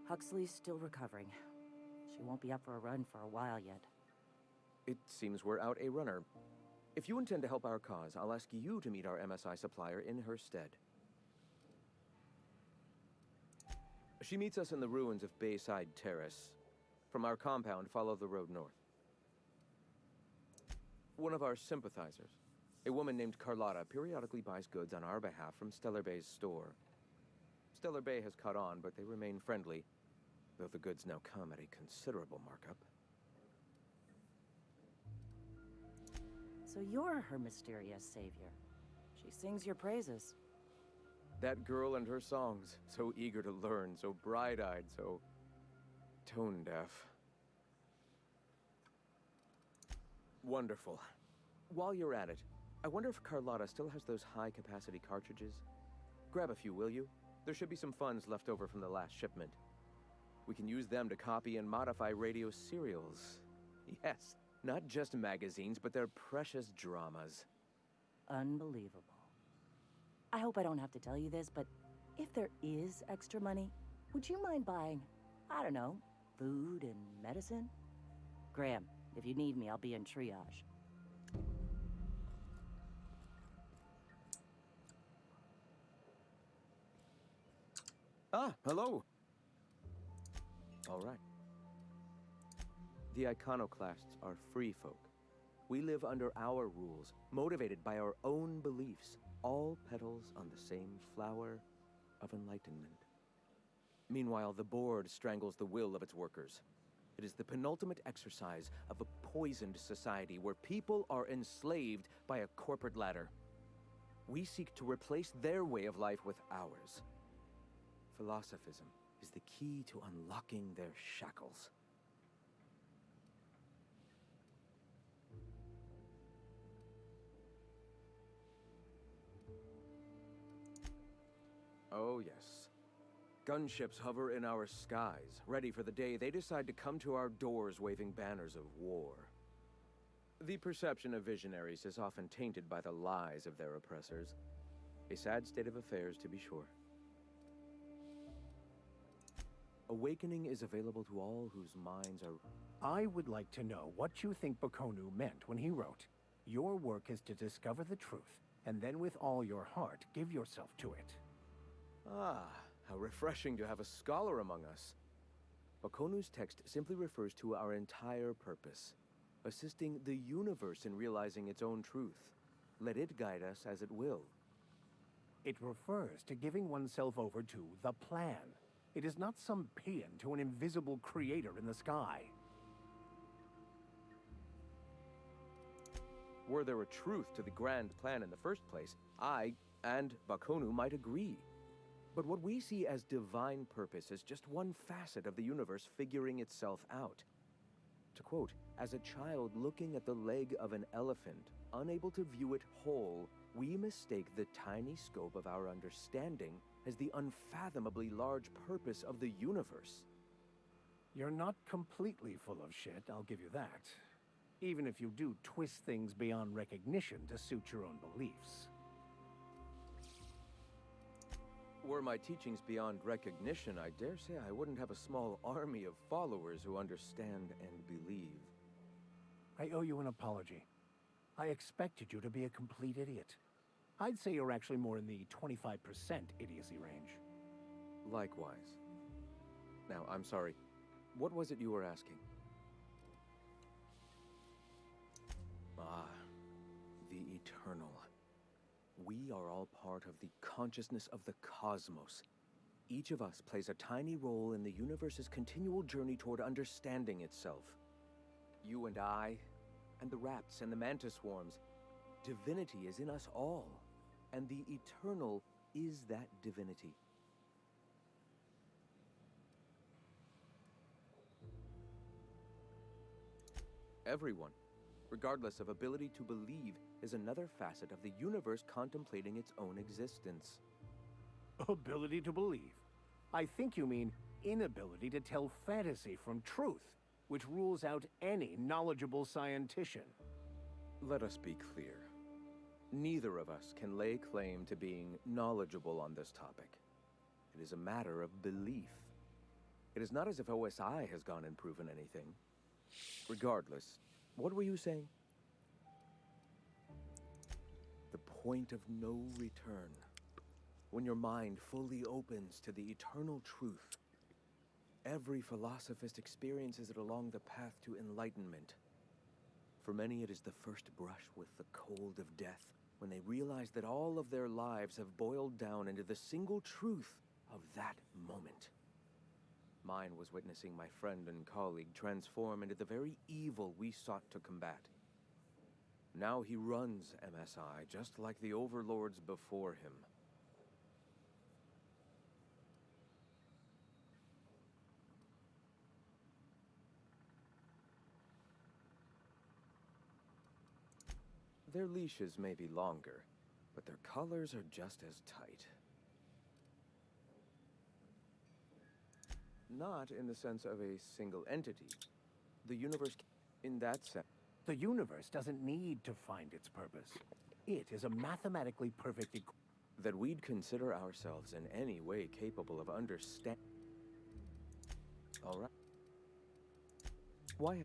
Huxley's still recovering. She won't be up for a run for a while yet. It seems we're out a runner. If you intend to help our cause, I'll ask you to meet our MSI supplier in her stead. She meets us in the ruins of Bayside Terrace. From our compound, follow the road north. One of our sympathizers, a woman named Carlotta, periodically buys goods on our behalf from Stellar Bay's store. Stellar Bay has caught on, but they remain friendly, though the goods now come at a considerable markup. So you're her mysterious savior. She sings your praises. That girl and her songs, so eager to learn, so bright-eyed, so tone-deaf. Wonderful. While you're at it, I wonder if Carlotta still has those high-capacity cartridges? Grab a few, will you? There should be some funds left over from the last shipment. We can use them to copy and modify radio serials. Yes, not just magazines, but their precious dramas. Unbelievable. I hope I don't have to tell you this, but if there is extra money, would you mind buying, I don't know, food and medicine? Graham, if you need me, I'll be in triage. Ah, hello. All right. The Iconoclasts are free folk. We live under our rules, motivated by our own beliefs, all petals on the same flower of enlightenment. Meanwhile, the board strangles the will of its workers. It is the penultimate exercise of a poisoned society where people are enslaved by a corporate ladder. We seek to replace their way of life with ours. Philosophism is the key to unlocking their shackles. Oh, yes. Gunships hover in our skies, ready for the day they decide to come to our doors waving banners of war. The perception of visionaries is often tainted by the lies of their oppressors. A sad state of affairs, to be sure. Awakening is available to all whose minds are... I would like to know what you think Bakonu meant when he wrote, "Your work is to discover the truth, and then with all your heart, give yourself to it." Ah, how refreshing to have a scholar among us. Bakonu's text simply refers to our entire purpose, assisting the universe in realizing its own truth. Let it guide us as it will. It refers to giving oneself over to the plan. It is not some paean to an invisible creator in the sky. Were there a truth to the grand plan in the first place, I and Bakonu might agree. But what we see as divine purpose is just one facet of the universe figuring itself out. To quote, "As a child looking at the leg of an elephant, unable to view it whole, we mistake the tiny scope of our understanding as the unfathomably large purpose of the universe." You're not completely full of shit, I'll give you that. Even if you do twist things beyond recognition to suit your own beliefs. Were my teachings beyond recognition, I dare say I wouldn't have a small army of followers who understand and believe. I owe you an apology. I expected you to be a complete idiot. I'd say you're actually more in the 25% idiocy range. Likewise. Now, I'm sorry. What was it you were asking? Ah, the eternal. We are all part of the consciousness of the cosmos. Each of us plays a tiny role in the universe's continual journey toward understanding itself. You and I, and the rats and the mantis swarms. Divinity is in us all, and the eternal is that divinity. Everyone, regardless of ability to believe, is another facet of the universe contemplating its own existence. Ability to believe? I think you mean inability to tell fantasy from truth, which rules out any knowledgeable scientician. Let us be clear. Neither of us can lay claim to being knowledgeable on this topic. It is a matter of belief. It is not as if OSI has gone and proven anything. Regardless, what were you saying? The point of no return. When your mind fully opens to the eternal truth. Every philosophist experiences it along the path to enlightenment. For many, it is the first brush with the cold of death, when they realize that all of their lives have boiled down into the single truth of that moment. Mine was witnessing my friend and colleague transform into the very evil we sought to combat. Now he runs MSI just like the overlords before him. Their leashes may be longer, but their collars are just as tight. Not in the sense of a single entity. The universe, in that sense. The universe doesn't need to find its purpose. It is a mathematically perfect that we'd consider ourselves in any way capable of understanding. All right. Why?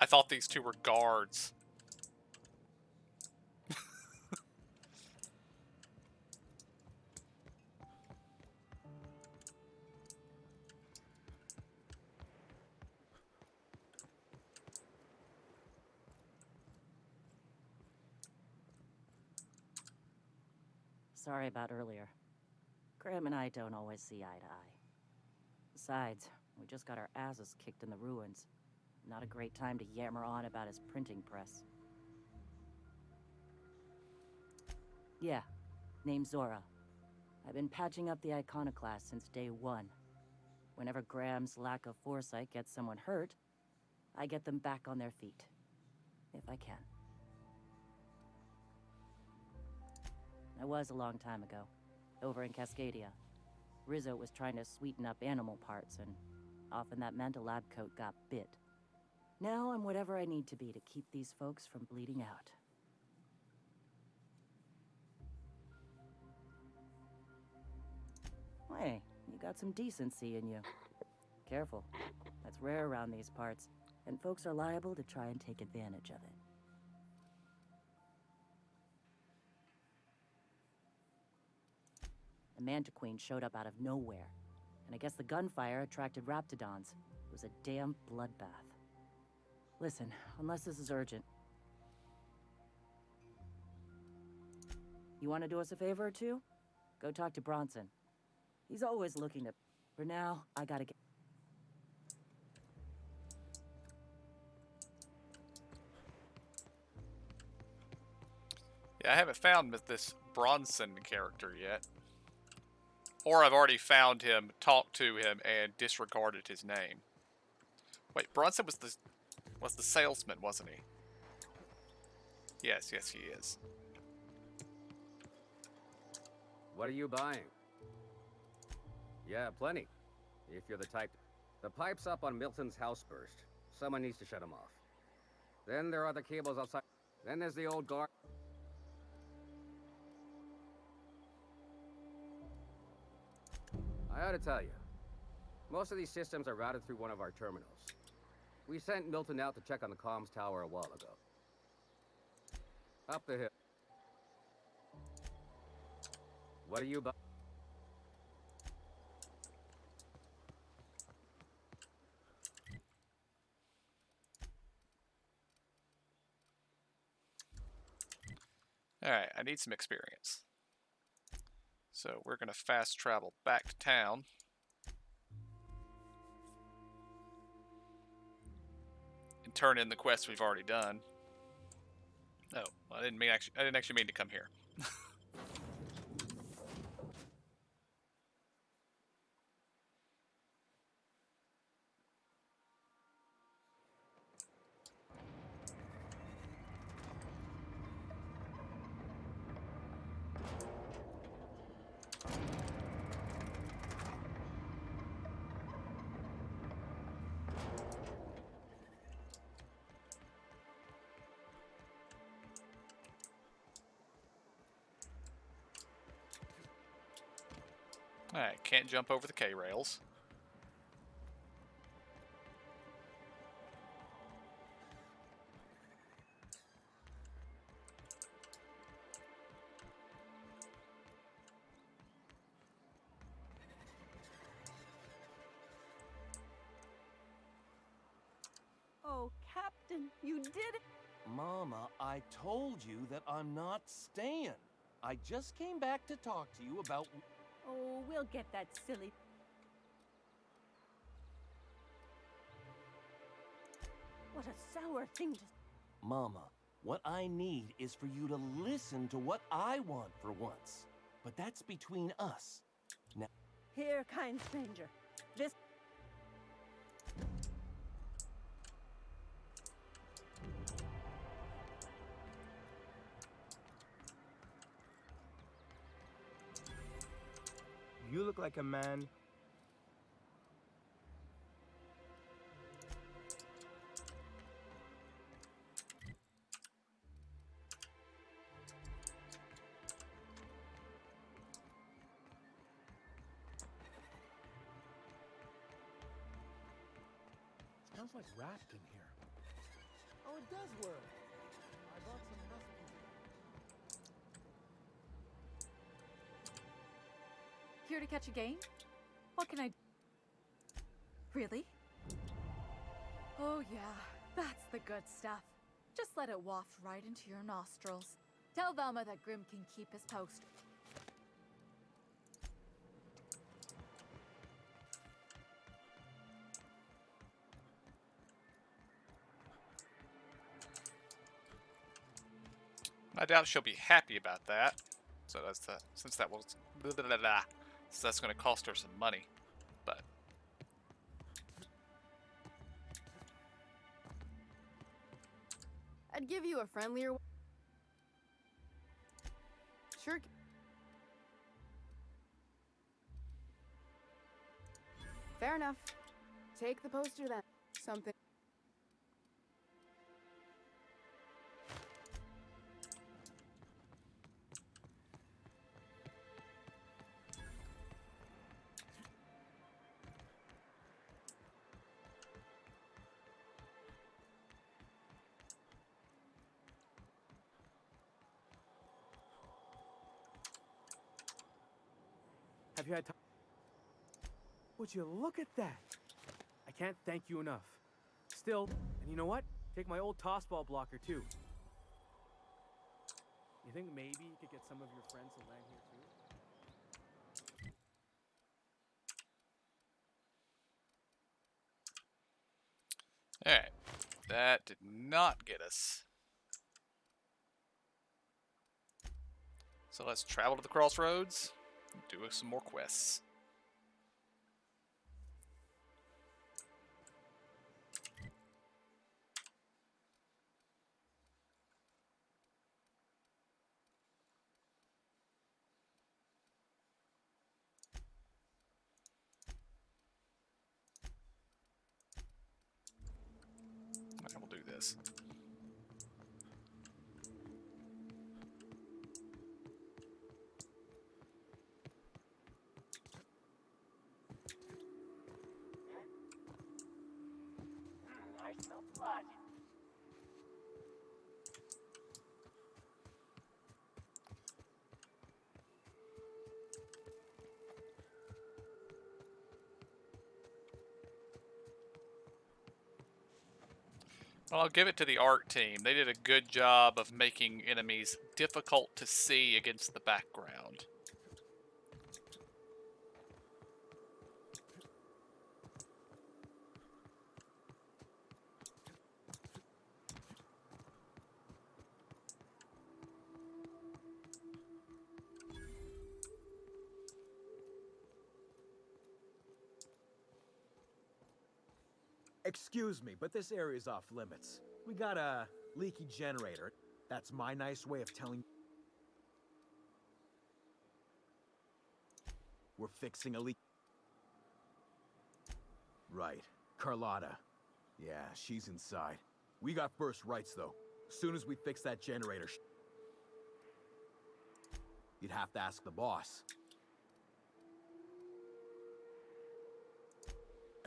I thought these two were guards. Sorry about earlier. Graham and I don't always see eye to eye. Besides, we just got our asses kicked in the ruins. Not a great time to yammer on about his printing press. Yeah, name's Zora. I've been patching up the iconoclast since day one. Whenever Graham's lack of foresight gets someone hurt, I get them back on their feet. If I can. I was a long time ago, over in Cascadia. Rizzo was trying to sweeten up animal parts, and often that meant a lab coat got bit. Now I'm whatever I need to be to keep these folks from bleeding out. Hey, you got some decency in you. Careful. That's rare around these parts, and folks are liable to try and take advantage of it. The Mantiqueen showed up out of nowhere, and I guess the gunfire attracted Raptidons. It was a damn bloodbath. Listen, unless this is urgent. You want to do us a favor or two? Go talk to Bronson. He's always looking to... For now, I gotta get... Yeah, I haven't found this Bronson character yet. Or I've already found him, talked to him, and disregarded his name. Wait, Bronson was the salesman, wasn't he? Yes, he is. What are you buying? Yeah, plenty. If you're the type... The pipe's up on Milton's house burst. Someone needs to shut him off. Then there are the cables outside. Then there's the old guard... I ought to tell you, most of these systems are routed through one of our terminals. We sent Milton out to check on the comms tower a while ago. Up the hill. What are you bu- Alright, I need some experience. So we're going to fast travel back to town. And turn in the quest we've already done. Oh, I didn't actually mean to come here. Alright, can't jump over the K-rails. Oh, Captain, you did it! Mama, I told you that I'm not staying. I just came back to talk to you about... Oh, we'll get that silly... What a sour thing to... Mama, what I need is for you to listen to what I want for once. But that's between us. Now... Here, kind stranger. This... You look like a man. Smells like rat in here. it does work. I bought some recipes. Here to catch a game? What can I do? Really? Oh yeah, that's the good stuff. Just let it waft right into your nostrils. Tell Velma that Grim can keep his post. I doubt she'll be happy about that. So that's the since that was so that's going to cost her some money. But I'd give you a friendlier. Sure. Fair enough. Take the poster then. Something. Have you had time? Would you look at that? I can't thank you enough. Still, and you know what? Take my old tossball blocker too. You think maybe you could get some of your friends to land here too? alright. That did not get us. So let's travel to the crossroads and do some more quests. I will do this. I smell blood. Well, I'll give it to the art team. They did a good job of making enemies difficult to see against the background. Excuse me, but this area's off limits. We got a leaky generator. That's my nice way of telling. We're fixing a leak. Right. Carlotta. Yeah, she's inside. We got first rights, though. As soon as we fix that generator, you'd have to ask the boss.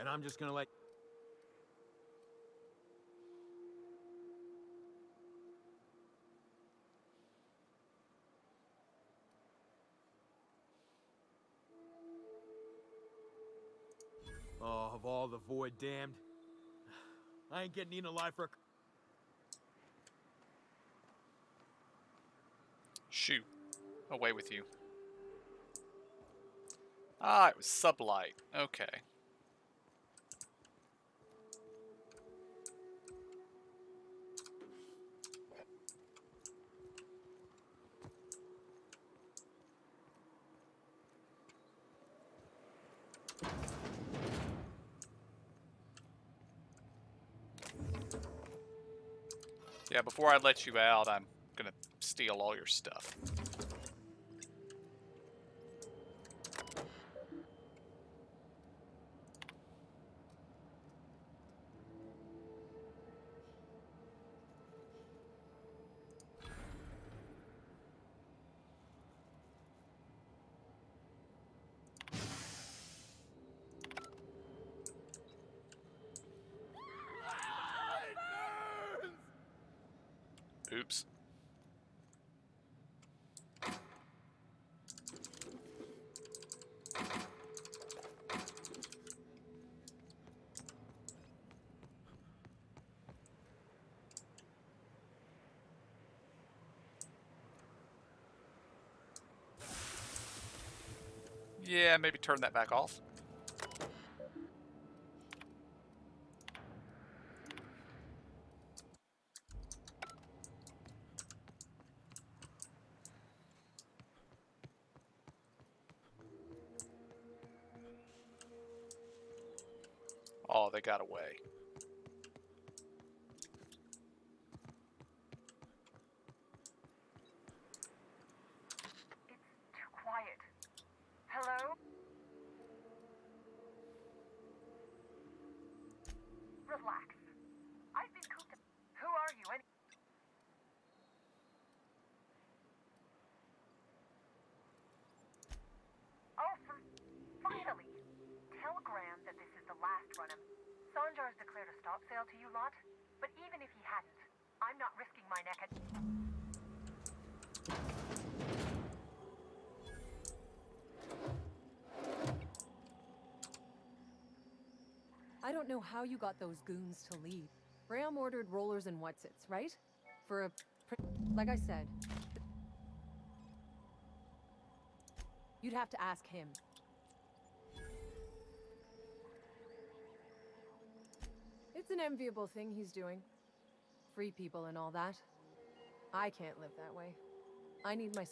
And I'm just gonna let... Oh, of all the void damned. I ain't getting eaten alive for a... Shoot. Away with you. Ah, it was sublight. Okay. Yeah, before I let you out, I'm gonna steal all your stuff. Yeah, maybe turn that back off. Oh, they got away. Too quiet. Hello? Relax. I've been cooped up. Who are you? Oh, finally! Tell Graham that this is the last run of... Sanjar's declared a stop sale to you lot, but even if he hadn't, I'm not risking my neck at... I don't know how you got those goons to leave. Graham ordered rollers and whatsits, right? For a... Like I said... You'd have to ask him. It's an enviable thing he's doing. Free people and all that. I can't live that way. I need my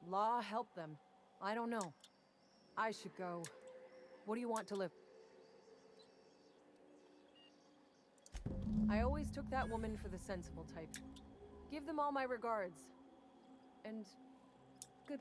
Law help them. I don't know. I should go. What do you want to live? I always took that woman for the sensible type. Give them all my regards. And... good.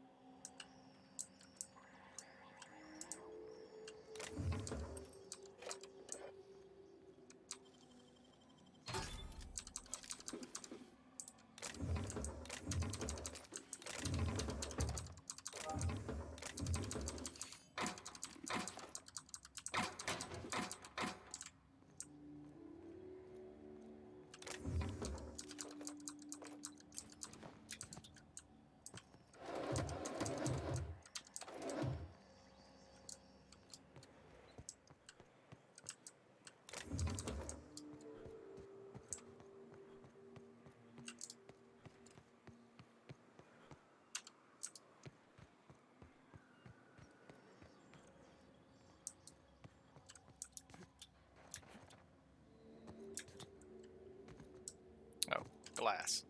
Glass.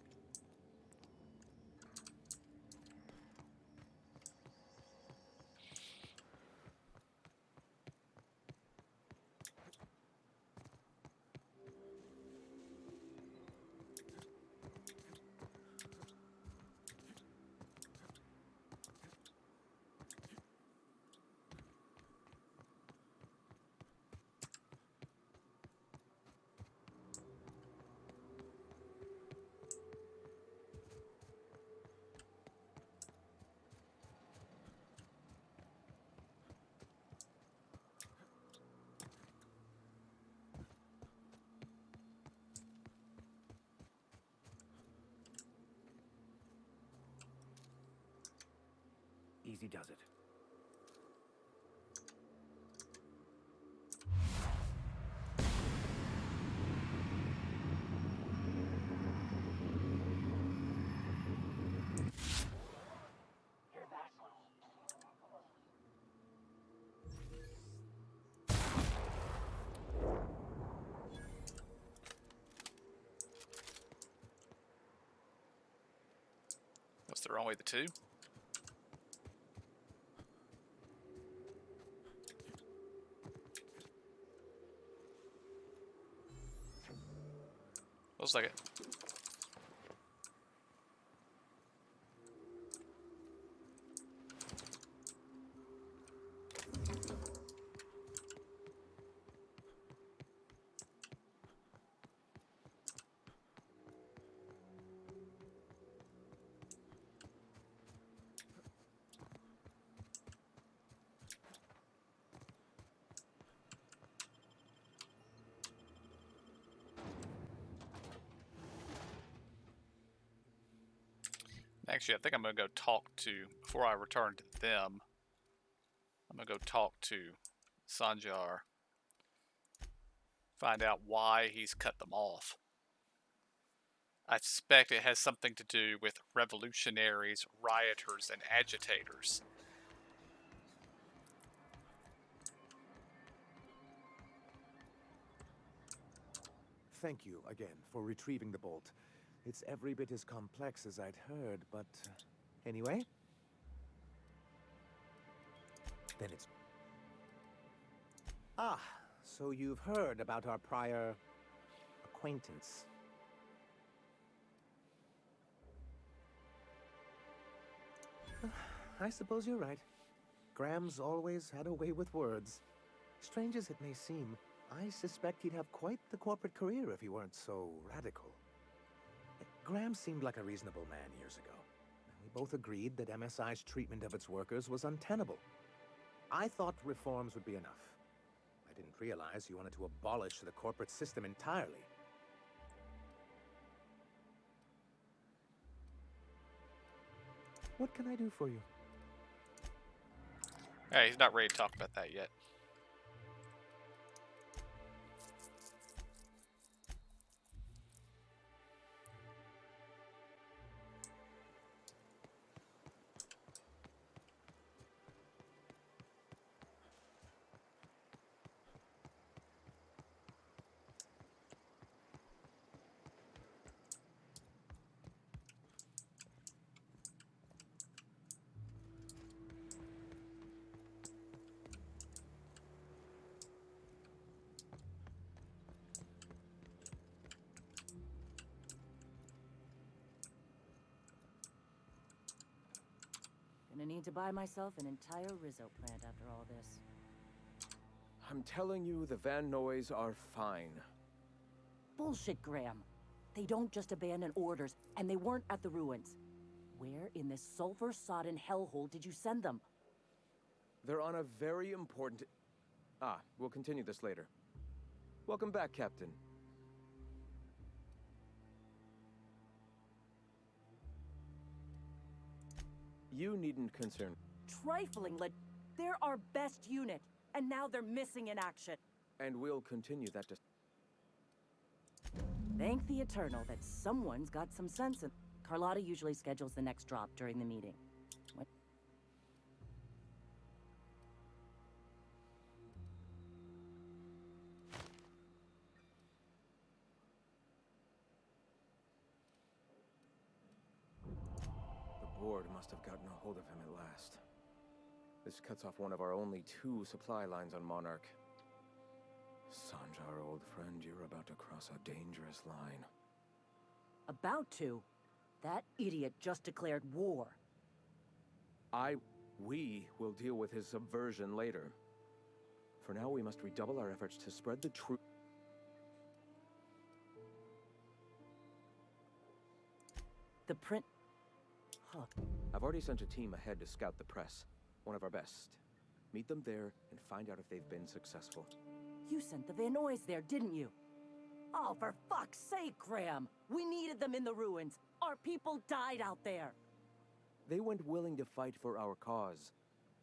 Easy does it. Was there only the two? Looks like it. Actually, I think I'm going to go talk to, before I return to them, I'm going to go talk to Sanjar. Find out why he's cut them off. I suspect it has something to do with revolutionaries, rioters, and agitators thank you again for retrieving the bolt. It's every bit as complex as I'd heard, but anyway. Then it's... Ah, so you've heard about our prior acquaintance. I suppose you're right. Graham's always had a way with words. Strange as it may seem, I suspect he'd have quite the corporate career if he weren't so radical. Graham seemed like a reasonable man years ago. We both agreed that MSI's treatment of its workers was untenable. I thought reforms would be enough. I didn't realize you wanted to abolish the corporate system entirely. What can I do for you? Hey, he's not ready to talk about that yet. Gonna need to buy myself an entire Rizzo plant after all this. I'm telling you, the Van Noys are fine. Bullshit, Graham. They don't just abandon orders, and they weren't at the ruins. Where in this sulfur-sodden hellhole did you send them? They're on a very important... Ah, we'll continue this later. Welcome back, Captain. You needn't concern. Trifling, they're our best unit, and now they're missing in action. And we'll continue that Thank the Eternal that someone's got some sense in... Carlotta usually schedules the next drop during the meeting. What? The board must have gotten a hold of him at last. This cuts off one of our only 2 supply lines on Monarch. Sanjar, old friend, you're about to cross a dangerous line. About to? That idiot just declared war. We will deal with his subversion later. For now, we must redouble our efforts to spread the truth. The print... Huh. I've already sent a team ahead to scout the press. One of our best. Meet them there and find out if they've been successful. You sent the Van Noys there, didn't you? Oh, for fuck's sake, Graham! We needed them in the ruins. Our people died out there. They went willing to fight for our cause.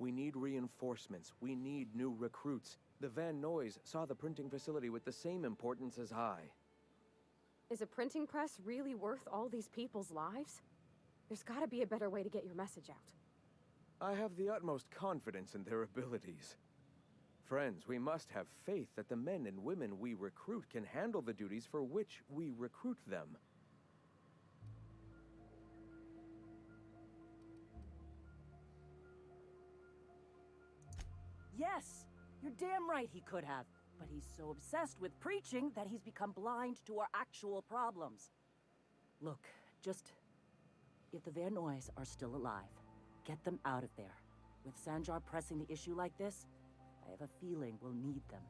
We need reinforcements. We need new recruits. The Van Noys saw the printing facility with the same importance as I. Is a printing press really worth all these people's lives? There's gotta be a better way to get your message out. I have the utmost confidence in their abilities. Friends, we must have faith that the men and women we recruit can handle the duties for which we recruit them. Yes, you're damn right he could have. But he's so obsessed with preaching that he's become blind to our actual problems. Look, just... if the Van Noys are still alive, get them out of there. With Sanjar pressing the issue like this, I have a feeling we'll need them.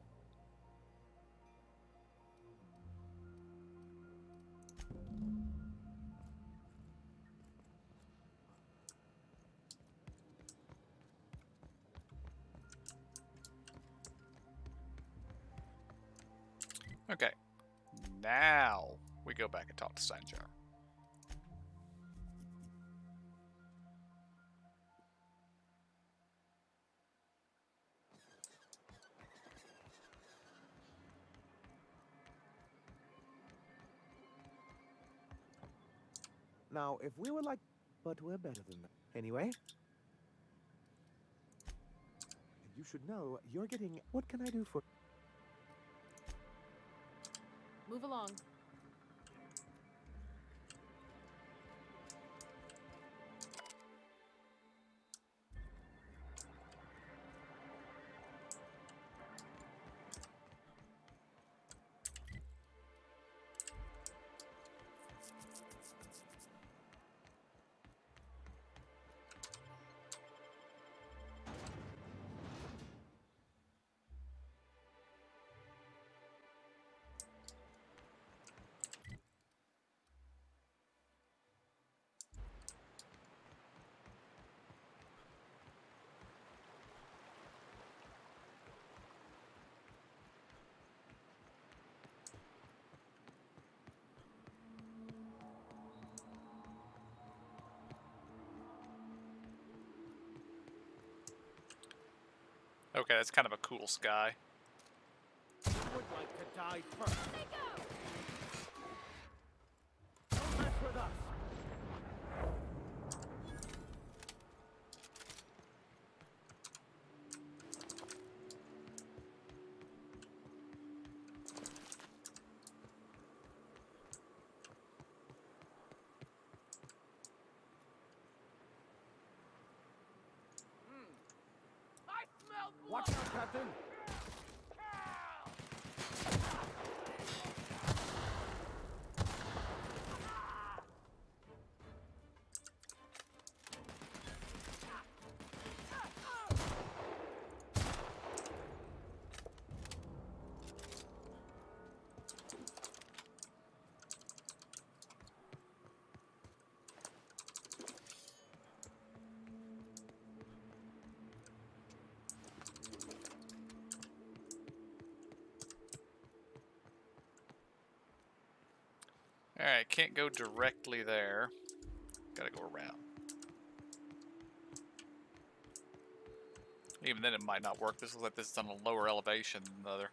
Okay. Now we go back and talk to Sanjar. Now, if we were like... But we're better than that. Anyway. You should know, you're getting... What can I do for... Move along. Okay, that's kind of a cool sky. Who would like to die first? Don't mess with us. Watch out, Captain! Alright, can't go directly there. Gotta go around. Even then it might not work. This looks like this is on a lower elevation than the other.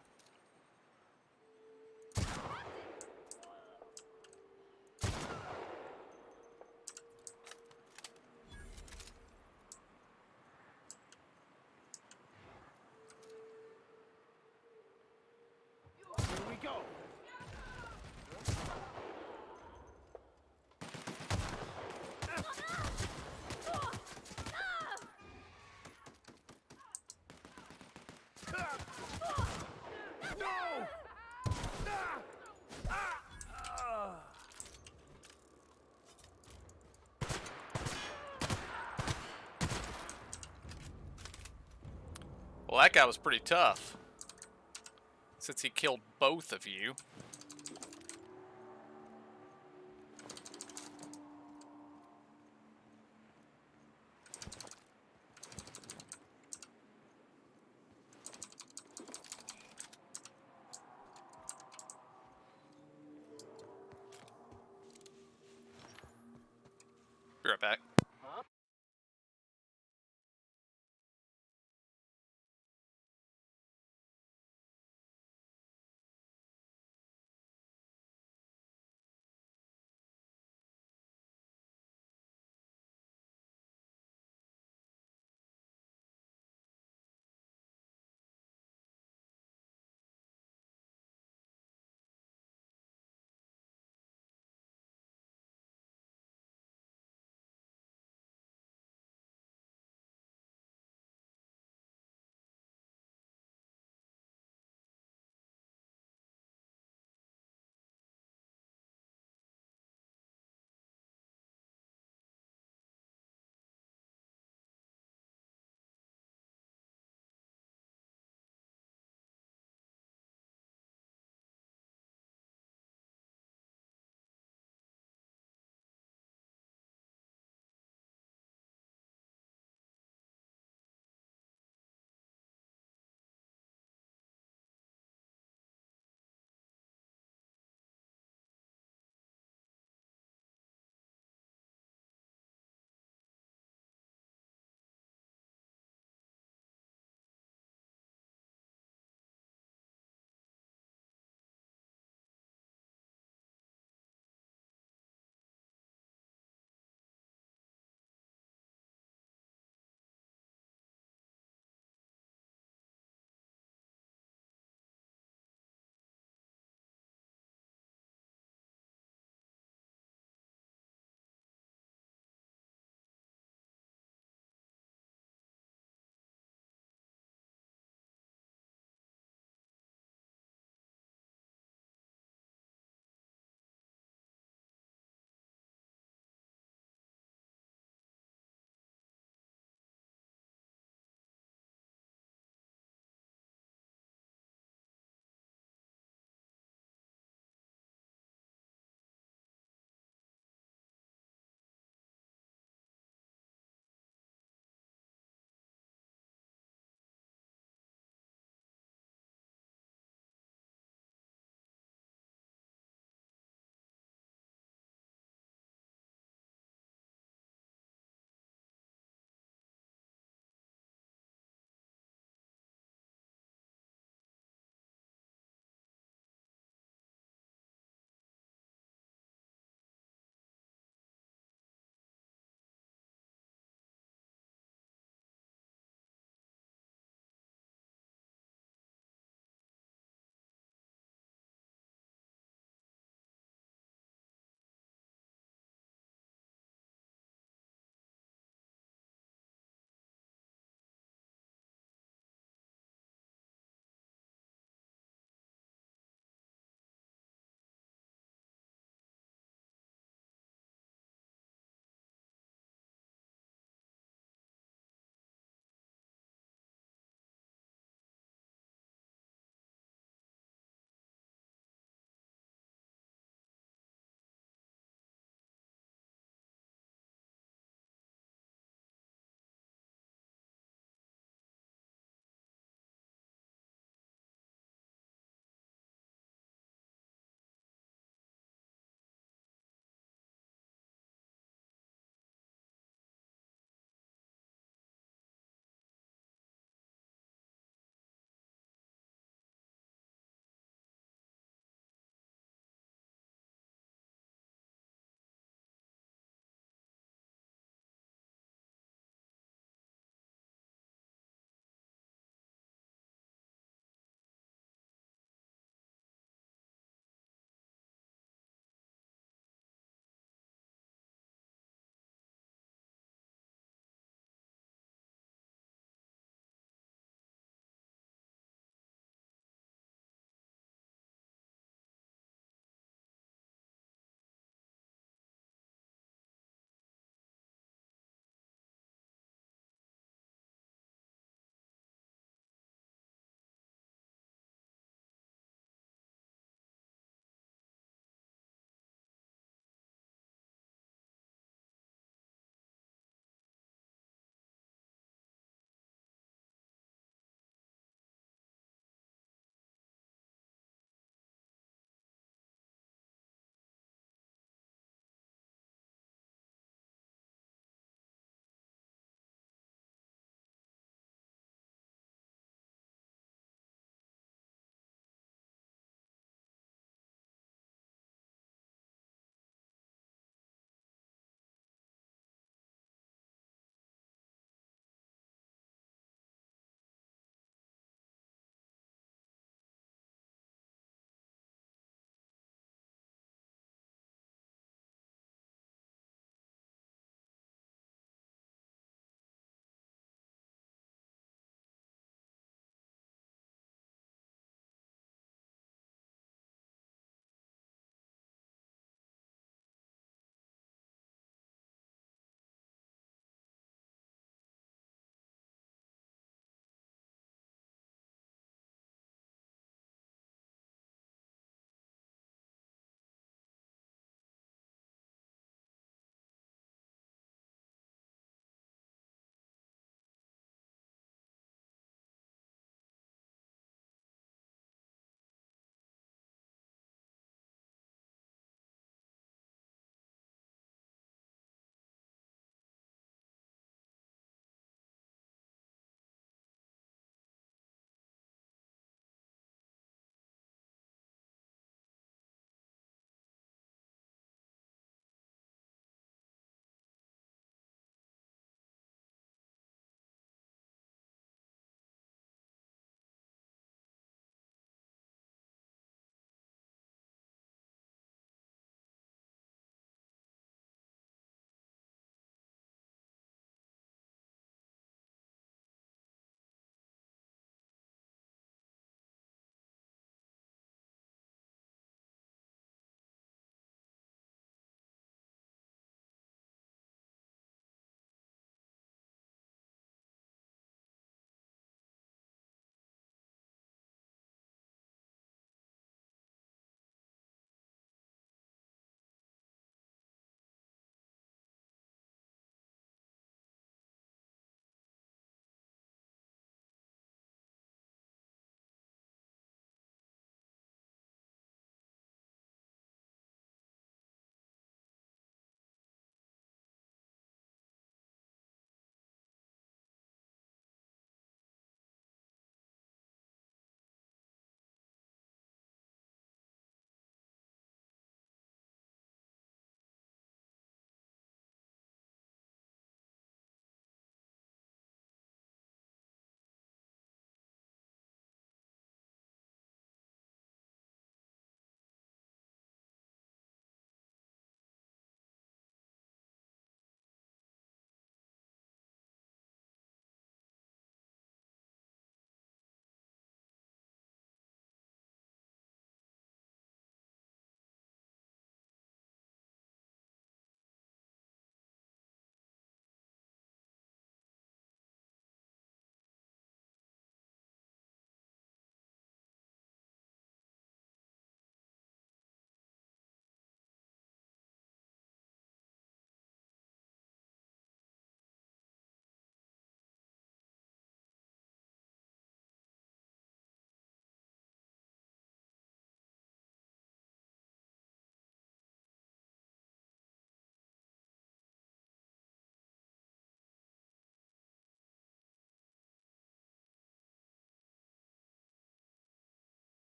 Here we go! Well, that guy was pretty tough. Since he killed both of you. Be right back.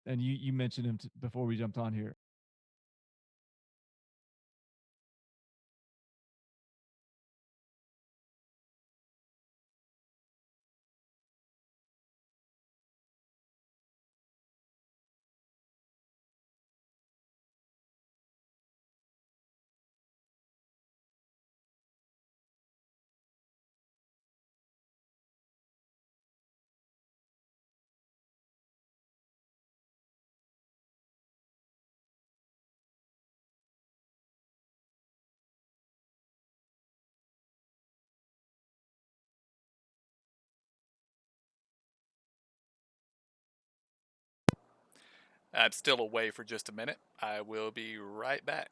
and you mentioned him before we jumped on here. I'm still away for just a minute. I will be right back.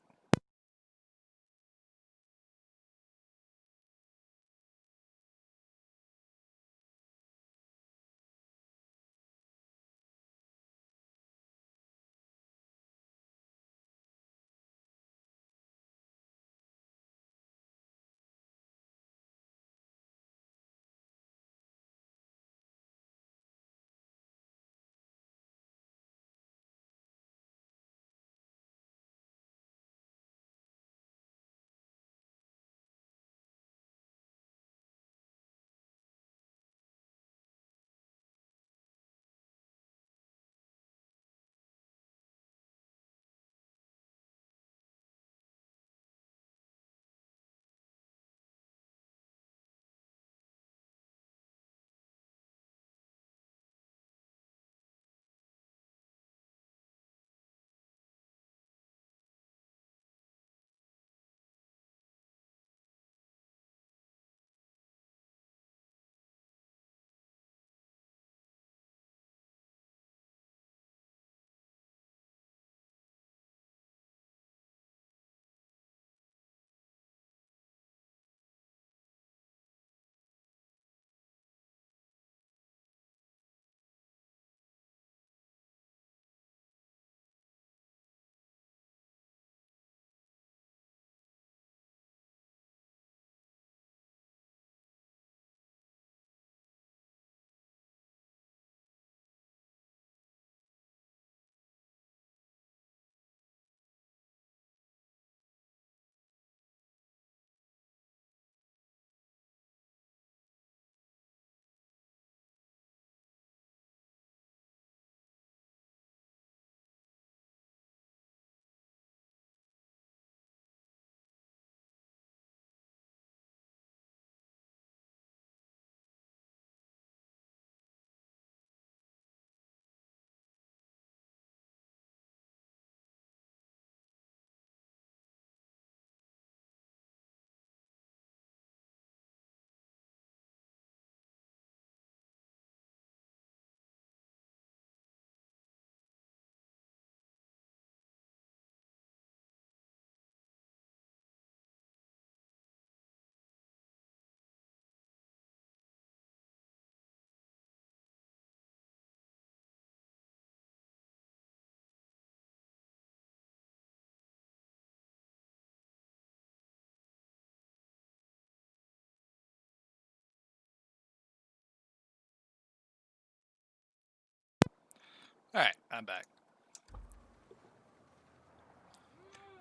Alright, I'm back.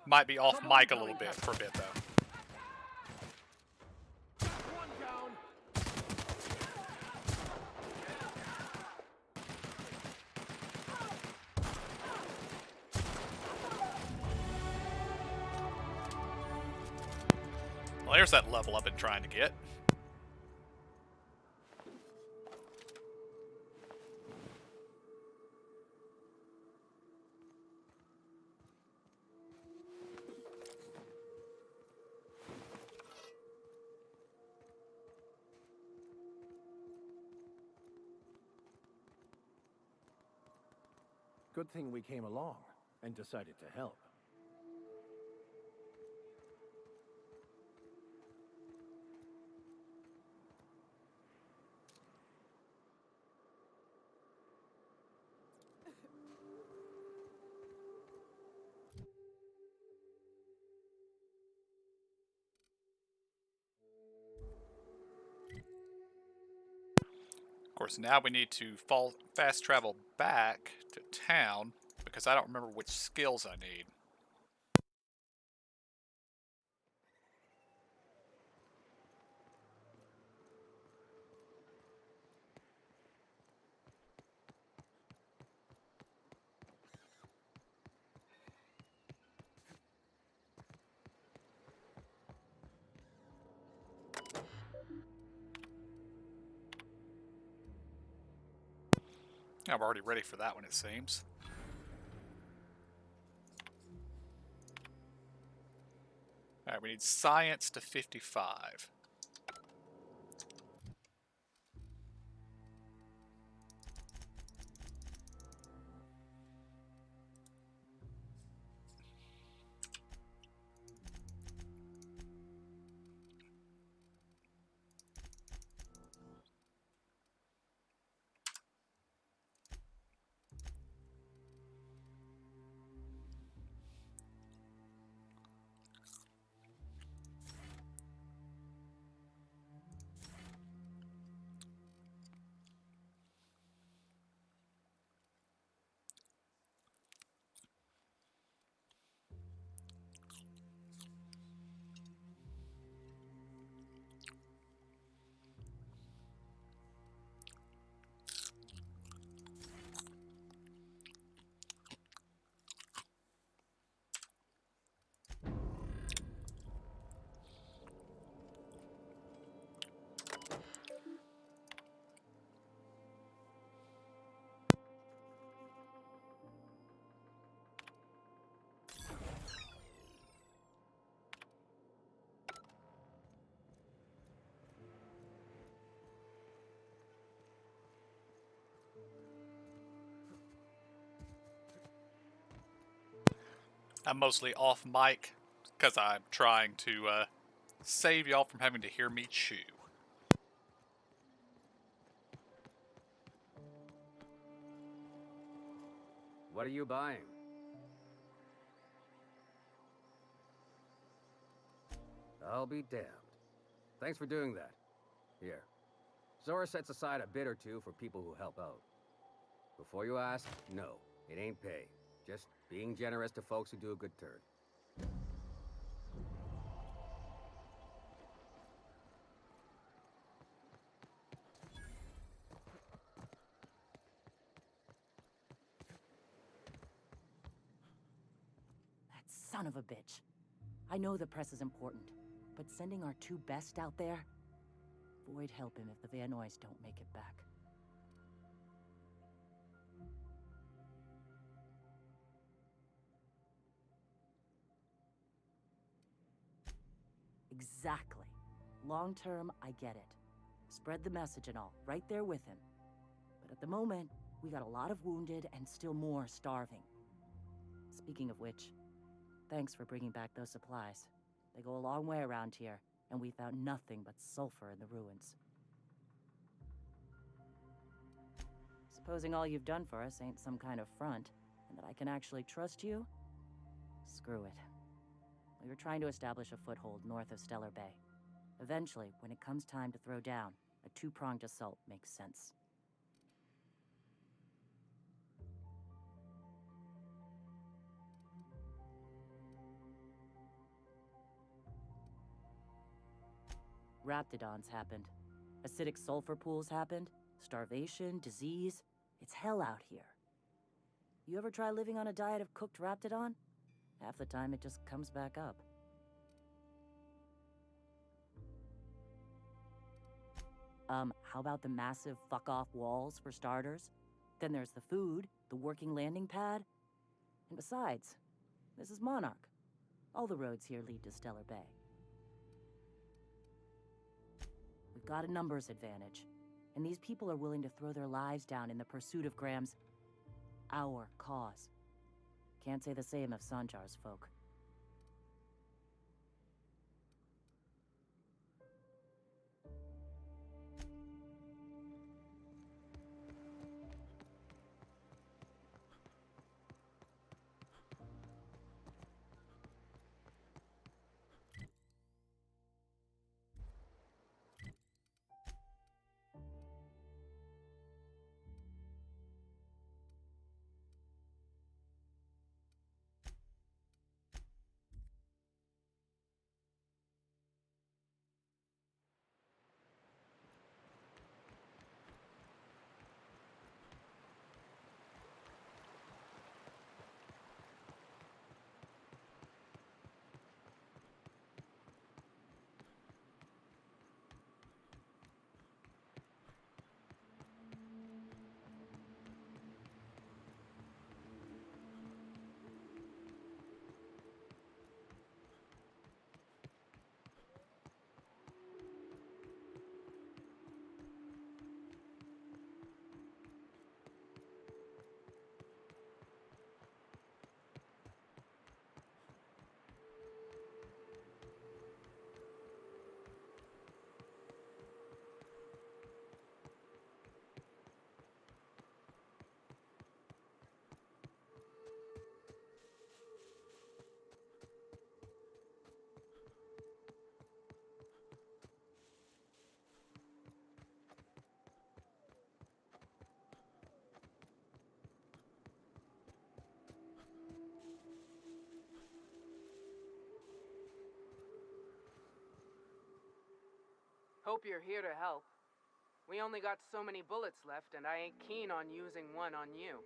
Might be off mic a little bit for a bit, though. Well, there's that level I've been trying to get. Good thing we came along and decided to help. Of course, now we need to fast travel back to town because I don't remember which skills I need. I'm already ready for that one, it seems. Alright, we need science to 55. I'm mostly off mic because I'm trying to save y'all from having to hear me chew. What are you buying? I'll be damned. Thanks for doing that. Here. Zora sets aside a bit or two for people who help out. Before you ask, no, it ain't pay. Just being generous to folks who do a good turn. That son of a bitch. I know the press is important, but sending our two best out there? Void help him if the Vanois don't make it back. Exactly. Long term, I get it. Spread the message and all, right there with him. But at the moment, we got a lot of wounded and still more starving. Speaking of which, thanks for bringing back those supplies. They go a long way around here, and we found nothing but sulfur in the ruins. Supposing all you've done for us ain't some kind of front, and that I can actually trust you? Screw it. We were trying to establish a foothold north of Stellar Bay. Eventually, when it comes time to throw down, a two-pronged assault makes sense. Raptidons happened. Acidic sulfur pools happened. Starvation, disease. It's hell out here. You ever try living on a diet of cooked Raptidon? Half the time it just comes back up. How about the massive fuck-off walls, for starters? Then there's the food, the working landing pad. And besides, this is Monarch. All the roads here lead to Stellar Bay. We've got a numbers advantage, and these people are willing to throw their lives down in the pursuit of Graham's... our cause. Can't say the same of Sanjar's folk. hope you're here to help. We only got so many bullets left, and I ain't keen on using one on you.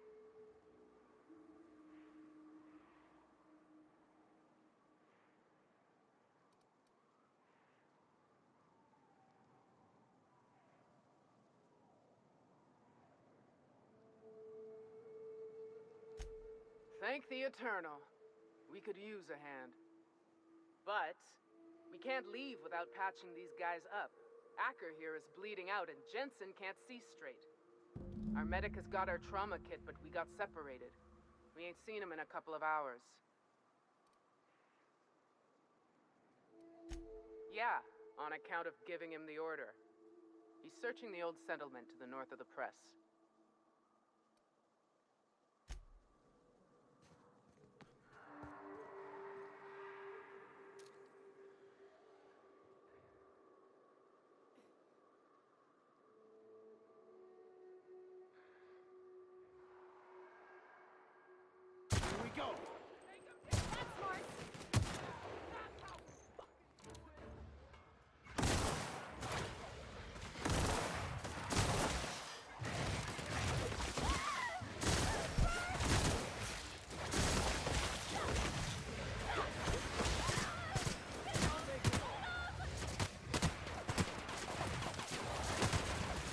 Thank the Eternal. We could use a hand. But we can't leave without patching these guys up. Acker here is bleeding out and Jensen can't see straight. Our medic has got our trauma kit, but we got separated. We ain't seen him in a couple of hours. Yeah, on account of giving him the order. He's searching the old settlement to the north of the press. Here we go.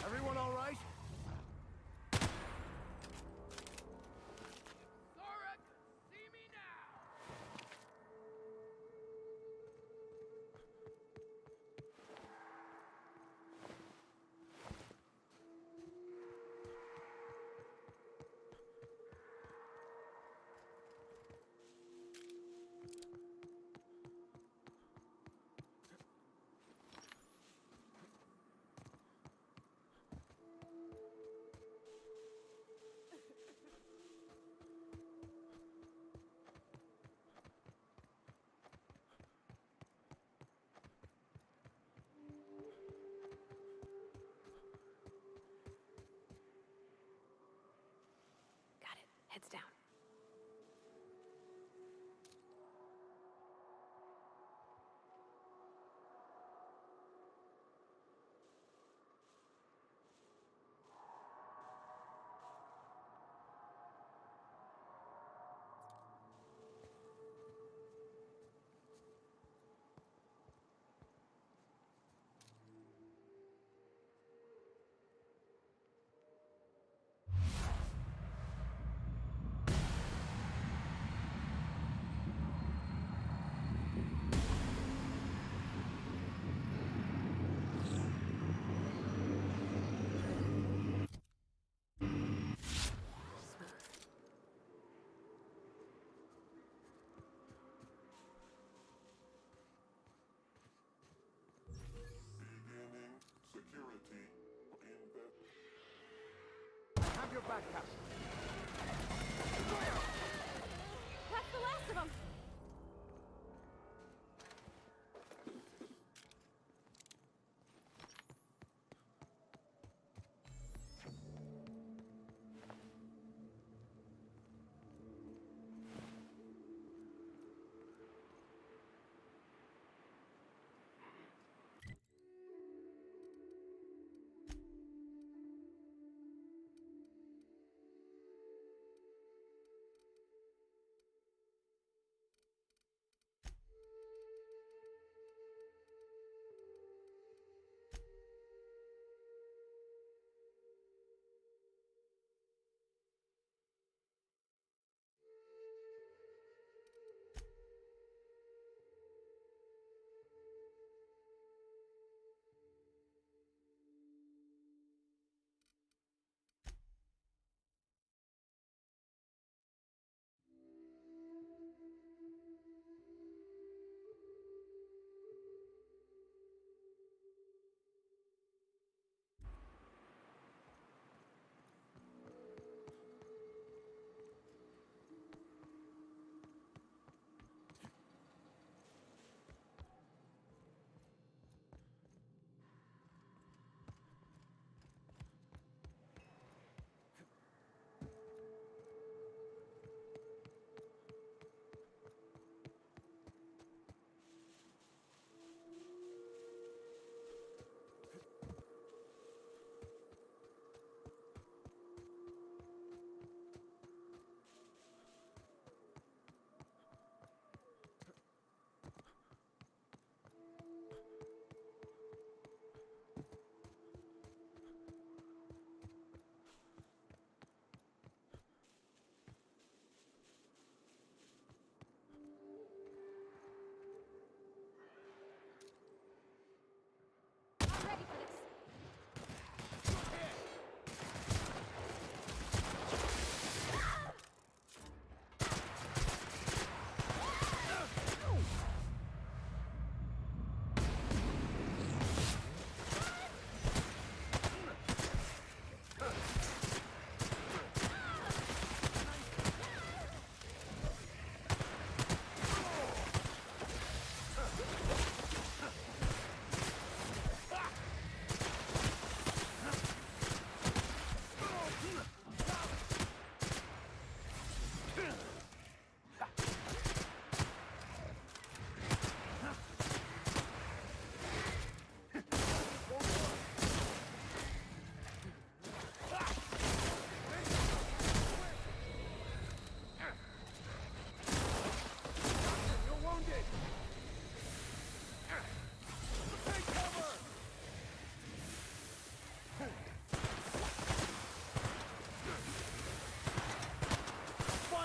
Everyone all right? Got it. Heads down. Have your back, Captain. That's the last of them!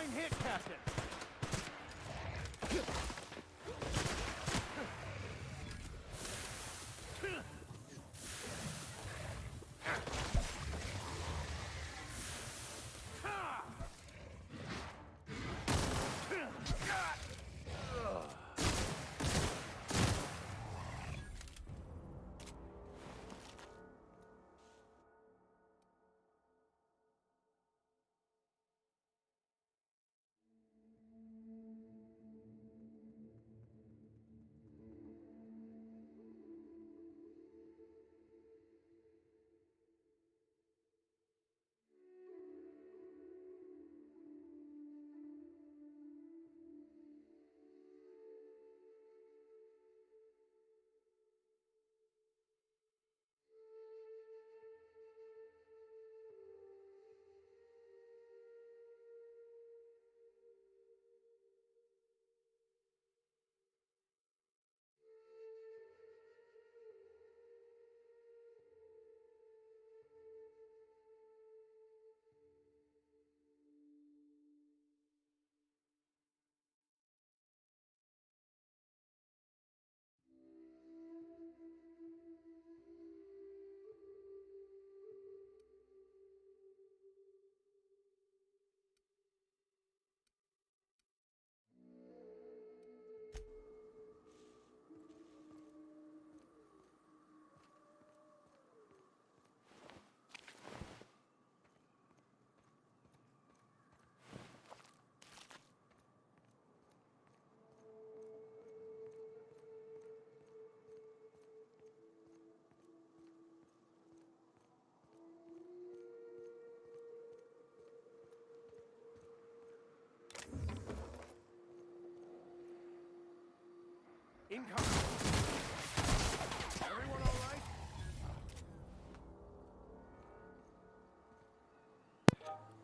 Fine hit, Captain. Incoming. Everyone all right?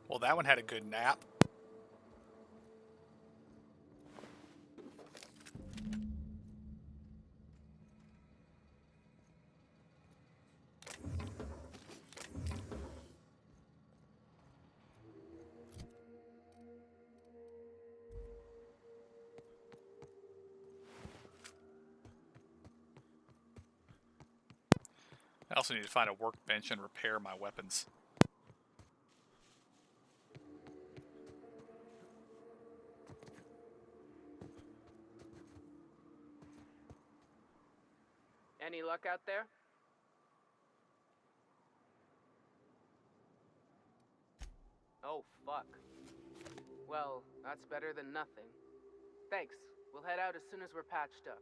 Well, that one had a good nap. I also need to find a workbench and repair my weapons. Any luck out there? Oh, fuck. Well, that's better than nothing. Thanks. We'll head out as soon as we're patched up.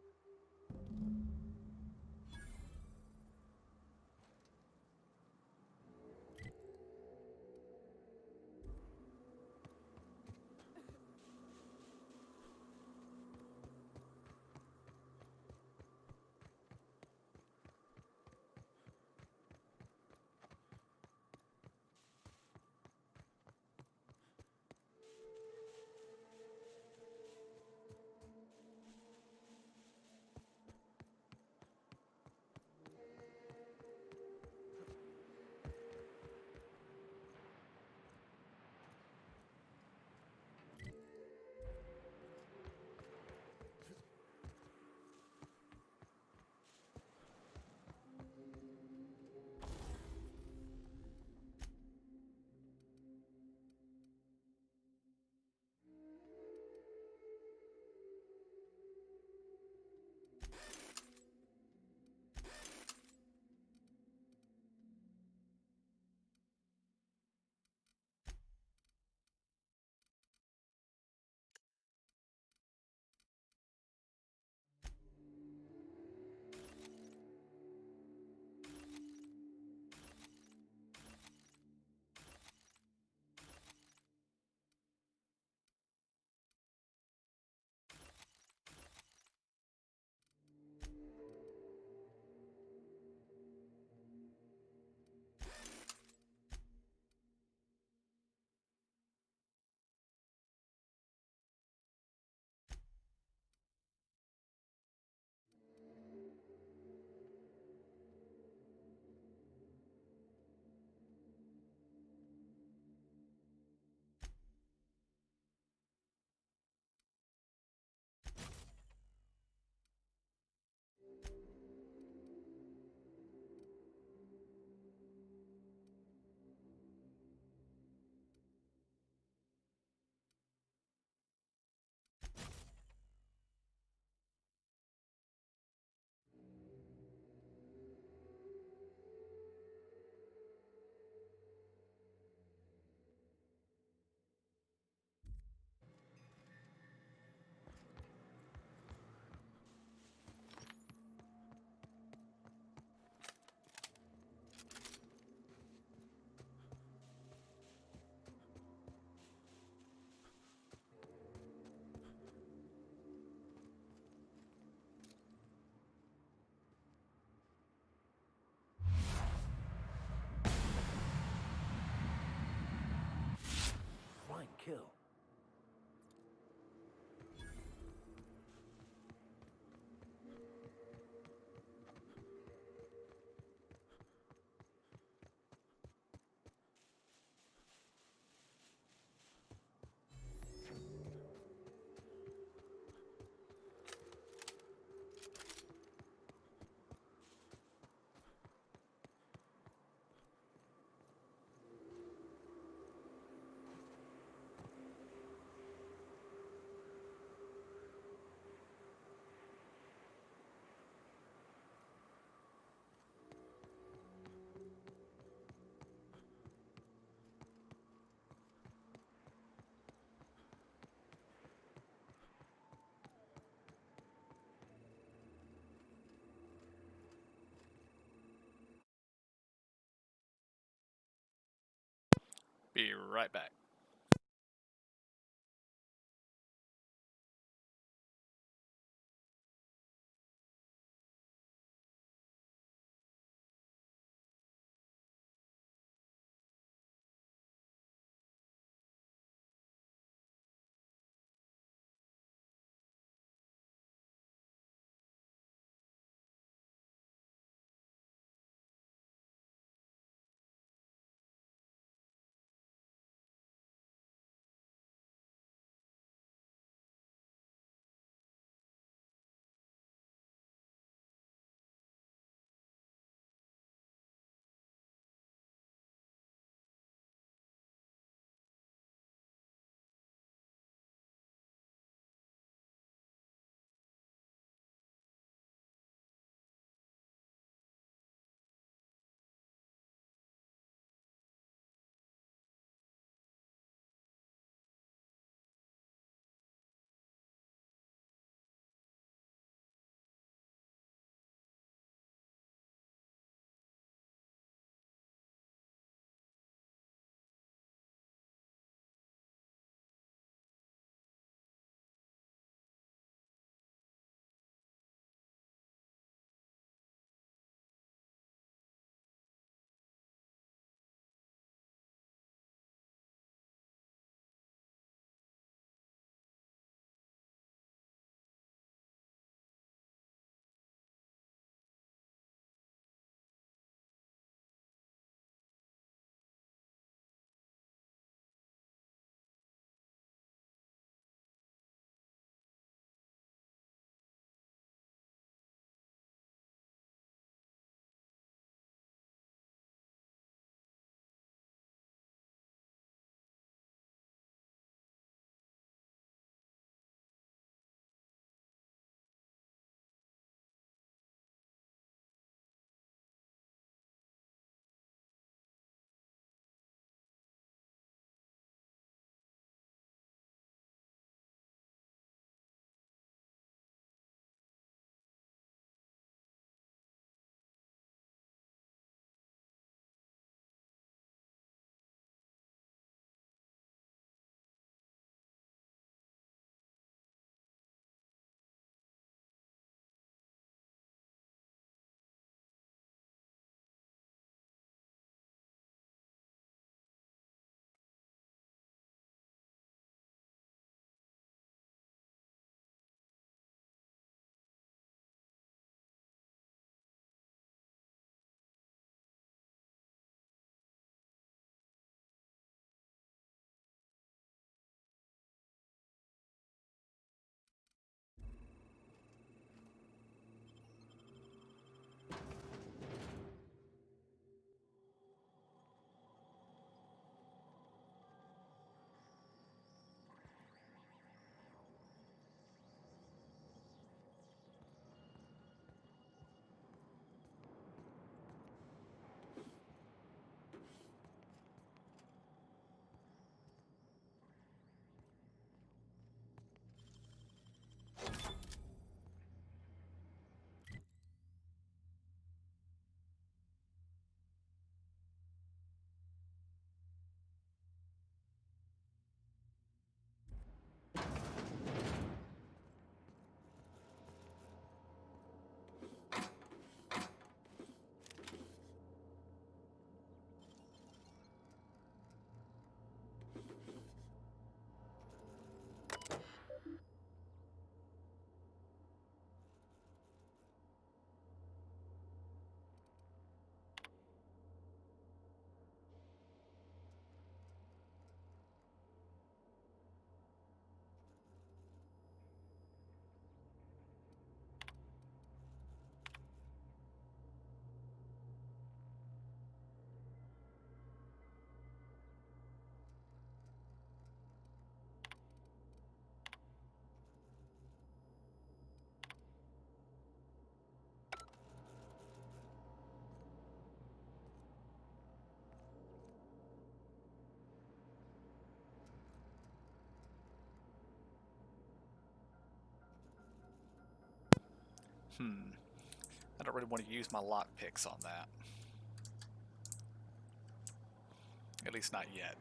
Be right back. I don't really want to use my lock picks on that. At least not yet.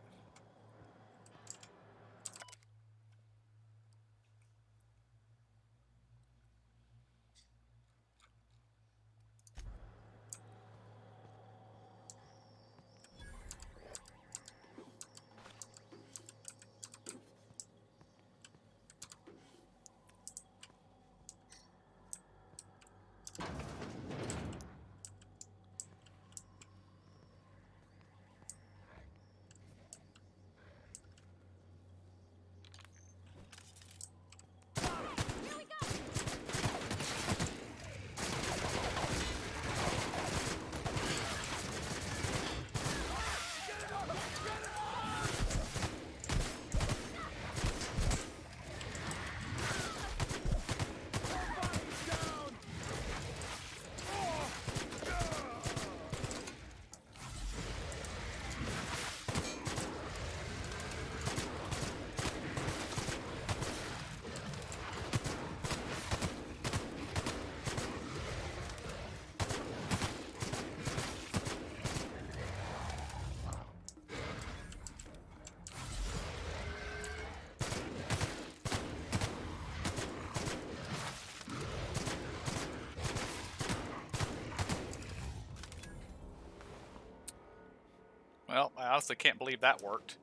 I honestly can't believe that worked.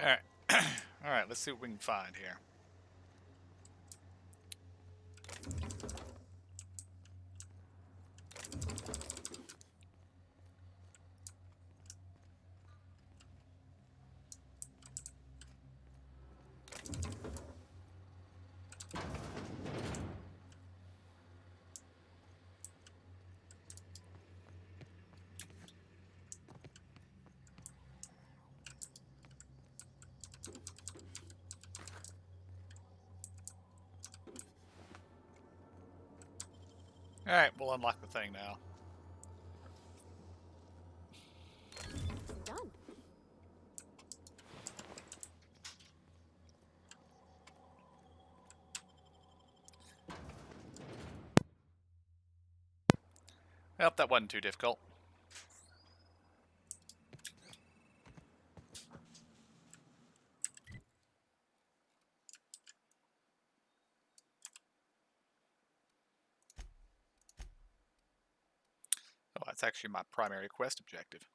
Alright. Alright, let's see what we can find here. Alright, we'll unlock the thing now. Done. Well, that wasn't too difficult. Oh, that's actually my primary quest objective.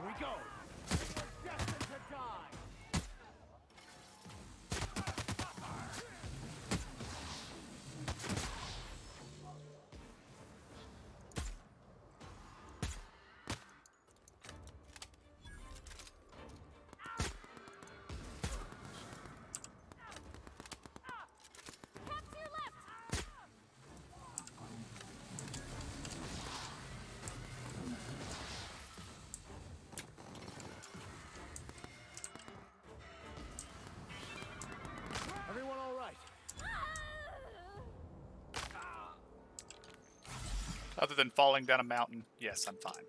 We go! We're destined to die! Everyone all right? Other than falling down a mountain, yes, I'm fine.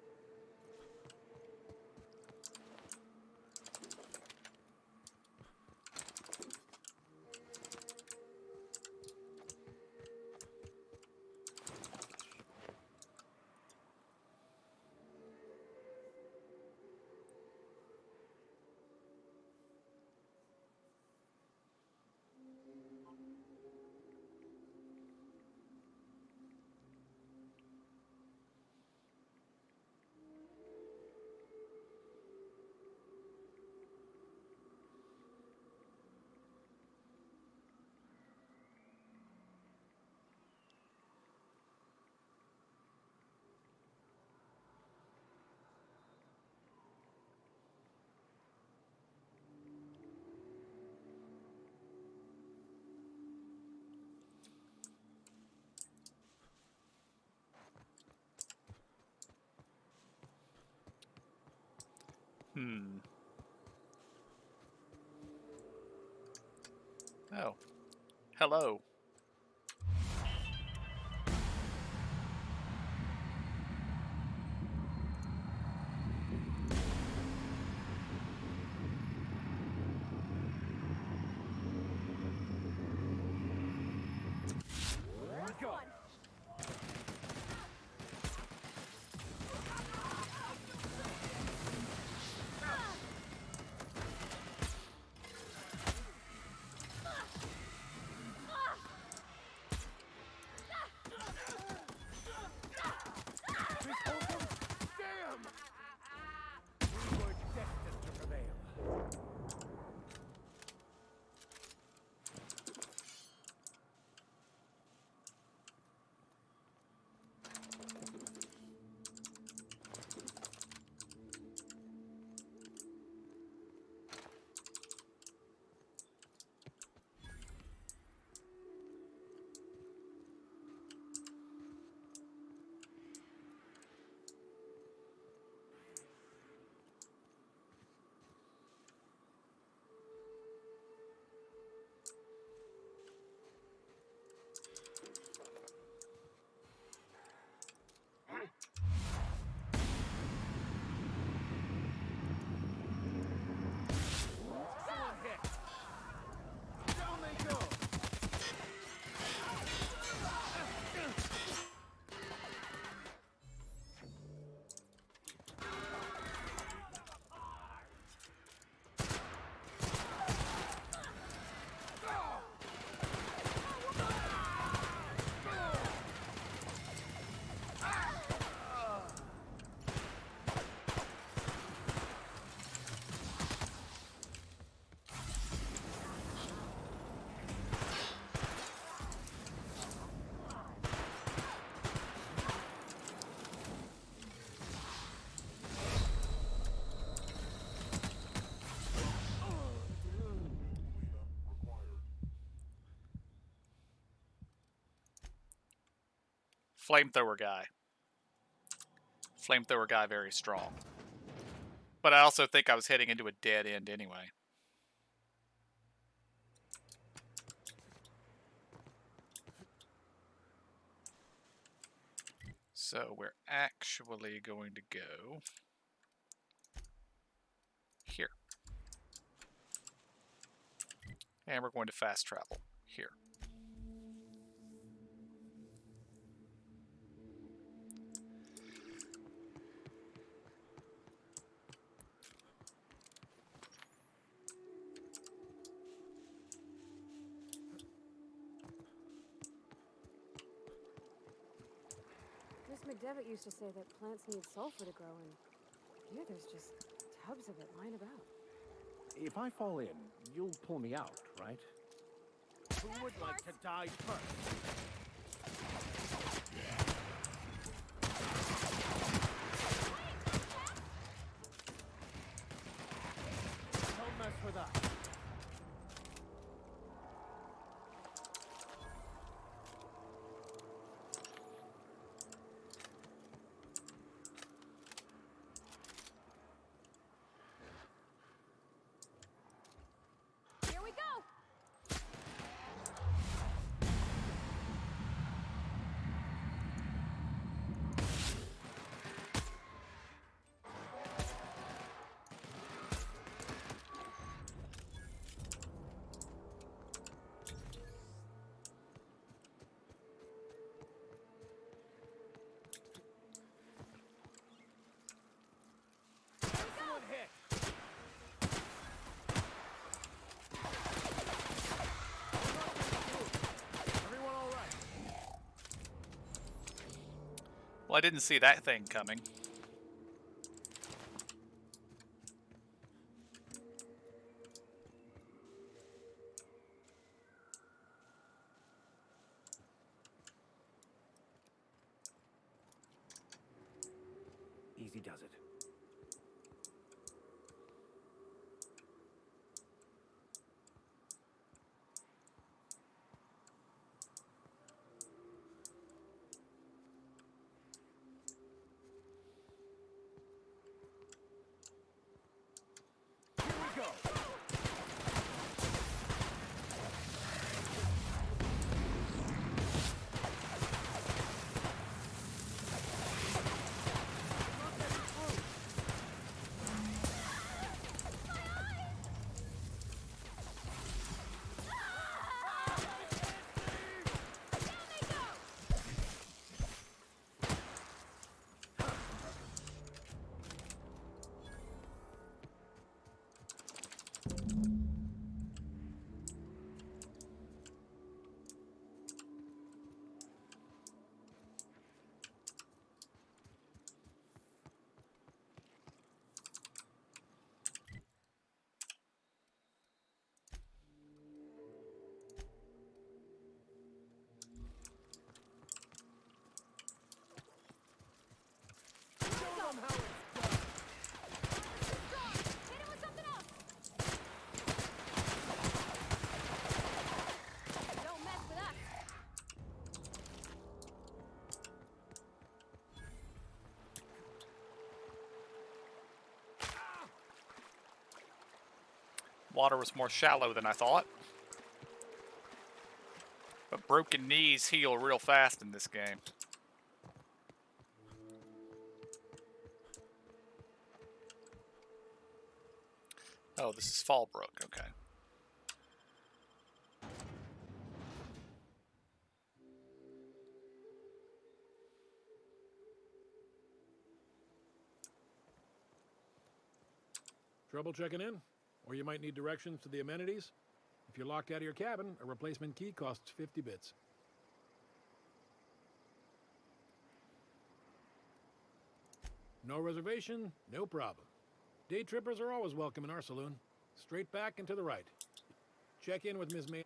Oh. Hello. Go! Flamethrower guy. Flamethrower guy very strong. But I also think I was heading into a dead end anyway. So we're actually going to go here. And we're going to fast travel here. Miss McDevitt used to say that plants need sulfur to grow, and here there's just tubs of it lying about. If I fall in, you'll pull me out, right? Who would like to die first? Don't mess with us. Here we go! Someone hit. Everyone all right? Well, I didn't see that thing coming. Easy does it. Here we go. Don't mess with us! Water was more shallow than I thought. But broken knees heal real fast in this game. Oh, this is Fallbrook, okay. Trouble checking in? Or you might need directions to the amenities? If you're locked out of your cabin, a replacement key costs 50 bits. No reservation? No problem. Day trippers are always welcome in our saloon. Straight back and to the right. Check in with Ms. May.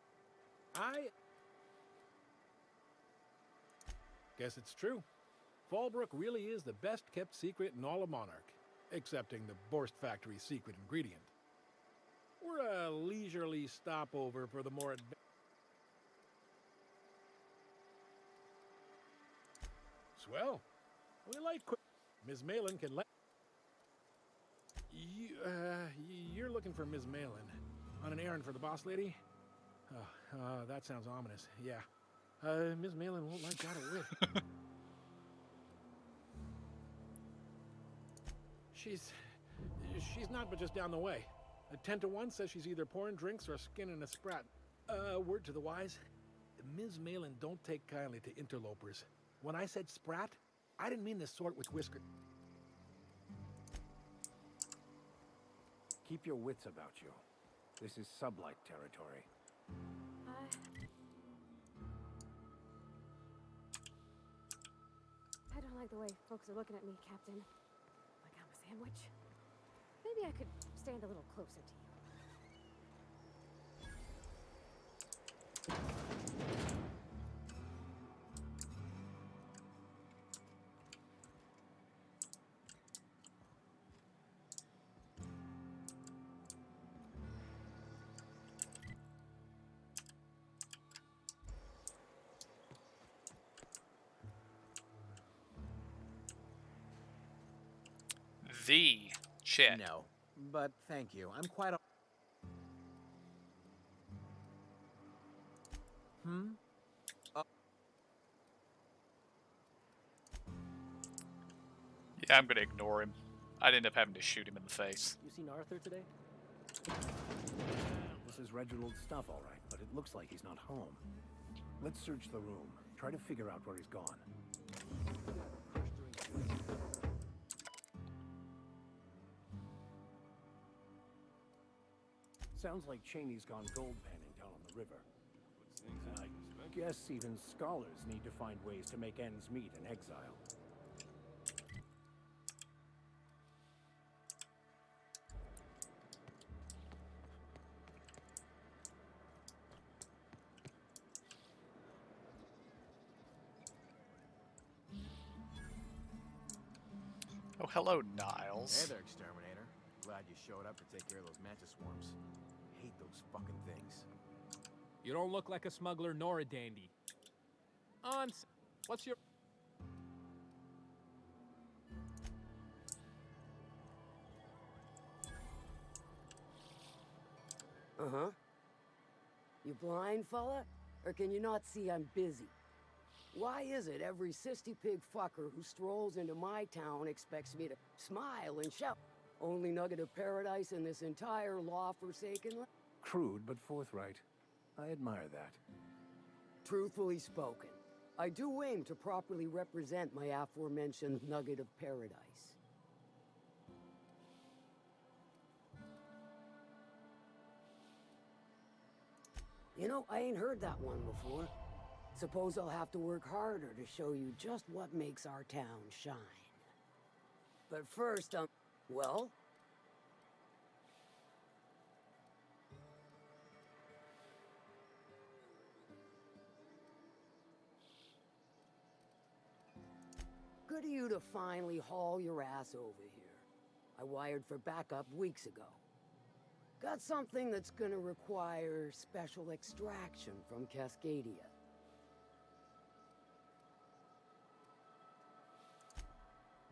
Guess it's true. Fallbrook really is the best kept secret in all of Monarch, excepting the Borst Factory's secret ingredient. We're a leisurely stopover for the more Swell. We like Ms. Malin can let... You're looking for Ms. Malin. On an errand for the boss lady? Oh, that sounds ominous. Yeah. Ms. Malin won't like that a whit. She's not but just down the way. A 10 to 1 says she's either pouring drinks or skinning a sprat. Word to the wise, Ms. Malin don't take kindly to interlopers. When I said sprat, I didn't mean the sort with whisker. Keep your wits about you. This is sublight territory. I don't like the way folks are looking at me, Captain. Like I'm a sandwich. Maybe I could stand a little closer to you. The Chet. No, but thank you. I'm quite a... Yeah, I'm gonna ignore him. I'd end up having to shoot him in the face. You seen Arthur today? This is Reginald's stuff, all right, but it looks like he's not home. Let's search the room. Try to figure out where he's gone. Sounds like Cheney's gone gold panning down on the river. I guess even scholars need to find ways to make ends meet in exile. Oh, hello, Niles. Hey there, Exterminator. Glad you showed up to take care of those mantis swarms. Hate those fucking things. You don't look like a smuggler nor a dandy. What's your... Uh-huh. You blind, fella? Or can you not see I'm busy? Why is it every sissy pig fucker who strolls into my town expects me to smile and shout? Only nugget of paradise in this entire law-forsaken land? Crude but forthright. I admire that. Truthfully spoken, I do aim to properly represent my aforementioned nugget of paradise. You know, I ain't heard that one before. Suppose I'll have to work harder to show you just what makes our town shine. But first, well? Good of you to finally haul your ass over here. I wired for backup weeks ago. Got something that's gonna require special extraction from Cascadia.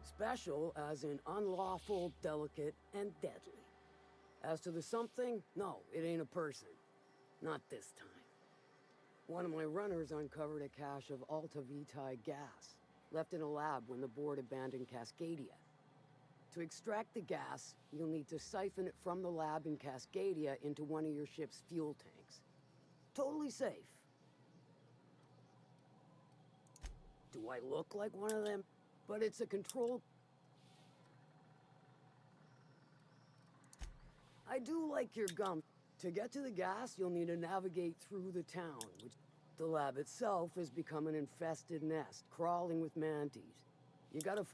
Special as in unlawful, delicate, and deadly. As to the something, no, it ain't a person. Not this time. One of my runners uncovered a cache of Alta Vitae gas, left in a lab when the board abandoned Cascadia. To extract the gas, you'll need to siphon it from the lab in Cascadia into one of your ship's fuel tanks. Totally safe. Do I look like one of them? But it's a controlled... I do like your gum. To get to the gas, you'll need to navigate through the town, which the lab itself has become an infested nest, crawling with manties. You gotta...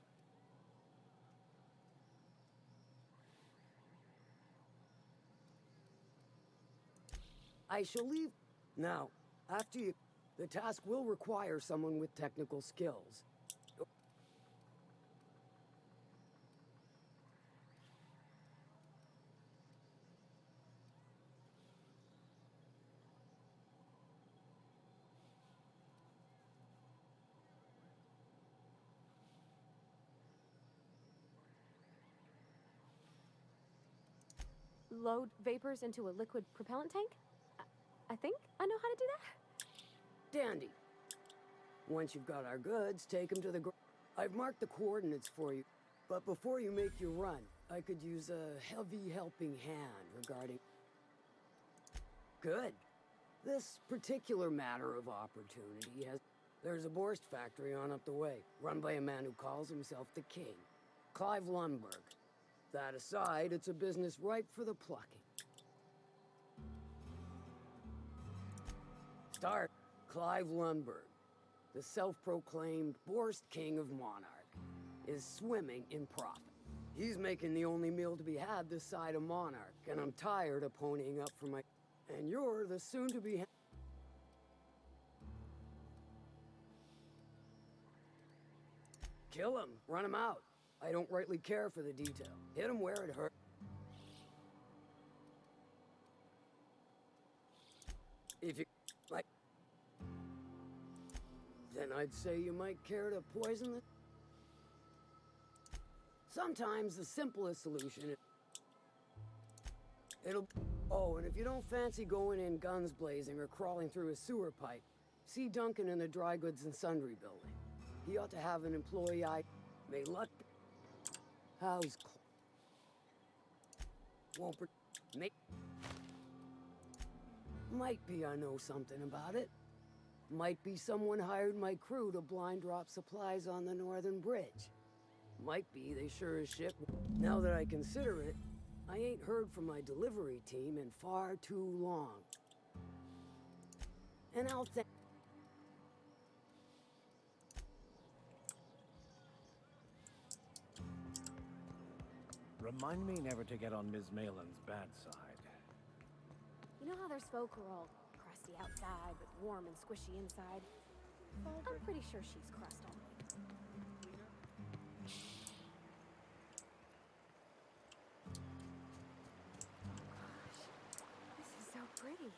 I shall leave... Now, after you... The task will require someone with technical skills. load vapors into a liquid propellant tank? I think I know how to do that. Dandy. Once you've got our goods, take them to the I've marked the coordinates for you. But before you make your run, I could use a heavy helping hand regarding... Good. This particular matter of opportunity has... There's a Borst factory on up the way, run by a man who calls himself the King, Clive Lundberg. That aside, it's a business ripe for the plucking. Start. Clive Lundberg, the self-proclaimed Borst King of Monarch, is swimming in profit. He's making the only meal to be had this side of Monarch, and I'm tired of ponying up for my... And you're the soon-to-be... Kill him. Run him out. I don't rightly care for the detail. Hit him where it hurt. If you... like... Then I'd say you might care to poison the... Sometimes the simplest solution is... It'll... Oh, and if you don't fancy going in guns blazing or crawling through a sewer pipe, see Duncan in the Dry Goods and Sundry building. He ought to have an employee I... May luck... How's... Won't... Make... Might be I know something about it. Might be someone hired my crew to blind drop supplies on the Northern Bridge. Might be they sure as shit... Now that I consider it, I ain't heard from my delivery team in far too long. And I'll think... Remind me never to get on Ms. Malin's bad side. You know how there's folk who are all crusty outside, but warm and squishy inside? I'm pretty sure she's crust only. This is so pretty.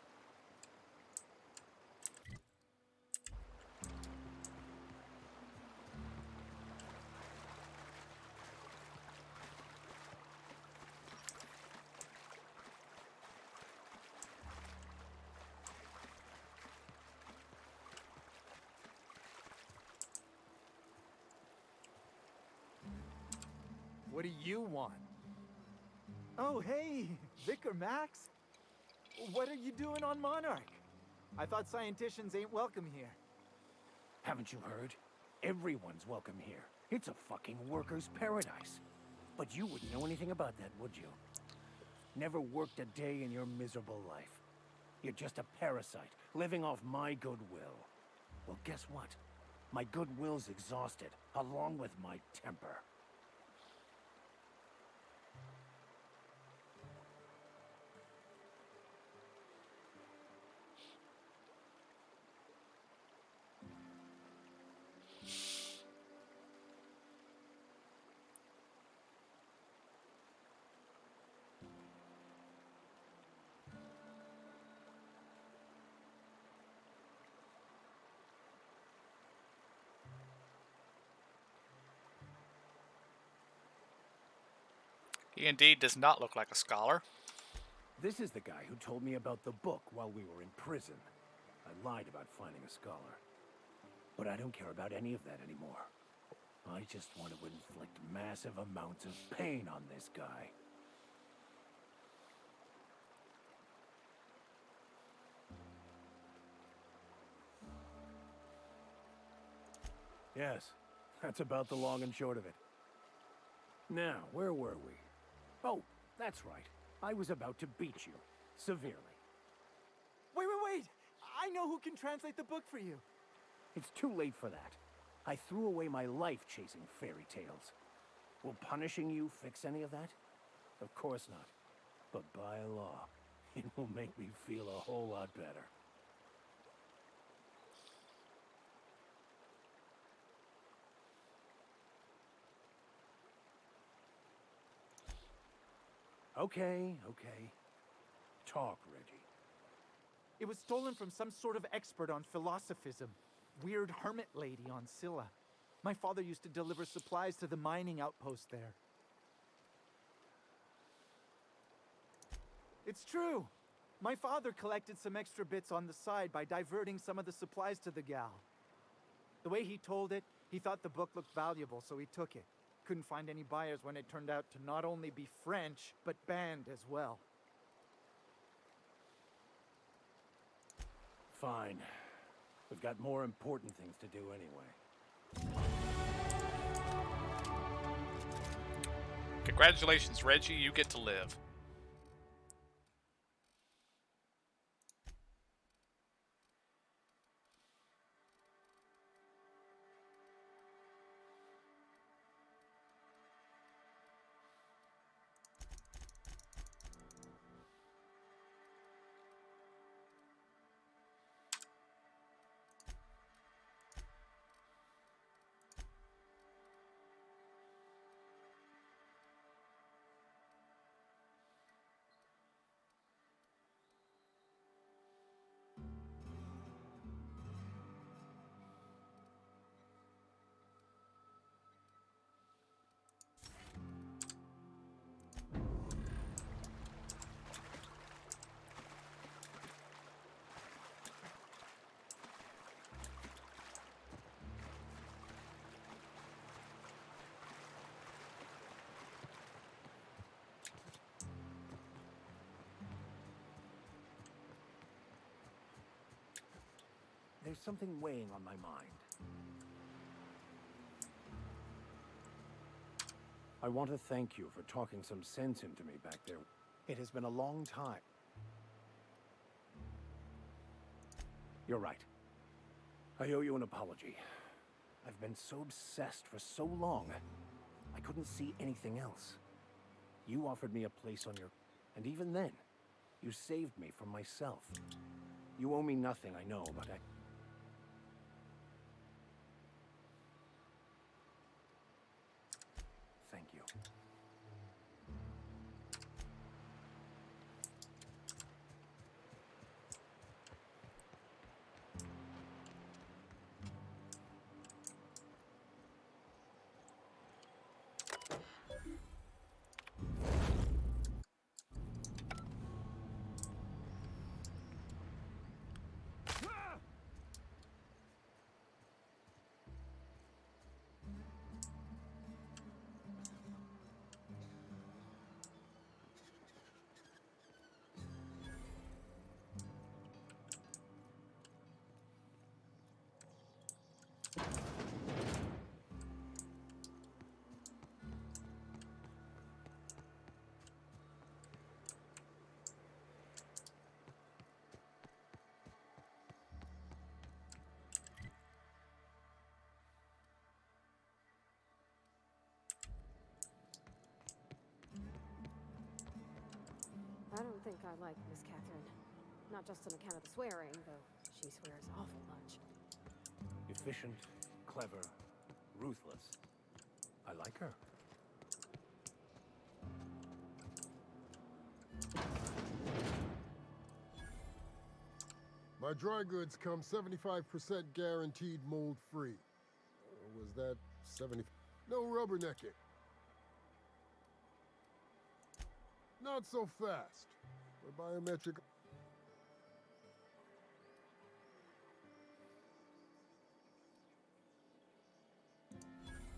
What do you want? Oh, hey, Vicar Max. What are you doing on Monarch? I thought scienticians ain't welcome here. Haven't you heard? Everyone's welcome here. It's a fucking worker's paradise. But you wouldn't know anything about that, would you? Never worked a day in your miserable life. You're just a parasite, living off my goodwill. Well, guess what? My goodwill's exhausted, along with my temper. He indeed does not look like a scholar. This is the guy who told me about the book while we were in prison. I lied about finding a scholar. But I don't care about any of that anymore. I just want to inflict massive amounts of pain on this guy. Yes, that's about the long and short of it. Now, where were we? Oh, that's right. I was about to beat you. Severely. Wait! I know who can translate the book for you. It's too late for that. I threw away my life chasing fairy tales. Will punishing you fix any of that? Of course not. But by law, it will make me feel a whole lot better. Okay. Talk, Reggie. It was stolen from some sort of expert on philosophism. Weird hermit lady on Scylla. My father used to deliver supplies to the mining outpost there. It's true. My father collected some extra bits on the side by diverting some of the supplies to the gal. The way he told it, he thought the book looked valuable, so he took it. Couldn't find any buyers when it turned out to not only be French, but banned as well. Fine. We've got more important things to do anyway. Congratulations, Reggie, you get to live. There's something weighing on my mind. I want to thank you for talking some sense into me back there. It has been a long time. You're right. I owe you an apology. I've been so obsessed for so long, I couldn't see anything else. You offered me a place on your... And even then, you saved me from myself. You owe me nothing, I know, but I... Thank you. I don't think I like Miss Catherine. Not just on account of the swearing, though she swears awful much. Efficient, clever, ruthless. I like her. My dry goods come 75% guaranteed mold-free. Or was that 70? No rubbernecking. Not so fast. For biometric...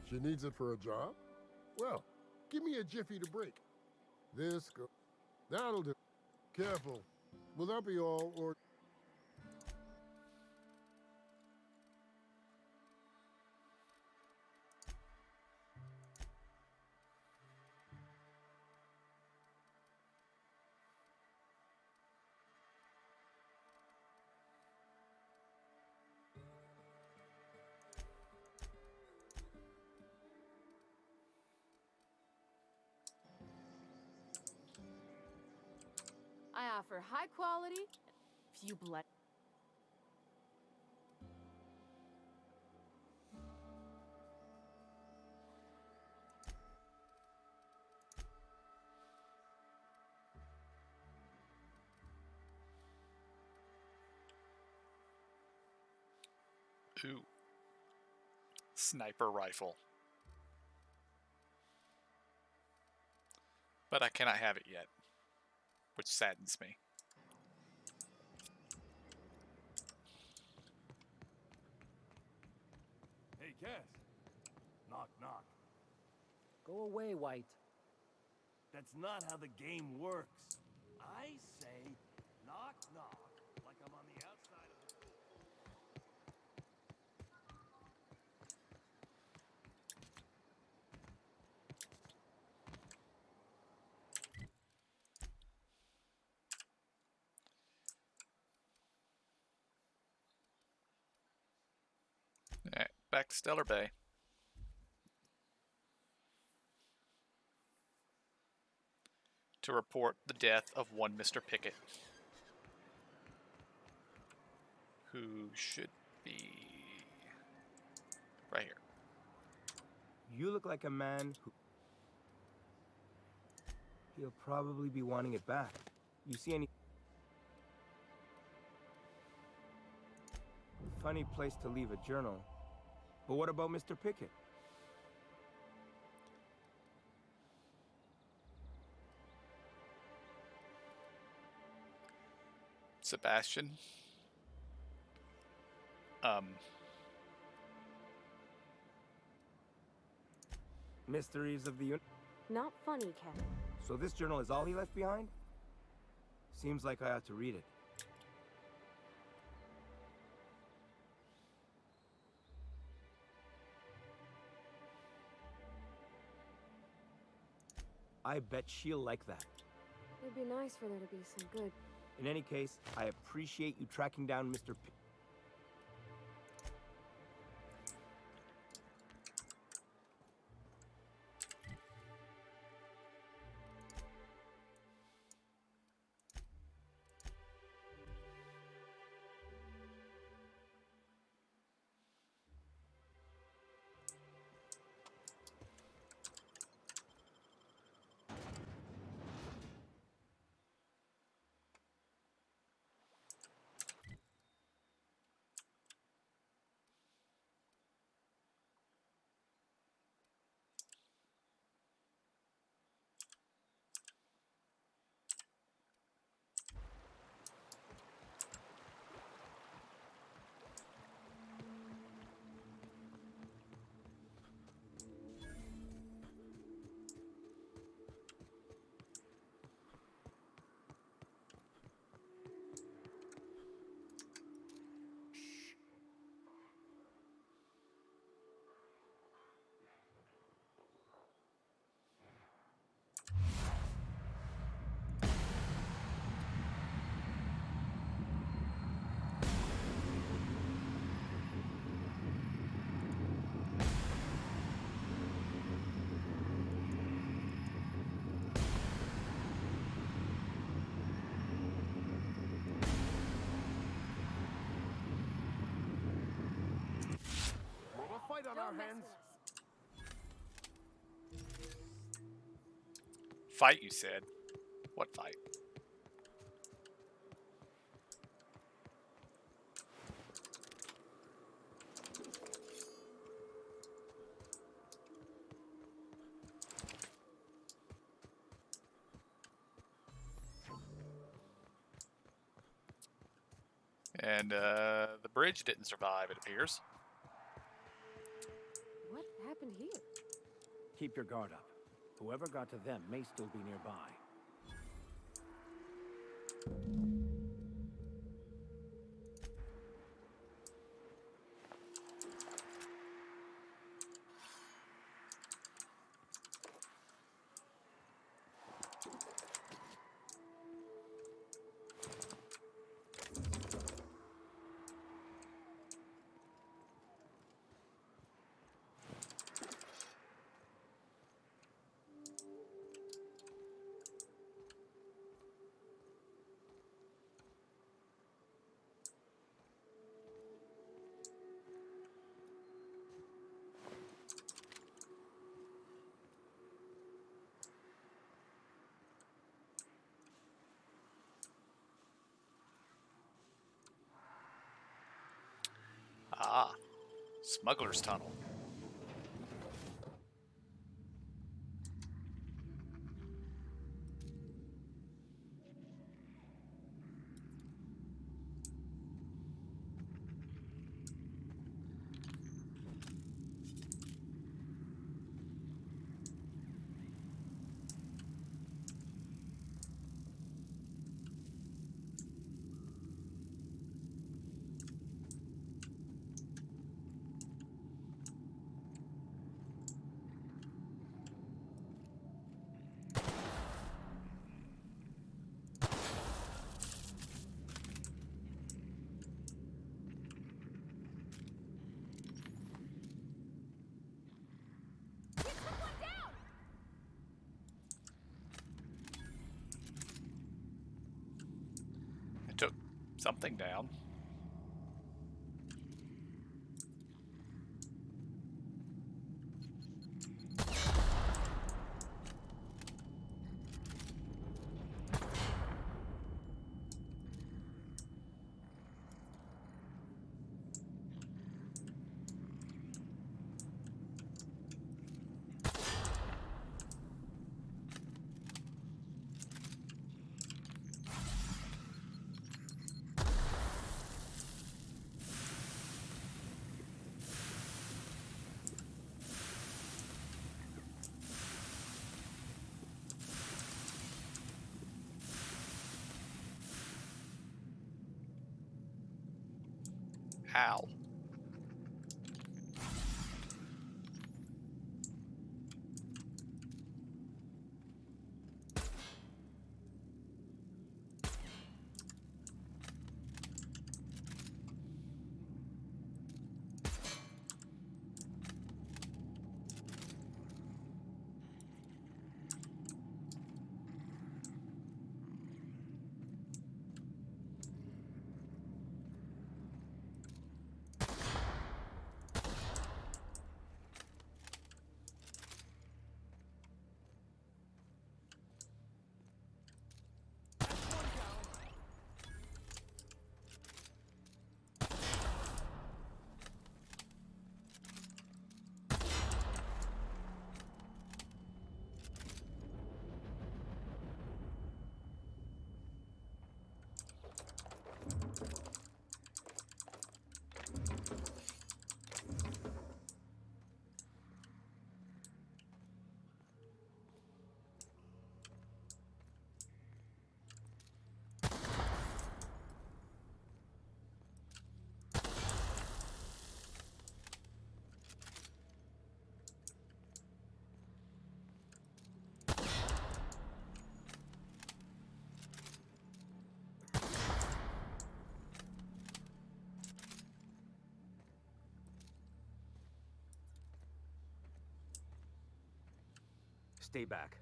She needs it for a job? Well, give me a jiffy to break. This go... That'll do. Careful. Will that be all, or... I offer high quality, few blood. Ooh. Sniper rifle. But I cannot have it yet. which saddens me. Hey, Cass. Knock, knock. Go away, White. That's not how the game works. I say, knock, knock, like I'm on the outside of the door. Alright, back to Stellar Bay. To report the death of one Mr. Pickett, who should be right here. You look like a man who... He'll probably be wanting it back. You see any... Funny place to leave a journal. But what about Mr. Pickett? Sebastian. Mysteries of the Universe. Not funny, Kevin. So this journal is all he left behind? Seems like I ought to read it. I bet she'll like that. It'd be nice for there to be some good. In any case, I appreciate you tracking down Mr. P. Fight on our hands. Fight, you said? What fight? And the bridge didn't survive, it appears. What happened here? Keep your guard up. Whoever got to them may still be nearby. Ah, Smuggler's Tunnel. something down. Ow. Stay back.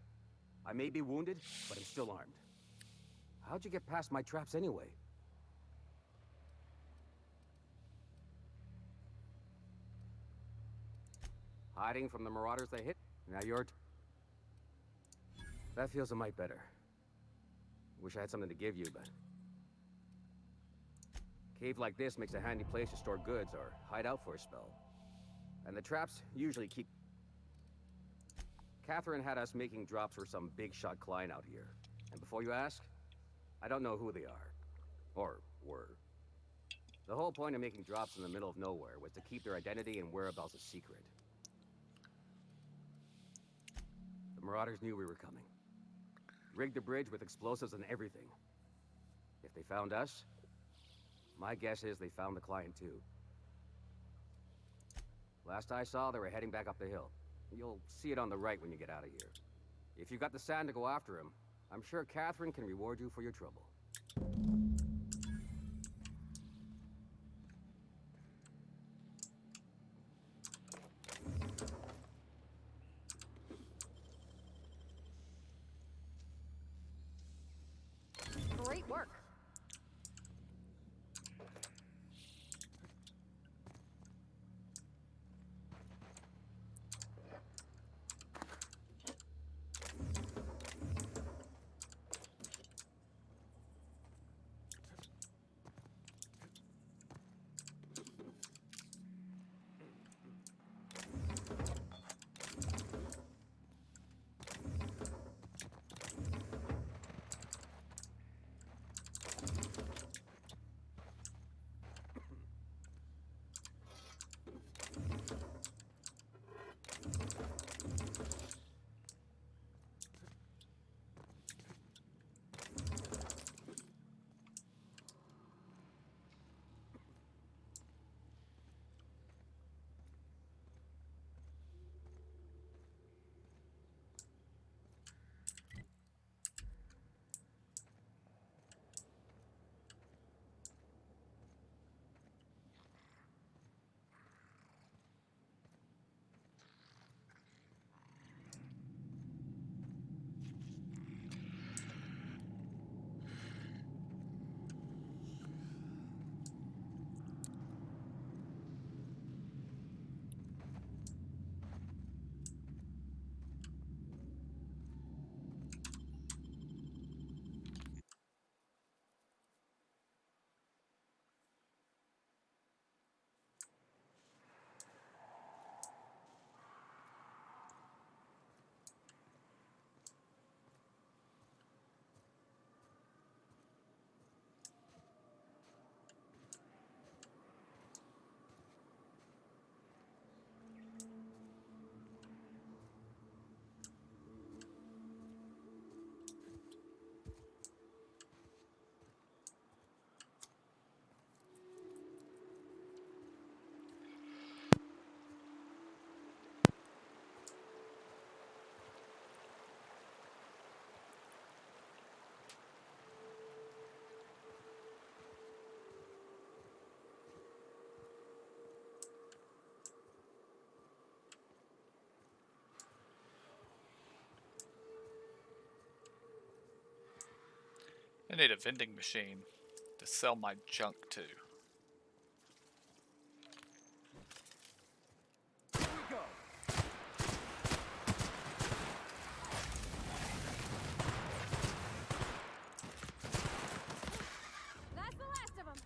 I may be wounded, but I'm still armed. How'd you get past my traps anyway? Hiding from the marauders they hit? Now you're... That feels a mite better. Wish I had something to give you, but... Cave like this makes a handy place to store goods or hide out for a spell. And the traps usually keep... Catherine had us making drops for some big-shot client out here. And before you ask, I don't know who they are. Or were. The whole point of making drops in the middle of nowhere was to keep their identity and whereabouts a secret. The Marauders knew we were coming. Rigged the bridge with explosives and everything. If they found us, my guess is they found the client too. Last I saw, they were heading back up the hill. You'll see it on the right when you get out of here. If you've got the sand to go after him, I'm sure Catherine can reward you for your trouble. Great work. I need a vending machine to sell my junk to. Here we go. That's the last of them.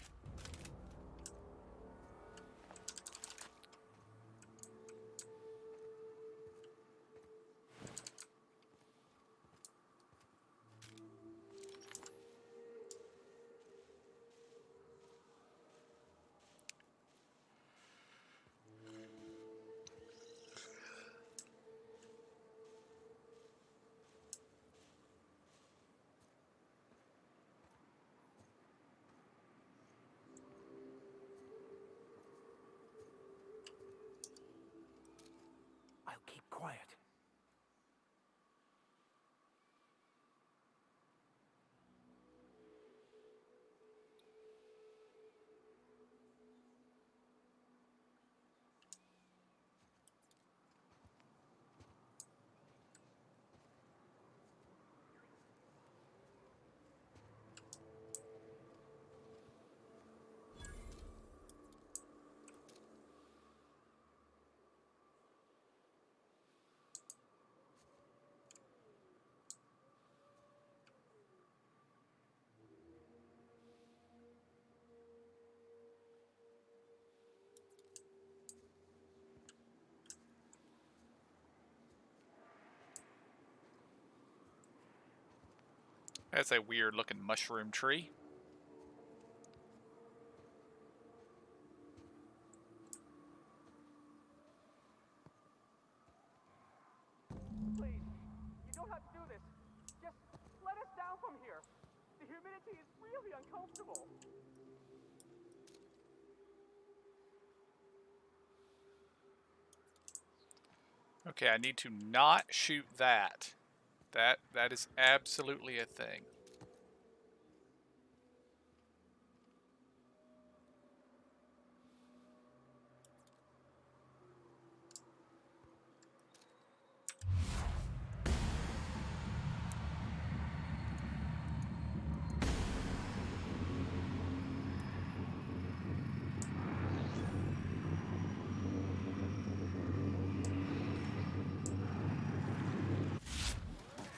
I'll keep quiet. That's a weird looking mushroom tree. Please, you don't have to do this. Just let us down from here. The humidity is really uncomfortable. Okay, I need to not shoot that. That is absolutely a thing.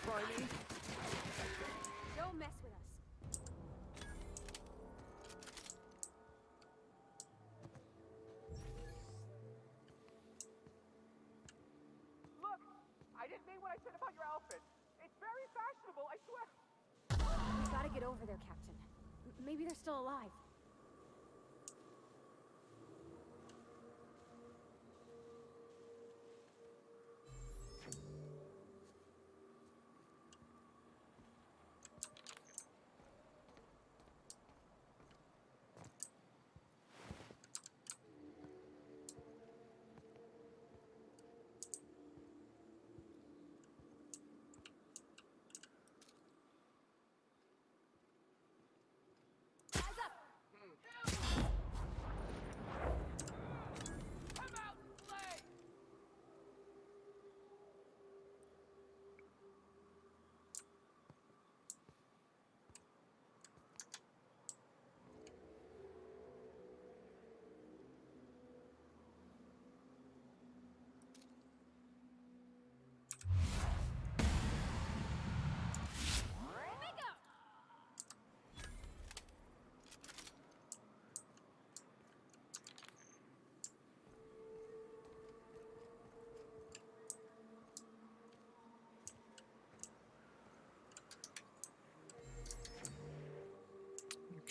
Try me. Don't mess with us. Look, I didn't mean what I said about your outfit. It's very fashionable, I swear. We gotta get over there, Captain. Maybe they're still alive.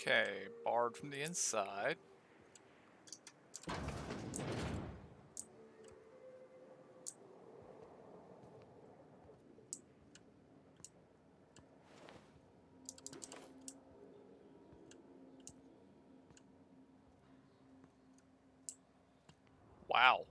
Okay, barred from the inside. Wow.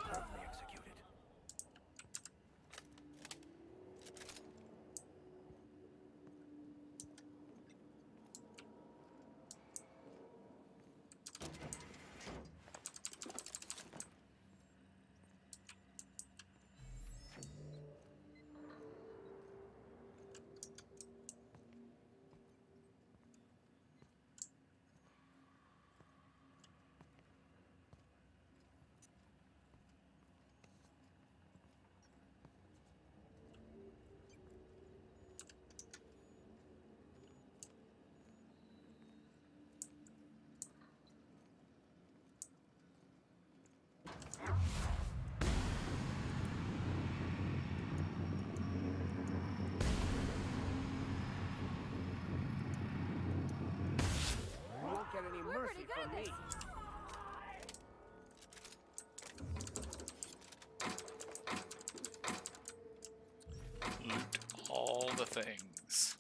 Perfectly executed. on me. Loot all the things.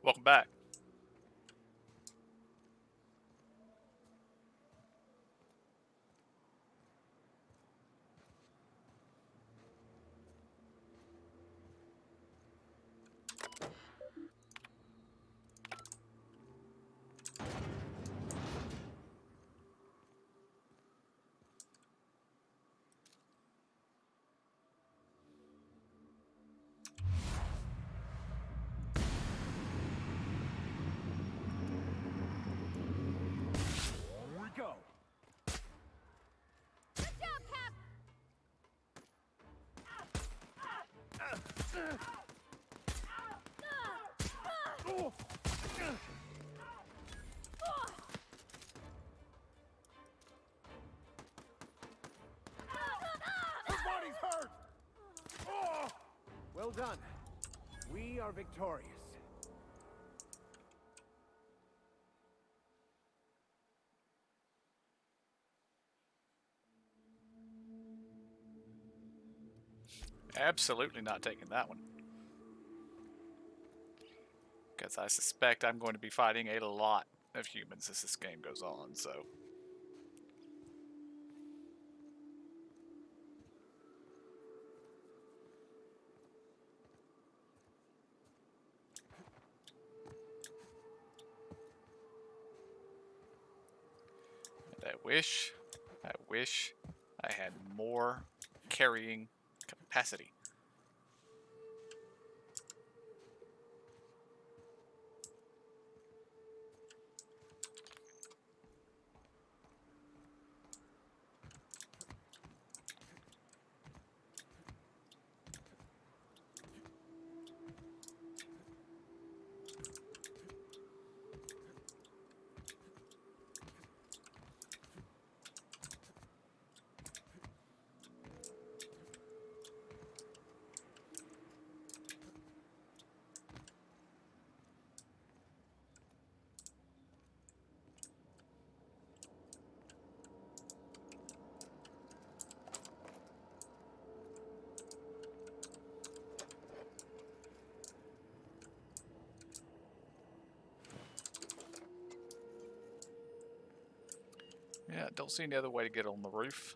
Welcome back. Here we go. Good job, Cap! His body's hurt! Well done. We are victorious. Absolutely not taking that one. Because I suspect I'm going to be fighting a lot of humans as this game goes on, so... And I wish I had more carrying capacity. Don't see any other way to get on the roof.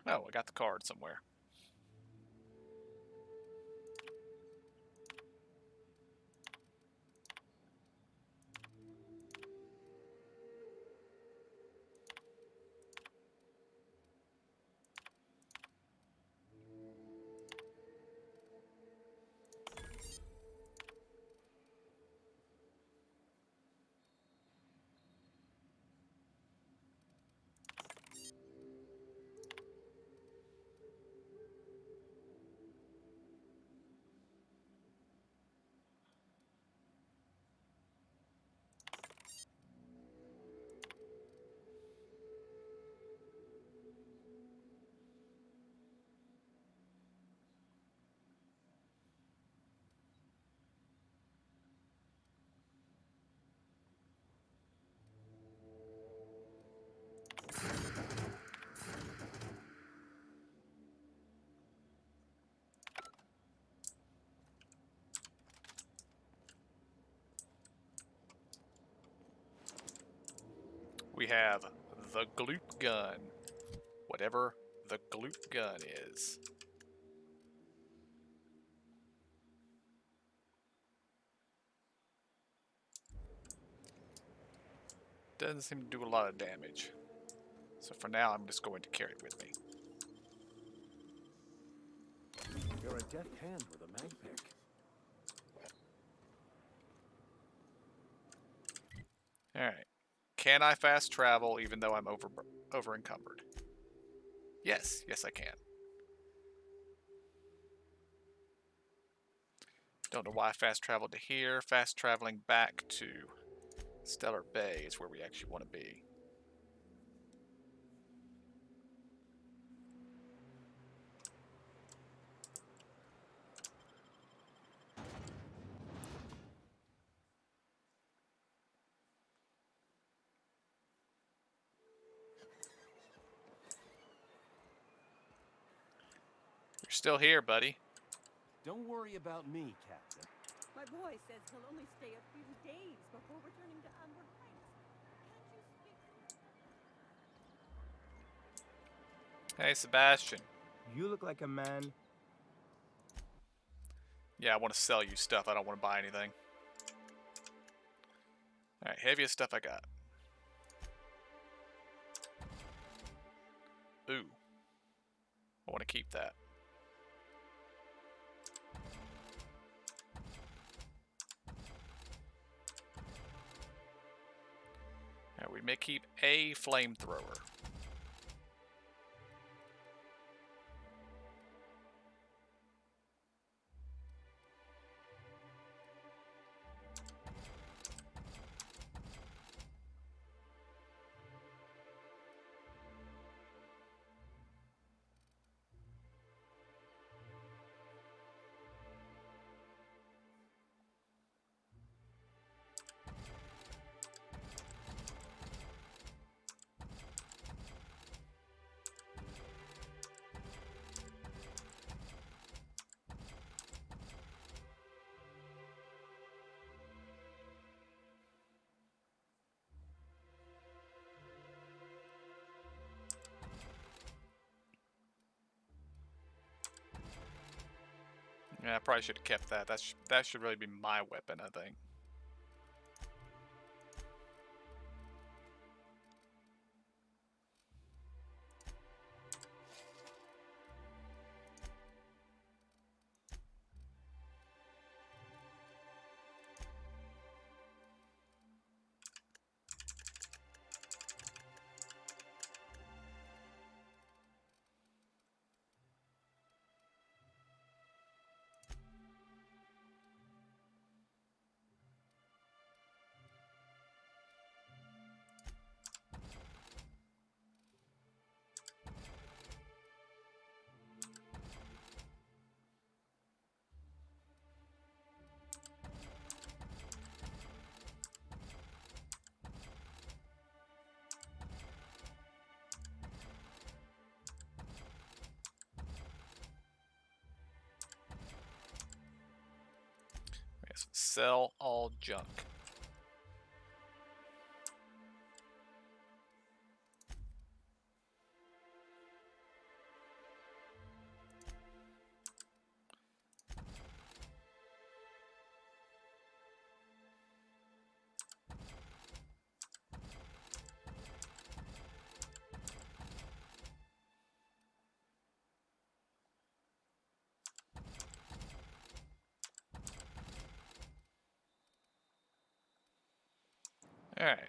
Oh, I got the card somewhere. We have the gloop gun. Whatever the gloop gun is. Doesn't seem to do a lot of damage. So for now, I'm just going to carry it with me. You're a deft hand with a mag pick. Alright. Can I fast travel even though I'm over encumbered? Yes, yes I can. Don't know why I fast traveled to here. Fast traveling back to Stellar Bay is where we actually want to be. You're still here, buddy. Don't worry about me, Captain. My boy says he'll only stay a few days before returning to Amber Heights. Can't you speak? Hey, Sebastian. You look like a man. Yeah, I want to sell you stuff. I don't want to buy anything. Alright, heaviest stuff I got. Ooh. I want to keep that. Alright, we may keep a flamethrower. Yeah, I probably should have kept that. That should really be my weapon, I think. Sell all junk. All right.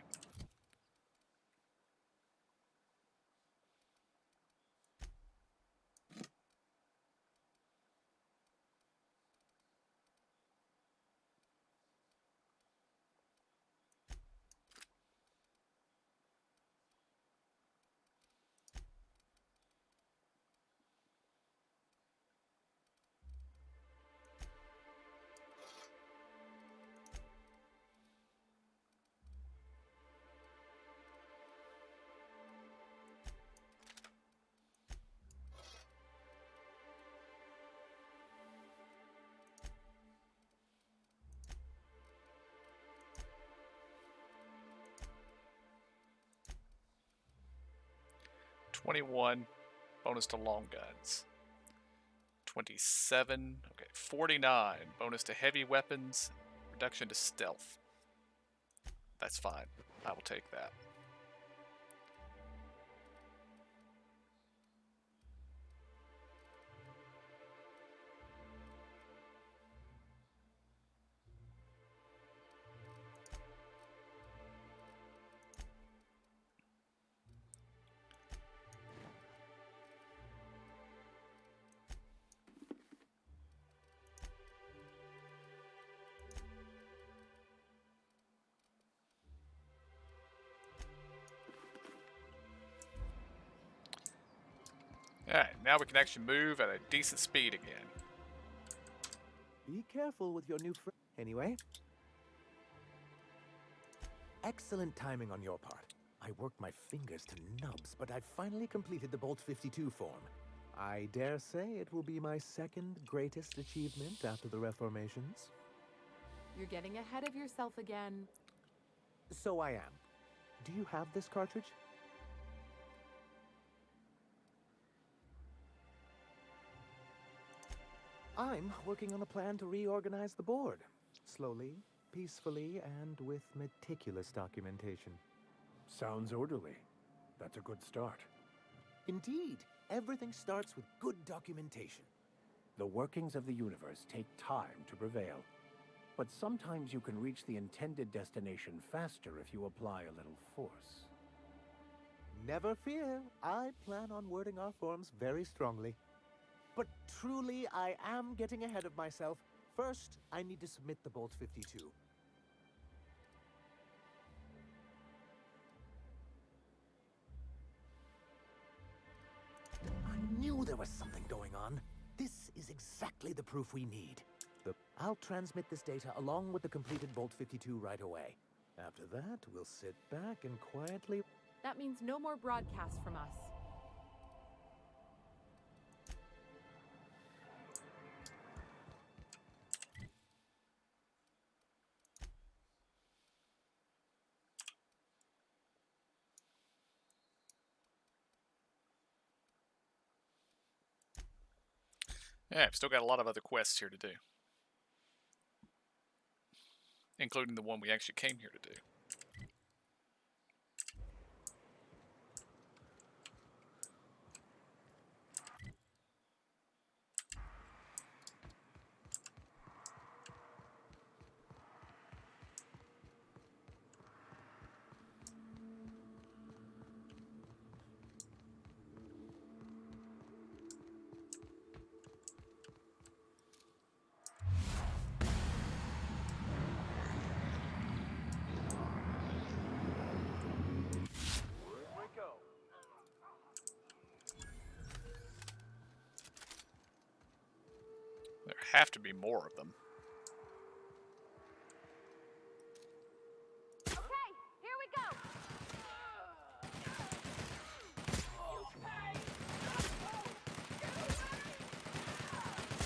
$21 bonus to long guns. 27, okay, 49 bonus to heavy weapons, reduction to stealth. That's fine. I will take that. Alright, now we can actually move at a decent speed again. Be careful with your new friend. Anyway. Excellent timing on your part. I worked my fingers to nubs, but I finally completed the Bolt 52 form. I dare say it will be my second greatest achievement after the Reformations. You're getting ahead of yourself again. So I am. Do you have this cartridge? I'm working on a plan to reorganize the board. Slowly, peacefully, and with meticulous documentation. Sounds orderly. That's a good start. Indeed, everything starts with good documentation. The workings of the universe take time to prevail. But sometimes you can reach the intended destination faster if you apply a little force. Never fear, I plan on wording our forms very strongly. But truly, I am getting ahead of myself. First, I need to submit the Bolt 52. I knew there was something going on. This is exactly the proof we need. I'll transmit this data along with the completed Bolt 52 right away. After that, we'll sit back and quietly... That means no more broadcasts from us. Yeah, I've still got a lot of other quests here to do. Including the one we actually came here to do. There have to be more of them. Okay, here we go.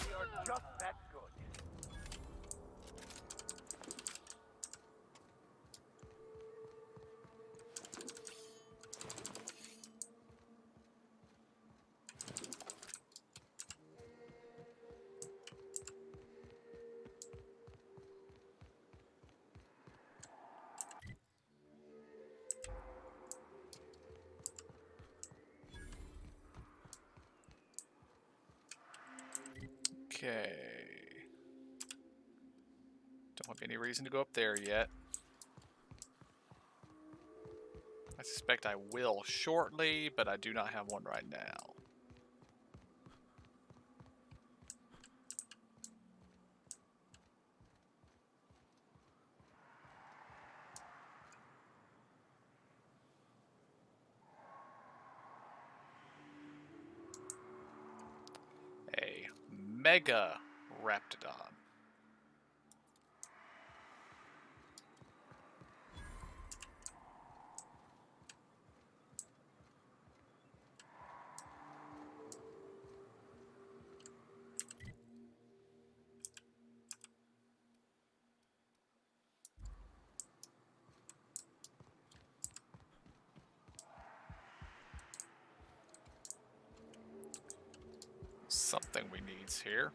You're just that good. Okay. Don't have any reason to go up there yet. I suspect I will shortly, but I do not have one right now. A Mega Raptidon. Something we needs here.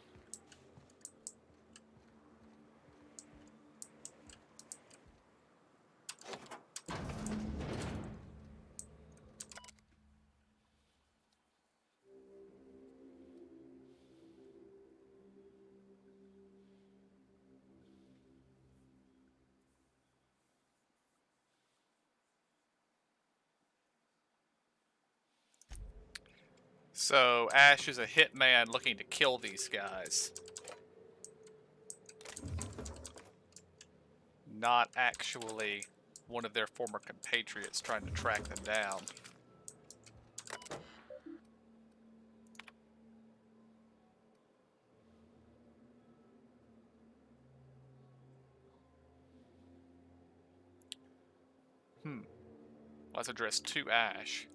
So, Ash is a hitman looking to kill these guys. Not actually one of their former compatriots trying to track them down. Let's address to Ash.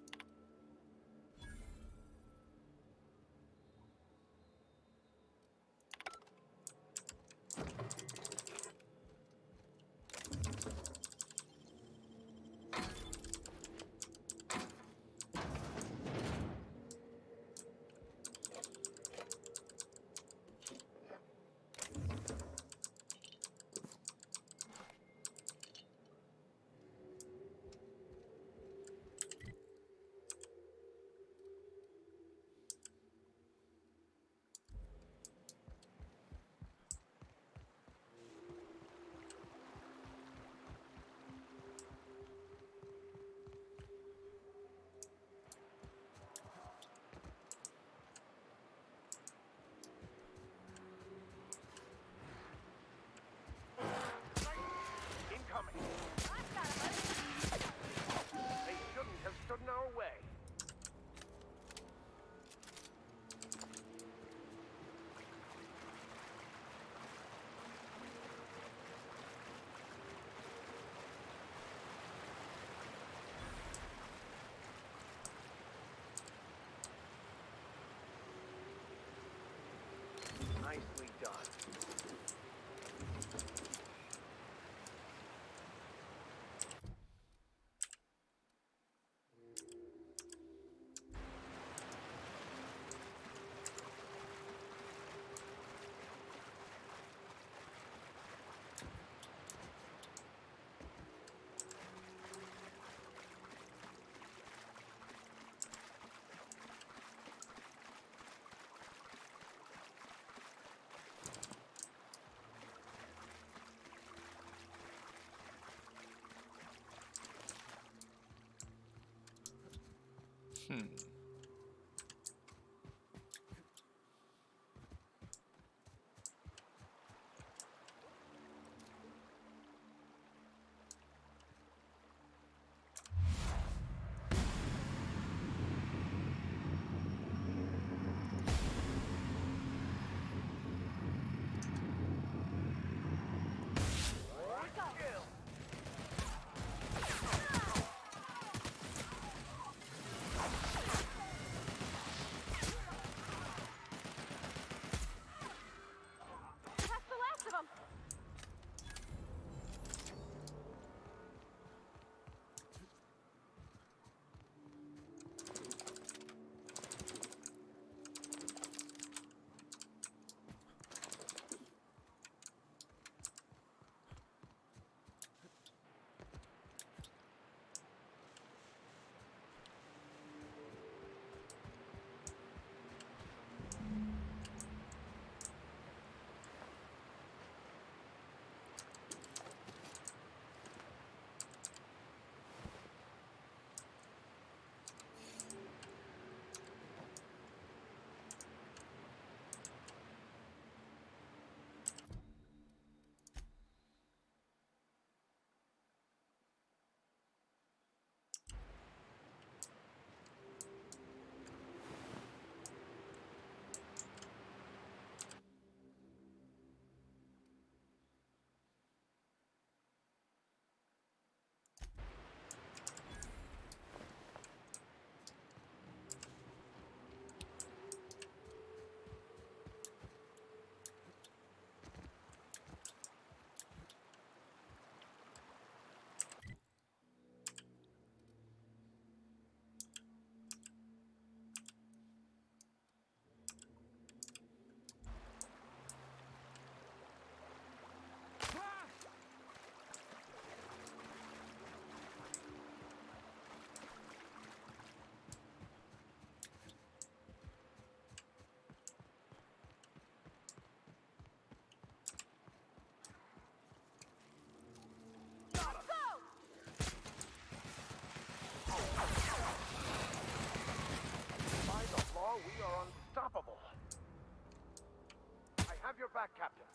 your back, Captain.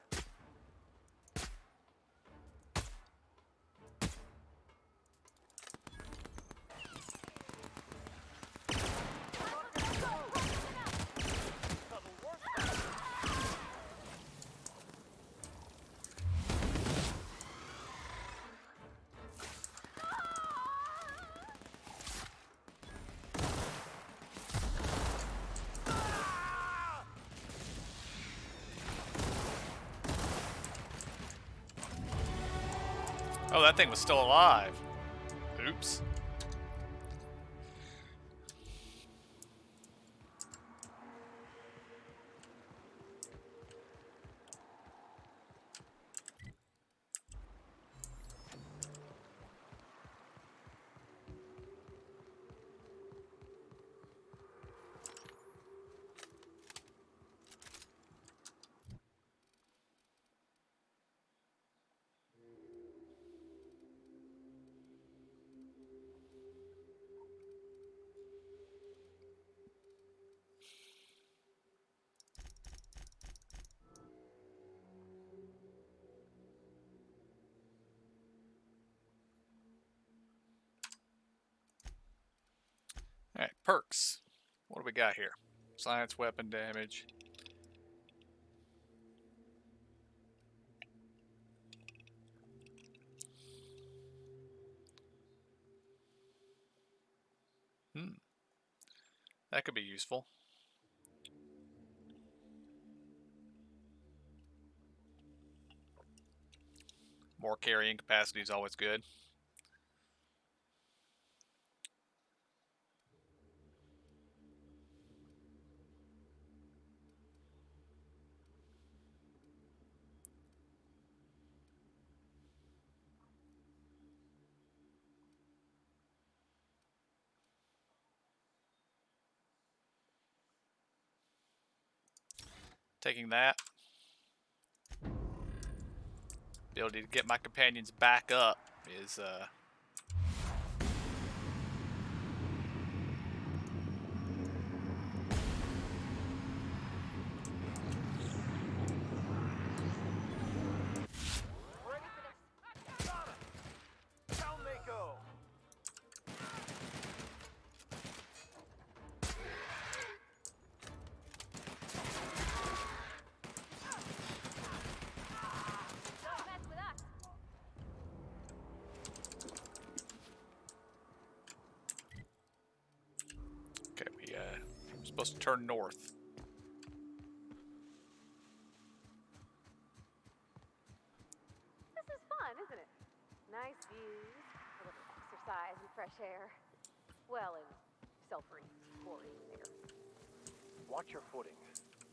Oh, that thing was still alive. Oops. Alright, perks. What do we got here? Science weapon damage. That could be useful. More carrying capacity is always good. Taking that. Ability to get my companions back up is Down they go. okay. We're supposed to turn north. This is fun, isn't it? Nice views, a little exercise and fresh air. Well, and self-reinforcing there. Watch your footing.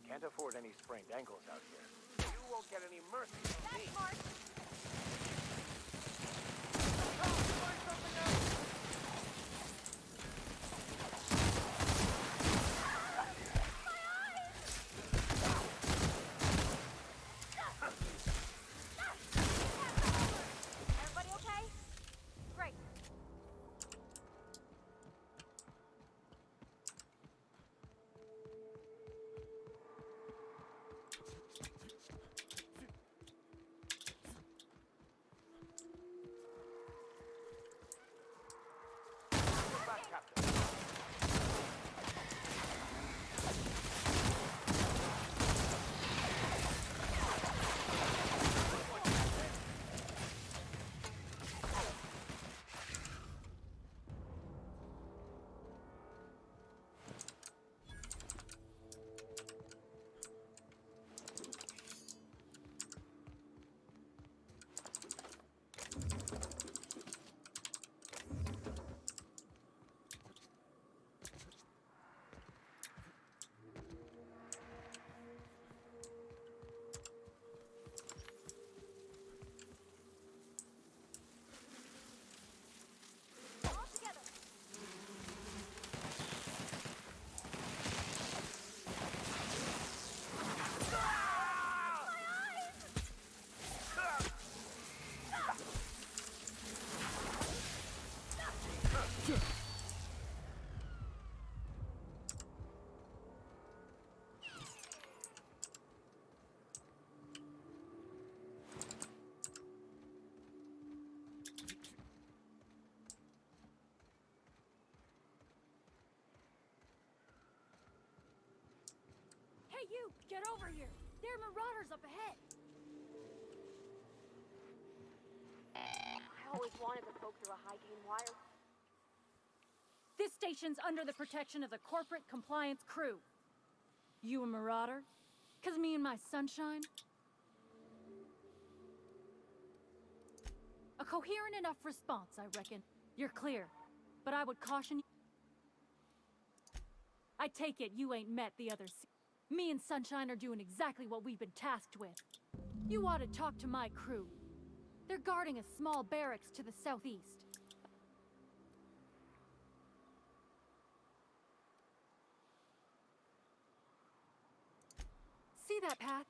Can't afford any sprained ankles out here. You won't get any mercy from me. Everybody okay? Great. You, get over here! There are marauders up ahead! I always wanted to poke through a high-gain wire. This station's under the protection of the Corporate Compliance Crew. You a marauder? 'Cause me and my sunshine? A coherent enough response, I reckon. You're clear. But I would caution you. I take it you ain't met the other Me and Sunshine are doing exactly what we've been tasked with. You ought to talk to my crew. They're guarding a small barracks to the southeast. See that path?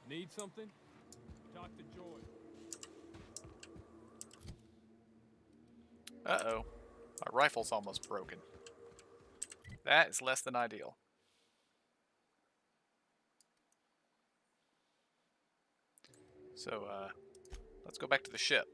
Need something? Talk to Joy. Uh-oh. My rifle's almost broken. That is less than ideal. So, let's go back to the ship.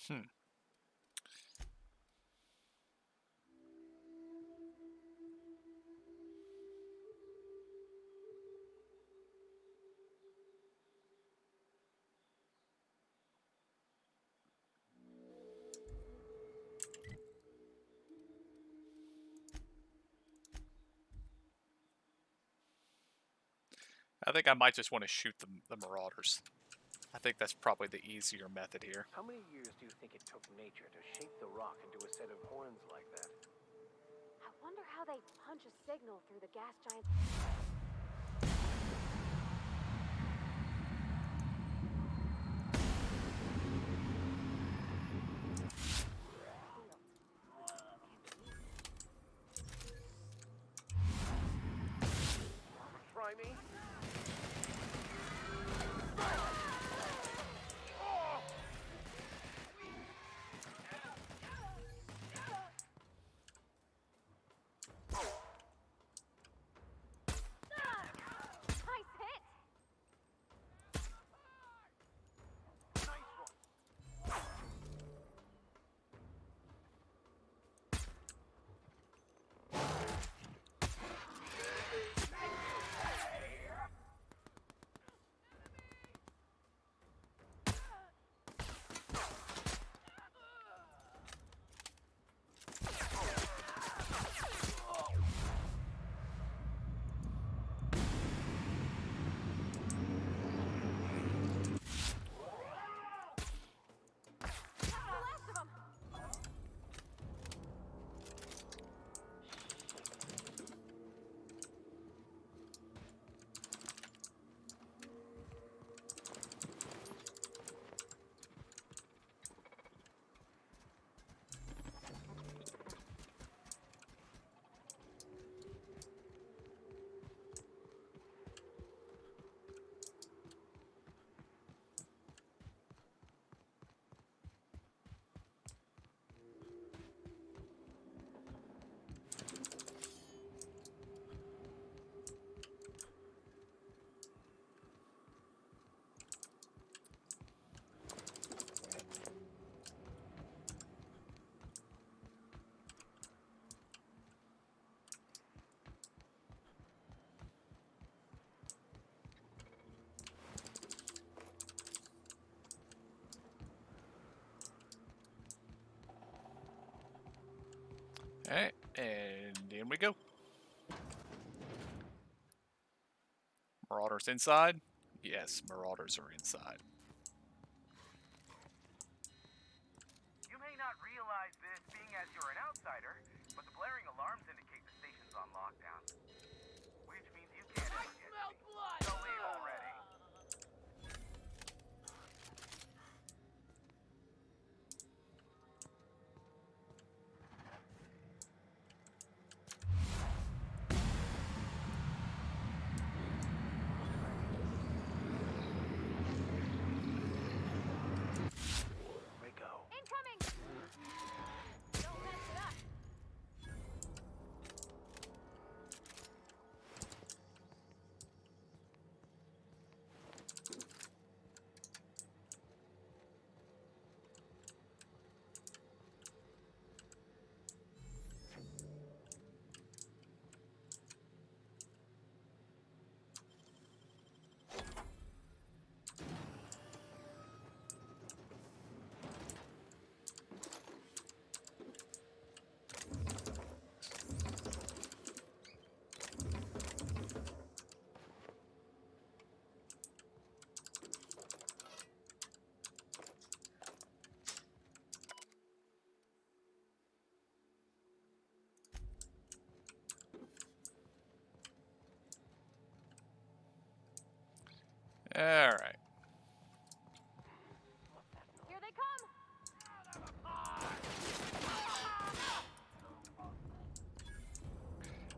Hmm. I think I might just want to shoot the Marauders. I think that's probably the easier method here. How many years do you think it took nature to shape the rock into a set of horns like that? I wonder how they punch a signal through the gas giant's... Try me? Nice hit! Alright, and in we go. Marauders inside? Yes, Marauders are inside. You may not realize this being as you're an outsider, but the blaring alarms indicate the station's on lockdown. Which means you can't ever get to me. So leave already. Incoming! Don't mess it up. Alright. Here they come!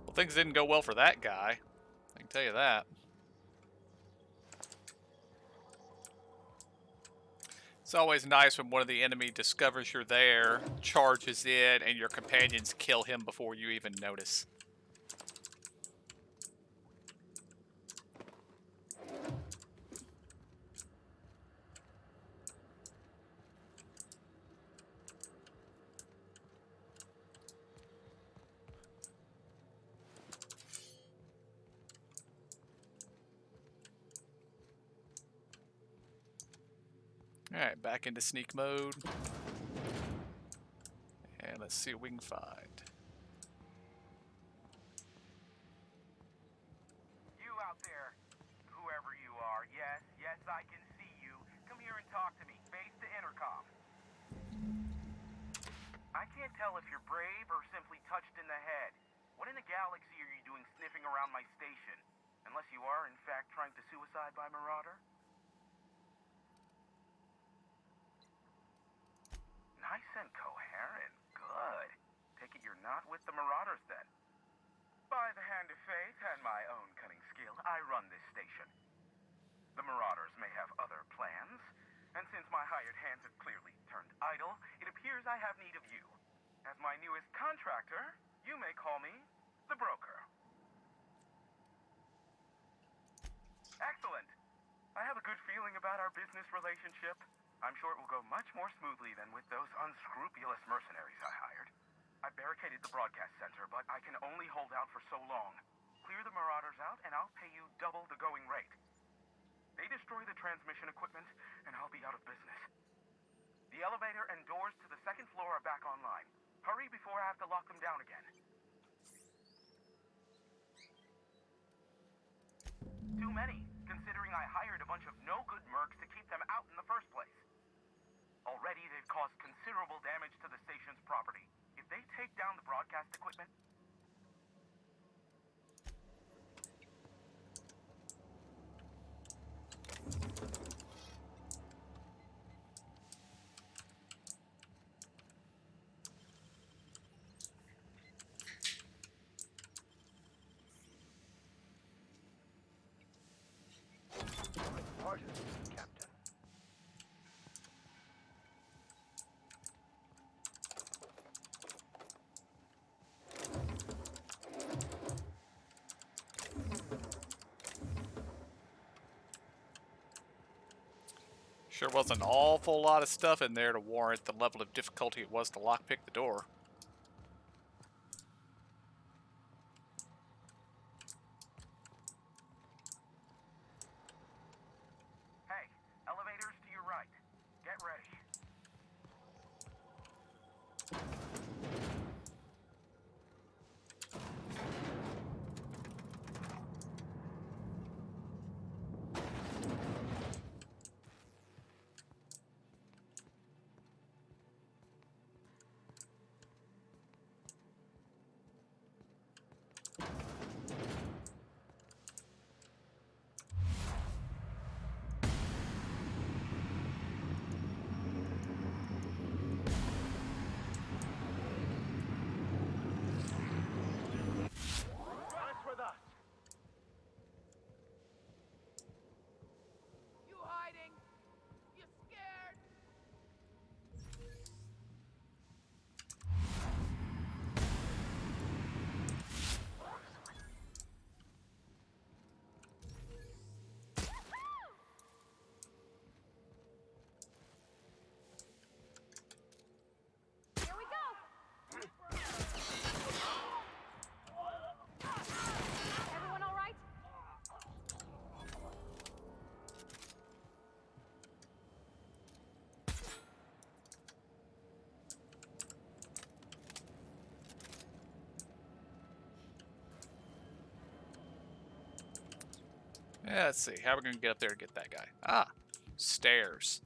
Well, things didn't go well for that guy. I can tell you that. It's always nice when one of the enemy discovers you're there, charges in, and your companions kill him before you even notice. Alright, back into sneak mode. And let's see what we can find. You out there, whoever you are, yes, I can see you. Come here and talk to me. Face the intercom. I can't tell if you're brave or simply touched in the head. What in the galaxy are you doing sniffing around my station? Unless you are, in fact, trying to suicide by Marauder? Nice and coherent. Good. Take it you're not with the Marauders, then. By the hand of fate and my own cunning skill, I run this station. The Marauders may have other plans, and since my hired hands have clearly turned idle, it appears I have need of you. As my newest contractor, you may call me the Broker. Excellent. I have a good feeling about our business relationship. I'm sure it will go much more smoothly than with those unscrupulous mercenaries I hired. I barricaded the broadcast center, but I can only hold out for so long. Clear the Marauders out, and I'll pay you double the going rate. They destroy the transmission equipment, and I'll be out of business. The elevator and doors to the second floor are back online. Hurry before I have to lock them down again. Too many, considering I hired a bunch of no-good mercs to keep them out in the first place. Already, they've caused considerable damage to the station's property. If they take down the broadcast equipment... Pardon, Captain. Sure was an awful lot of stuff in there to warrant the level of difficulty it was to lockpick the door. Hey, elevators to your right. Get ready. That's with us. You hiding? You scared? Here we go! Everyone all right? Yeah, let's see. How are we going to get up there to get that guy? Ah, stairs.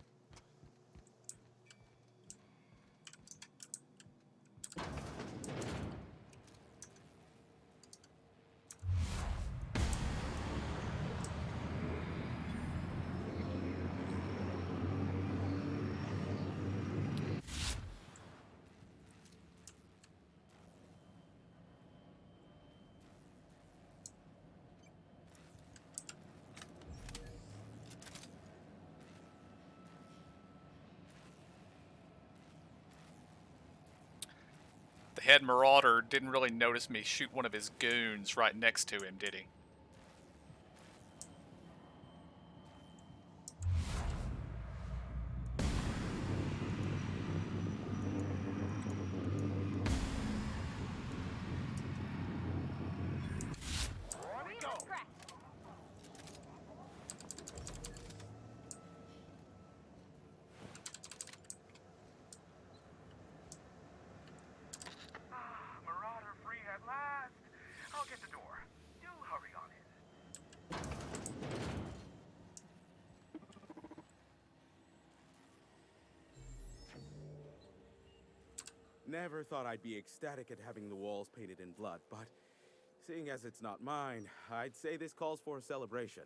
The head marauder didn't really notice me shoot one of his goons right next to him, did he? Never thought I'd be ecstatic at having the walls painted in blood, but seeing as it's not mine, I'd say this calls for a celebration.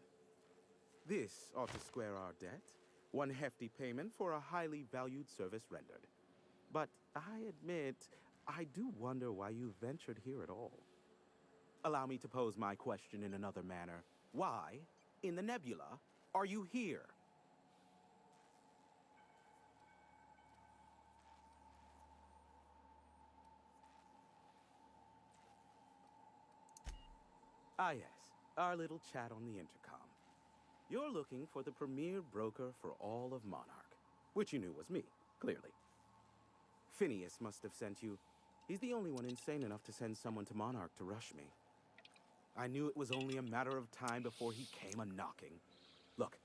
This ought to square our debt. One hefty payment for a highly valued service rendered. But I admit, I do wonder why you ventured here at all. Allow me to pose my question in another manner. Why, in the nebula, are you here? Ah yes, our little chat on the intercom. You're looking for the premier broker for all of Monarch, which you knew was me, clearly. Phineas must have sent you. He's the only one insane enough to send someone to Monarch to rush me. I knew it was only a matter of time before he came a-knocking. Look,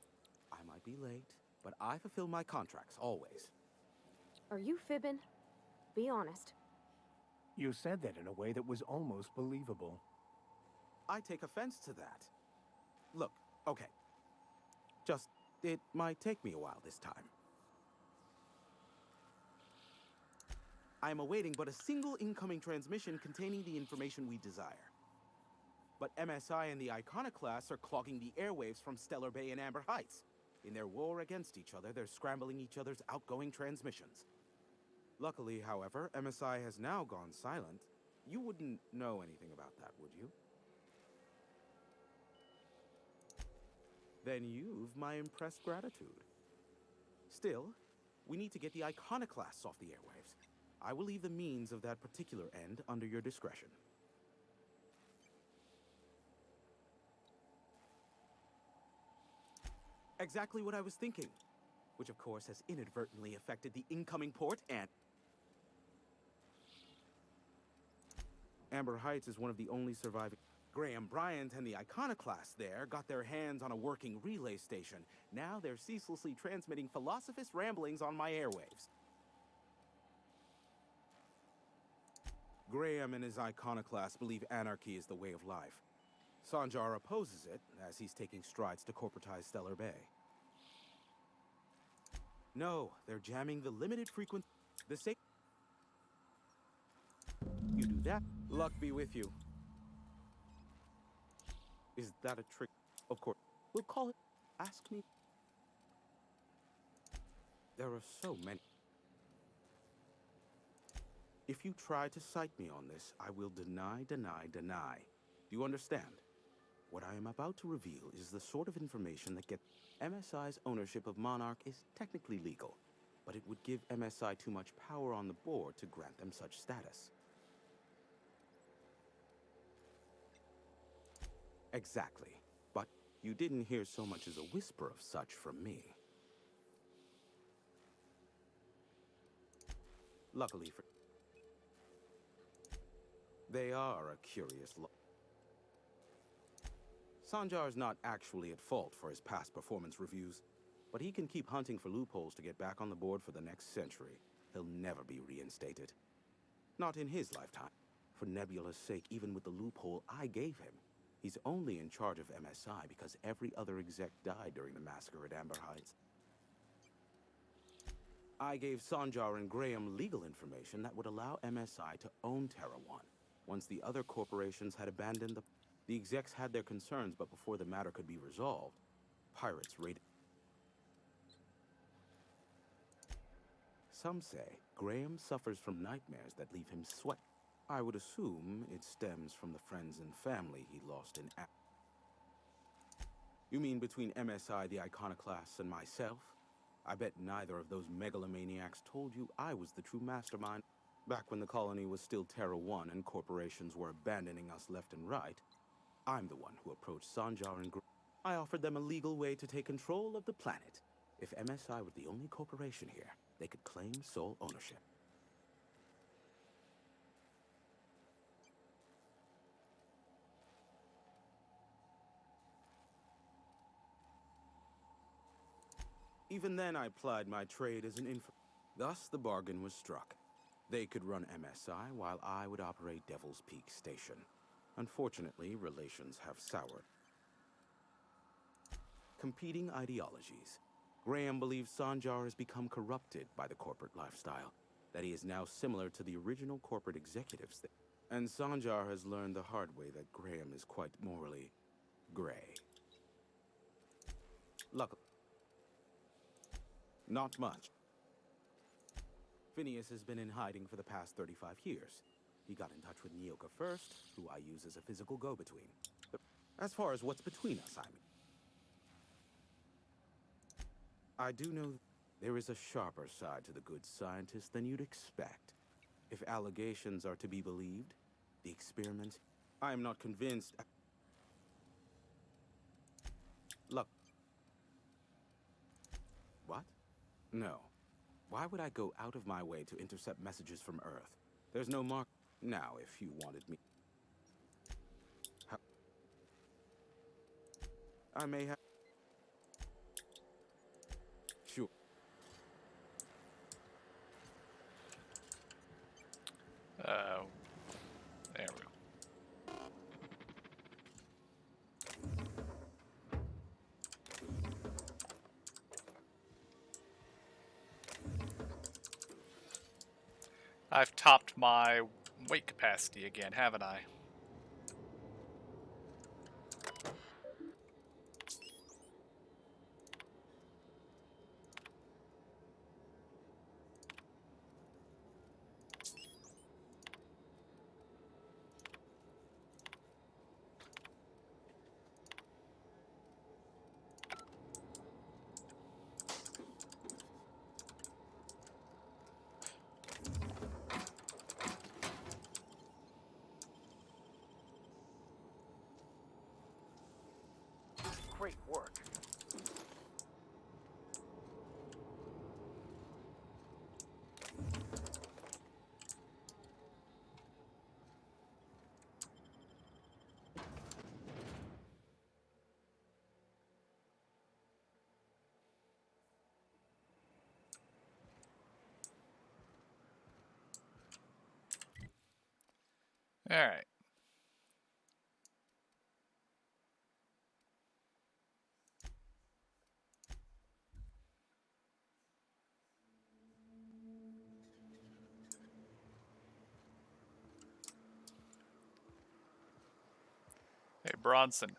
I might be late, but I fulfill my contracts, always. Are you fibbing? Be honest. You said that in a way that was almost believable. I take offense to that. Look, okay. It might take me a while this time. I am awaiting but a single incoming transmission containing the information we desire. But MSI and the Iconoclasts are clogging the airwaves from Stellar Bay and Amber Heights. In their war against each other, they're scrambling each other's outgoing transmissions. Luckily, however, MSI has now gone silent. You wouldn't know anything about that, would you? Then you've my impressed gratitude. Still, we need to get the Iconoclasts off the airwaves. I will leave the means of that particular end under your discretion. Exactly what I was thinking. Which of course has inadvertently affected the incoming port and... Amber Heights is one of the only surviving... Graham Bryant and the Iconoclasts there got their hands on a working relay station. Now they're ceaselessly transmitting Philosophist ramblings on my airwaves. Graham and his Iconoclasts believe anarchy is the way of life. Sanjar opposes it, as he's taking strides to corporatize Stellar Bay. No, they're jamming the limited frequency... You do that, luck be with you. Is that a trick? Of course. We'll call it... Ask me. There are so many. If you try to cite me on this, I will deny. Do you understand? What I am about to reveal is the sort of information that gets... MSI's ownership of Monarch is technically legal, but it would give MSI too much power on the board to grant them such status. Exactly. But you didn't hear so much as a whisper of such from me. Luckily for... They are a curious lot. Sanjar's not actually at fault for his past performance reviews, but he can keep hunting for loopholes to get back on the board for the next century. He'll never be reinstated. Not in his lifetime. For Nebula's sake, even with the loophole I gave him, he's only in charge of MSI because every other exec died during the massacre at Amber Heights. I gave Sanjar and Graham legal information that would allow MSI to own Terra One. Once the other corporations had abandoned the execs had their concerns, but before the matter could be resolved, pirates raided. Some say Graham suffers from nightmares that leave him sweat. I would assume it stems from the friends and family he lost in You mean between MSI, the Iconoclasts, and myself? I bet neither of those megalomaniacs told you I was the true mastermind. Back when the colony was still Terra One and corporations were abandoning us left and right, I'm the one who approached Sanjar and I offered them a legal way to take control of the planet. If MSI were the only corporation here, they could claim sole ownership. Even then, I plied my trade as an Thus, the bargain was struck. They could run MSI while I would operate Devil's Peak Station. Unfortunately, relations have soured. Competing ideologies. Graham believes Sanjar has become corrupted by the corporate lifestyle. that he is now similar to the original corporate executives. And Sanjar has learned the hard way that Graham is quite morally gray. Luckily. Not much. Phineas has been in hiding for the past 35 years. He got in touch with Nyoka first, who I use as a physical go-between. As far as what's between us, I mean. I do know there is a sharper side to the good scientist than you'd expect. If allegations are to be believed, the experiments, I am not convinced. Look. What? No. Why would I go out of my way to intercept messages from Earth? There's no mark. Now, if you wanted me... I may have... Sure. There we go. I've topped my weight capacity again, haven't I? Great work. All right. Hey, Bronson.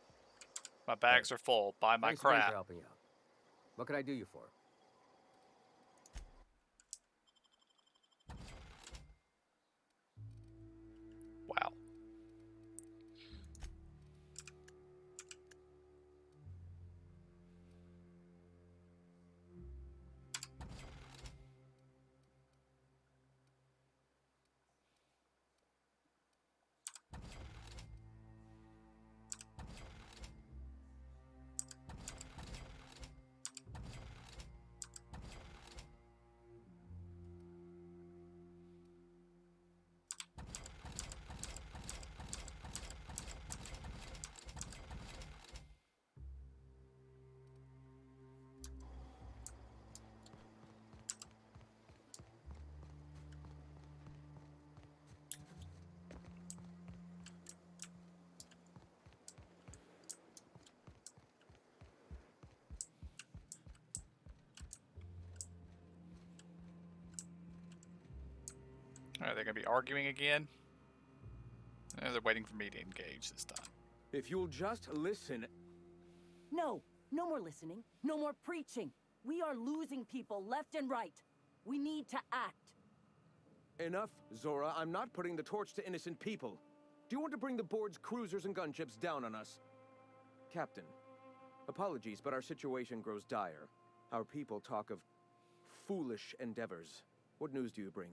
My bags are full. Buy my Thanks again crap. for helping out. What can I do you for? Wow. Are they going to be arguing again? They're waiting for me to engage this time. If you'll just listen... No, no more listening. No more preaching. We are losing people left and right. We need to act. Enough, Zora. I'm not putting the torch to innocent people. Do you want to bring the board's cruisers and gunships down on us? Captain, apologies, but our situation grows dire. Our people talk of foolish endeavors. What news do you bring?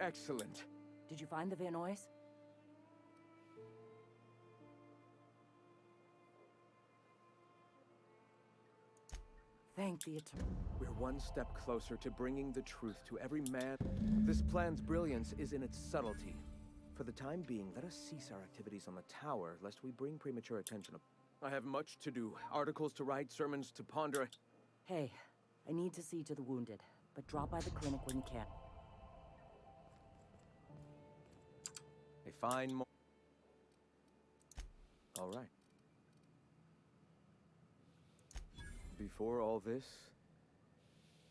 Excellent. Did you find the Vanoys? Thank the Eternal. We're one step closer to bringing the truth to every man. This plan's brilliance is in its subtlety. For the time being, let us cease our activities on the tower, lest we bring premature attention. I have much to do. Articles to write, sermons to ponder. Hey, I need to see to the wounded, but drop by the clinic when you can. A fine mo... All right. Before all this,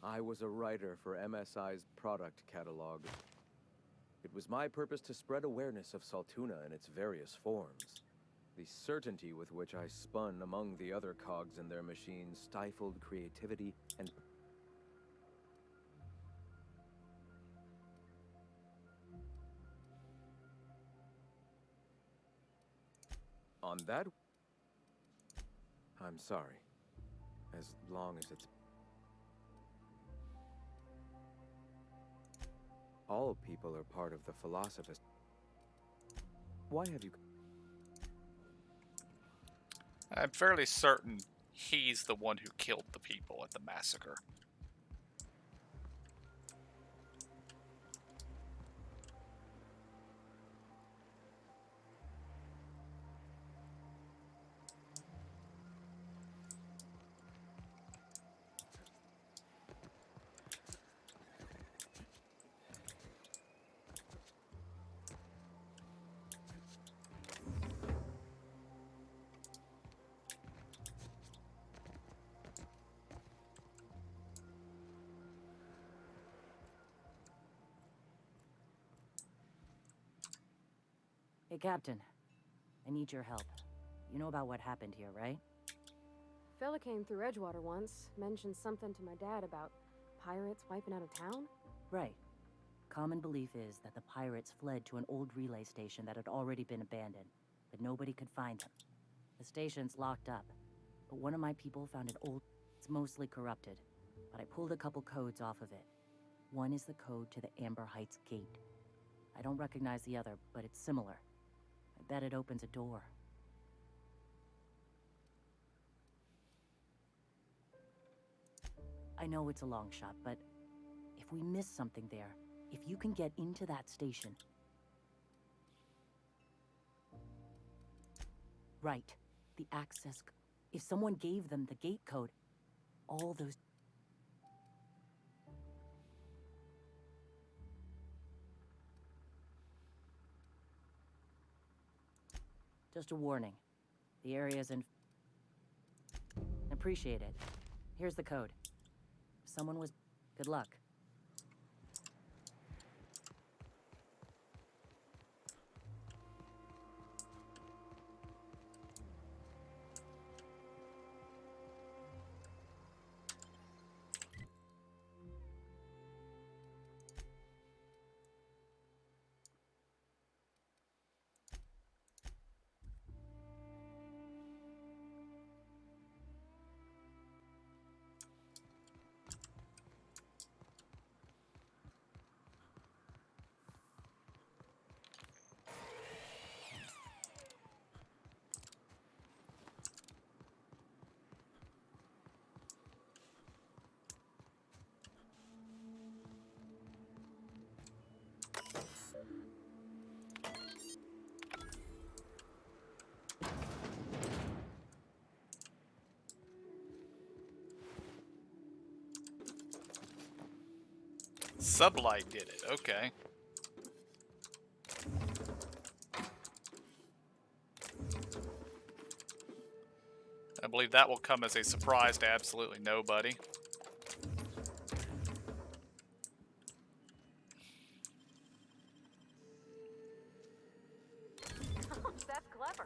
I was a writer for MSI's product catalog. It was my purpose to spread awareness of Saltuna in its various forms. The certainty with which I spun among the other cogs in their machines stifled creativity and... On that... I'm sorry. As long as it's... All people are part of the Philosophist. Why have you... I'm fairly certain he's the one who killed the people at the massacre. Hey, Captain. I need your help. You know about what happened here, right? Fella came through Edgewater once, mentioned something to my dad about pirates wiping out a town. Right. Common belief is that the pirates fled to an old relay station that had already been abandoned, but nobody could find them. The station's locked up, but one of my people found an old... It's mostly corrupted, but I pulled a couple codes off of it. One is the code to the Amber Heights gate. I don't recognize the other, but it's similar. I bet it opens a door. I know it's a long shot, but if we miss something there, if you can get into that station... Right. The access... If someone gave them the gate code, all those... Just a warning. The area's in... Appreciate it. Here's the code. If someone was... Good luck. Sublight did it, okay. I believe that will come as a surprise to absolutely nobody. That's clever.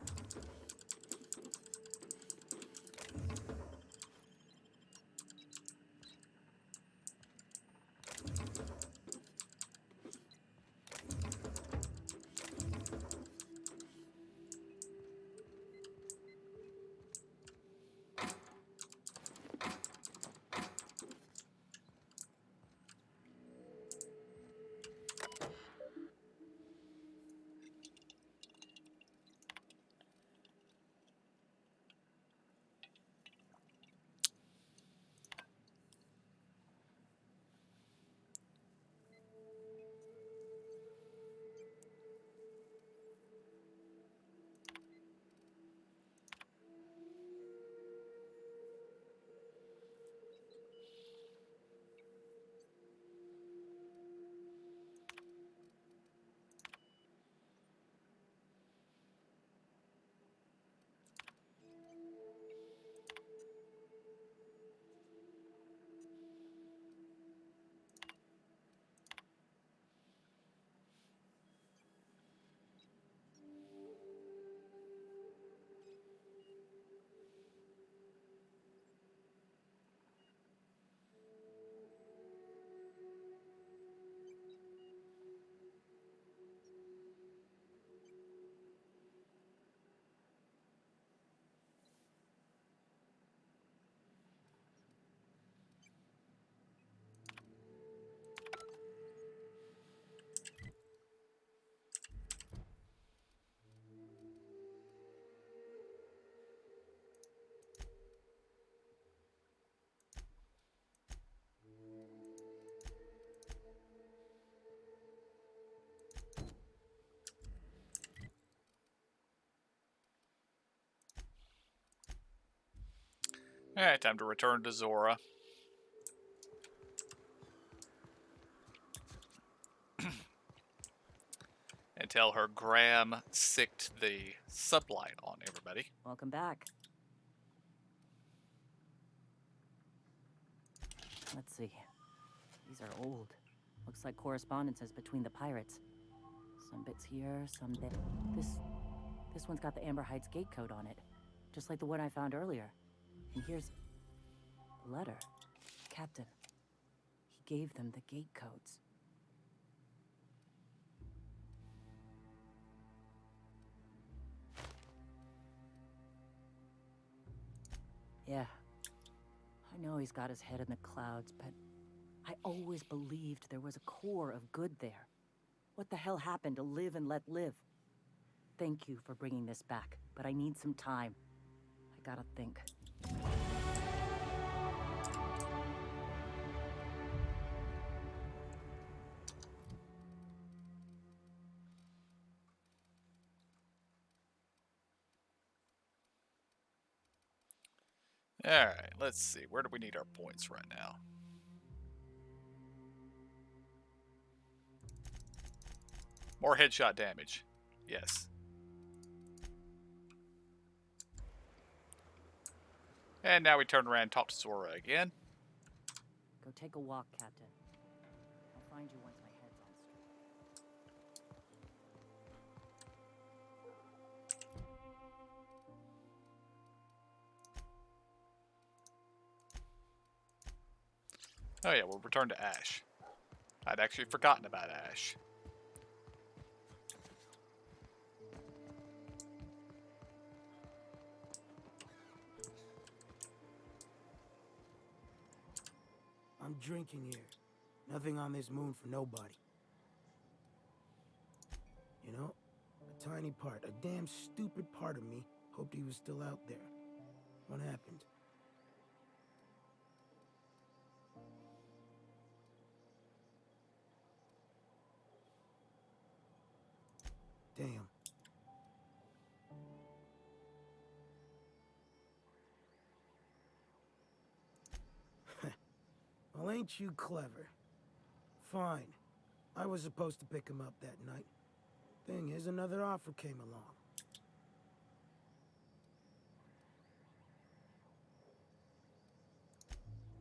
Alright, time to return to Zora. And tell her Graham sicked the sublight on everybody. Welcome back. Let's see. These are old. Looks like correspondences between the pirates. Some bits here, some bit. This one's got the Amber Heights gate code on it, just like the one I found earlier. And here's a letter. Captain. He gave them the gate codes. Yeah. I know he's got his head in the clouds, but I always believed there was a core of good there. What the hell happened to live and let live? Thank you for bringing this back, but I need some time. I gotta think. Alright, let's see. Where do we need our points right now? More headshot damage. Yes. And now we turn around and talk to Zora again. Go take a walk, Captain. I'll find you once my head's on straight. Oh yeah, we'll return to Ash. I'd actually forgotten about Ash. I'm drinking here. Nothing on this moon for nobody. You know, a tiny part, a damn stupid part of me hoped he was still out there. What happened? Damn. Well, ain't you clever? Fine. I was supposed to pick him up that night. Thing is, another offer came along.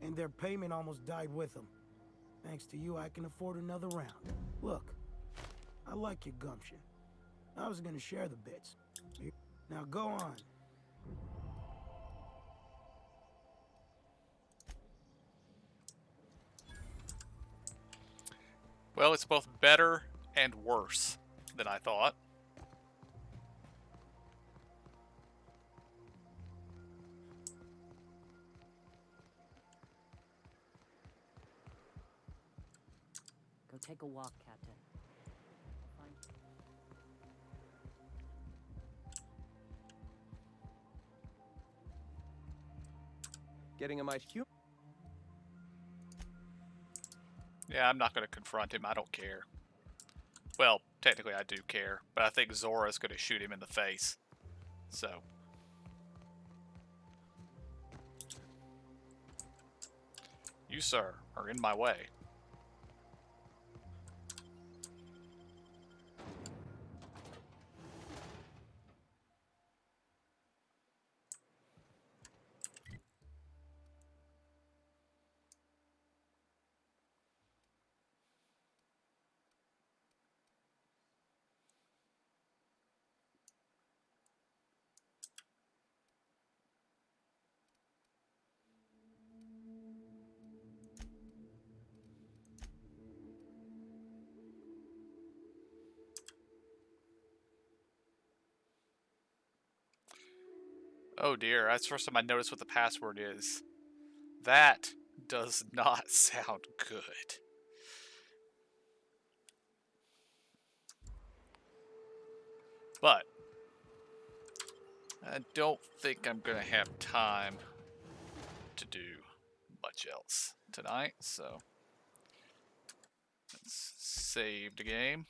And their payment almost died with them. Thanks to you, I can afford another round. Look, I like your gumption. I was gonna share the bits. Now go on. Well, it's both better and worse than I thought. Go take a walk, Captain. I'll find Getting a mice cube? Yeah, I'm not going to confront him. I don't care. Well, technically I do care, but I think Zora's going to shoot him in the face. So. You, sir, are in my way. Oh dear, that's the first time I noticed what the password is. That does not sound good. But I don't think I'm going to have time to do much else tonight, so let's save the game.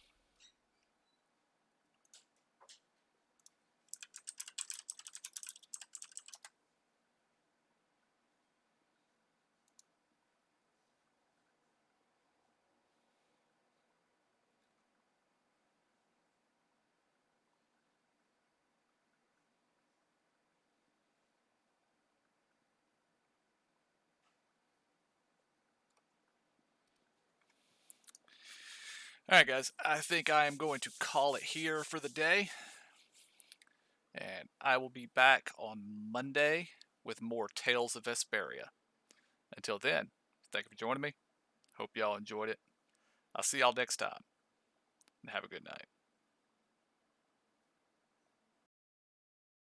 Alright, guys, I think I am going to call it here for the day. And I will be back on Monday with more Tales of Vesperia. Until then, thank you for joining me. Hope y'all enjoyed it. I'll see y'all next time. And have a good night.